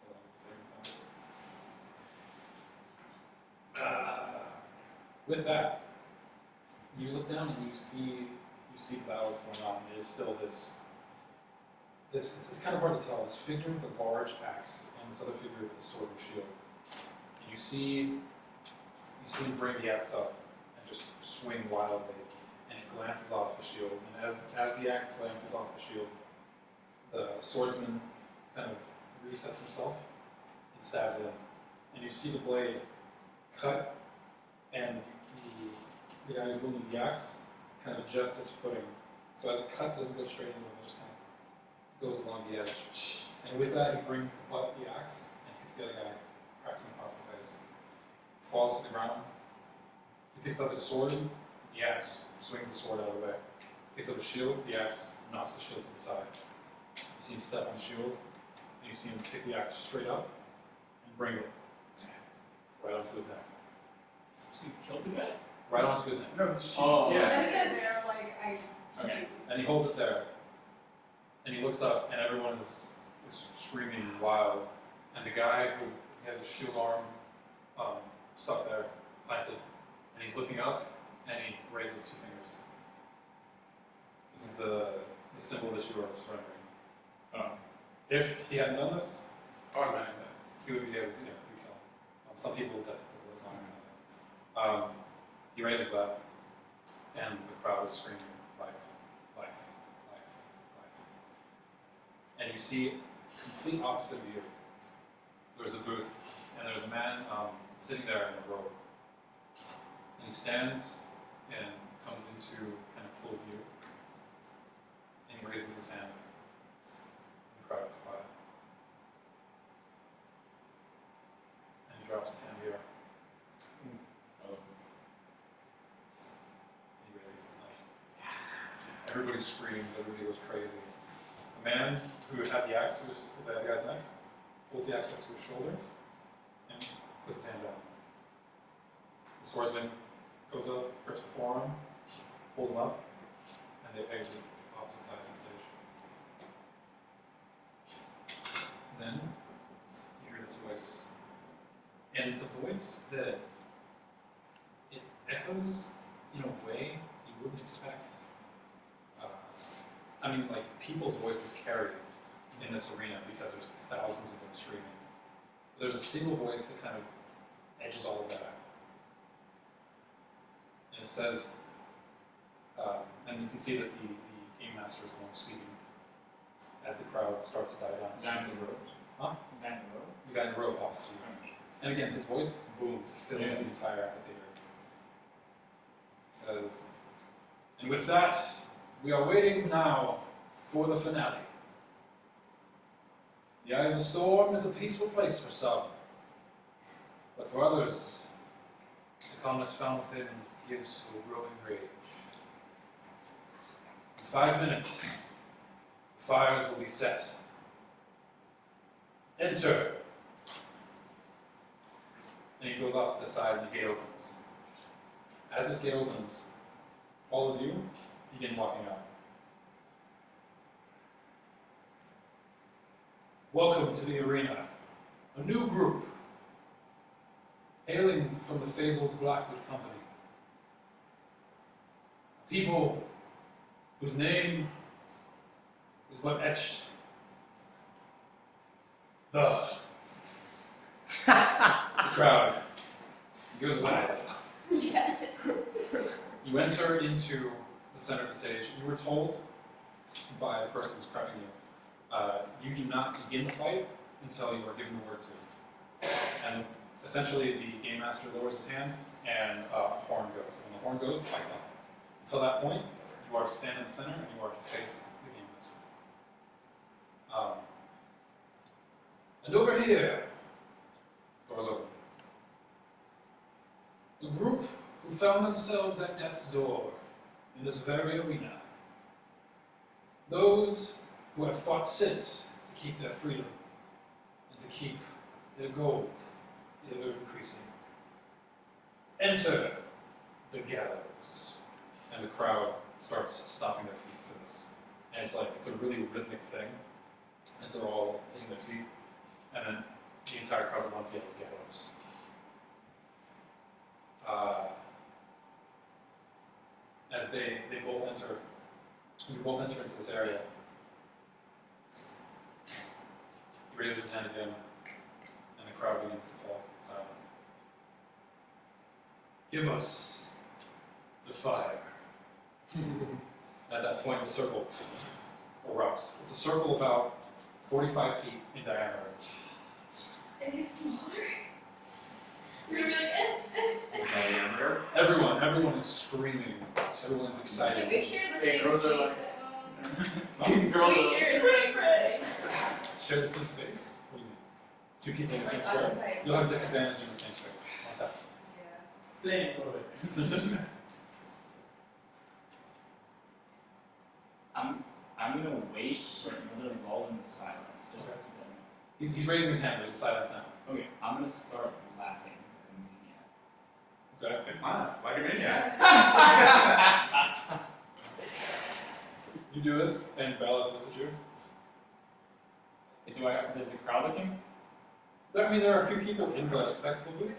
Hold on a second. With that, you look down and you see the battle that's going on. It is still this. It's kind of hard to tell. This figure with a large axe and this other figure with a sword and shield. And you see him bring the axe up and just swing wildly, and it glances off the shield. And as the axe glances off the shield, the swordsman kind of resets himself and stabs it in. And you see the blade cut, and the guy who's wielding the axe kind of adjusts his footing. So as it cuts, it doesn't go straight into him, it just kind of goes along the edge. And with that, he brings the butt of the axe and hits the other guy, cracks him across the face. Falls to the ground. He picks up his sword, the axe swings the sword out of the way. Picks up the shield, the axe knocks the shield to the side. You see him step on the shield, and you see him pick the axe straight up and bring it right onto his neck. So you killed the guy? Right onto his neck. No, oh. Yeah. They're like, Okay. And he holds it there. And he looks up, and everyone is screaming wild. And the guy who has a shield arm stuck there, planted, and he's looking up, and he raises 2 fingers. This is the symbol that you are surrendering. If he hadn't done this, he would be able to kill him. Some people would die before this long. He raises that, and the crowd is screaming, life, life, life, life. And you see, complete opposite of you, there's a booth, and there's a man sitting there in a robe. And he stands and comes into kind of full view, and he raises his hand, and the crowd gets quiet. And he drops his hand here. Everybody screams, everybody goes crazy. A man who had the axe to the guy's neck pulls the axe up to his shoulder and puts his hand down. The swordsman goes up, grips the forearm, pulls him up, and they exit opposite sides of the stage. Then you hear this voice. And it's a voice that it echoes in a way you wouldn't expect. Like, people's voices carry in this arena because there's thousands of them screaming. There's a single voice that kind of edges all of that out. And it says, and you can see that the game master is the one speaking as the crowd starts to die down. The guy in the robe? Huh? The guy in the robe? The guy in the robe opposite you. And again, his voice booms, fills the entire amphitheater. It says, and with that, we are waiting now for the finale. The Eye of the Storm is a peaceful place for some, but for others, the calmness found within gives to a growing rage. In 5 minutes, fires will be set. Enter. And he goes off to the side and the gate opens. As this gate opens, all of you begin walking out. Welcome to the arena, a new group, hailing from the fabled Blackwood Company. A people whose name is but etched. The crowd goes away. Yeah. You enter into the center of the stage. You were told by the person who's prepping you, you do not begin the fight until you are given the word to. And essentially, the game master lowers his hand, and a horn goes. And when the horn goes, the fight's on. Until that point, you are to stand in the center, and you are to face the game master. And over here, doors open. A group who found themselves at death's door in this very arena. Those who have fought since to keep their freedom and to keep their gold ever increasing. Enter the gallows. And the crowd starts stomping their feet for this. And it's a really rhythmic thing as they're all hitting their feet. And then the entire crowd at once yells gallows. they both enter, you both enter into this area. He raises his hand again, and the crowd begins to fall silent. Give us the fire. At that point, the circle erupts. It's a circle about 45 feet in diameter. It gets smaller. We're gonna be like, Diameter. Everyone is screaming. Everyone's excited. Can we share the Hey, same girls are space like- Can Girls we are- share the same space? Share the same space? What do you mean? Two people in the same Like, square? occupied You'll have space. disadvantage in the same space. What's that? Yeah. I'm gonna wait for another lull in the silence. Just Okay. then. He's raising his hand. There's a silence now. Okay, I'm gonna start laughing like a Okay. Laugh like a maniac. maniac. You do this, and Ballas looks at you. Does the crowd look him? I mean, there are a few people in the spectacle booth.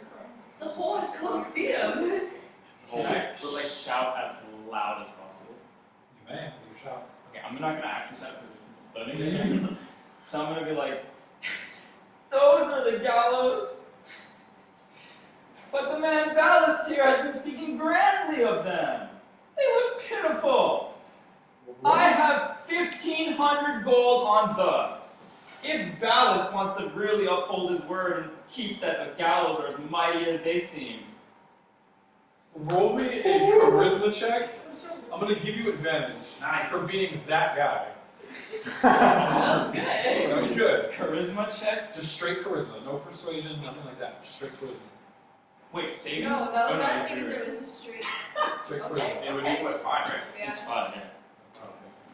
It's a whole Coliseum. Can I shout as loud as possible? You may. You shout. Okay, I'm not gonna actually shout because there's people studying. So I'm gonna be like, those are the gallows. But the man Ballas here has been speaking grandly of them. They look pitiful. I have 1,500 gold on the. If Ballas wants to really uphold his word and keep that the gallows are as mighty as they seem. Roll me a charisma check. I'm going to give you advantage for being that guy. That was good. That was good. Charisma check? Just straight charisma. No persuasion, nothing like that. Just straight charisma. Wait, saving? No, Oh, not you're saving right. throw, it was just straight. Straight Okay. charisma. It would be what, 5, right? It's Yeah. fun, yeah.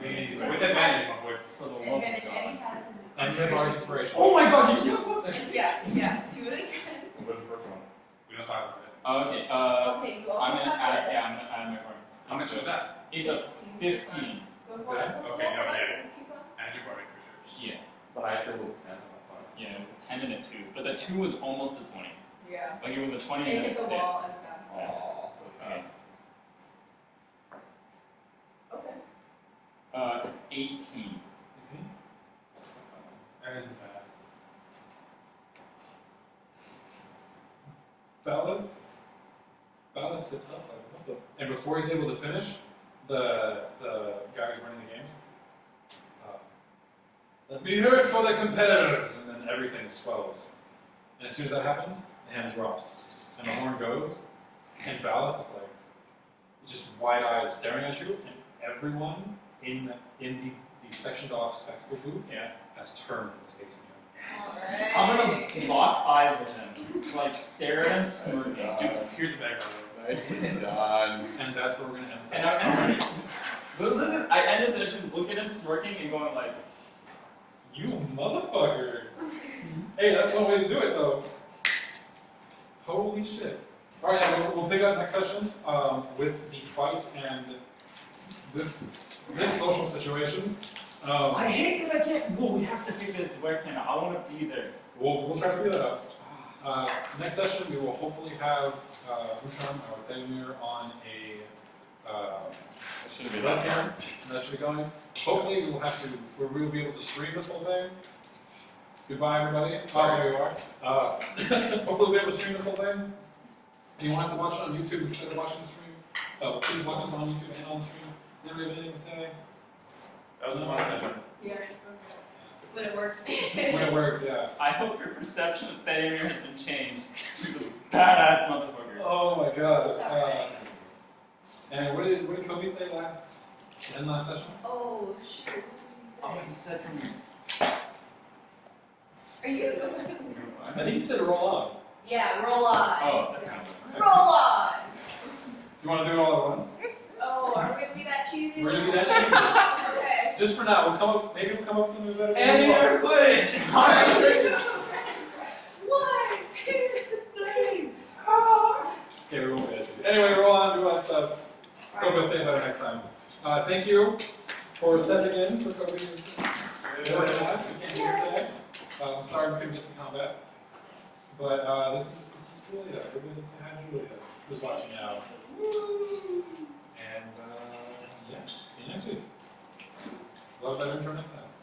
Okay. Just With advantage, my boy. For the love of Advantage, God. and he has his And you have already inspiration. Oh my god, you see how close? Yeah, do it again. What is work on? We don't talk about it. Okay, Okay, you also I'm gonna have add, this. yeah, I'm gonna add my card. How much was that? It's a 15. Go Okay, for it. okay, no, yeah. Keep on. And your bardic for sure. Yeah, But I actually rolled 10 on that side. yeah, it was a 10 and a 2. But the 2 was almost a 20. Yeah. Like it was a 20 It and hit a the 10. wall and back. Aw, so sad. Okay. 18. 18? That isn't bad. Ballas sits up like, what the? And before he's able to finish, the guy who's running the games, let me hear it for the competitors, and then everything swells. And as soon as that happens, the hand drops, and the horn goes, and Ballas is like, just wide-eyed staring at you, and everyone in the sectioned off spectacle booth has turned and is facing you. Alright. I'm gonna lock eyes with him. Like stare at him, smirking. Dude, here's the bag, by the way. Done. And that's where we're going to end the And session. I end the session, look at him smirking and going like, You motherfucker! Hey, that's one way to do it, though. Holy shit. Alright, yeah, we'll pick up next session with the fight and this social situation. I hate that I can't. Well, we have to figure this webcam out. I want to be there. We'll try to figure that out. Next session, we will hopefully have Ushan or Theomir on a Should be webcam. That should be going. Hopefully, we will be able to stream this whole thing. Goodbye, everybody. Oh, there you are. Hopefully, we'll be able to stream this whole thing. And you won't have to watch it on YouTube instead of watching the stream. Please watch us on YouTube and on the stream. Does anybody have anything to say? That was a fun session. Yeah. When it worked. When it worked, yeah. I hope your perception of Theomir has been changed. He's a badass motherfucker. Oh my god. It's alright. And what did Kobe say last session? Oh, shoot. What did he say? Oh, he said something. Are you gonna go back? I think he said roll on. Yeah, roll on. Oh, that's kind of Roll on! You want to do it all at once? Oh, are we gonna be that cheesy? We're gonna be that Okay. Just for now, maybe we'll come up with something better. And you're Quidditch! 1, 2, 3. Okay, we won't be that cheesy. Anyway, roll on, do all that stuff. Kobe will say it better next time. Thank you for stepping in for Kobe's work class. We can't be here today. I'm sorry we couldn't get to combat. But this is Julia. Everybody say hi to Julia, who's watching now. And Next week. We'll have that intro next time.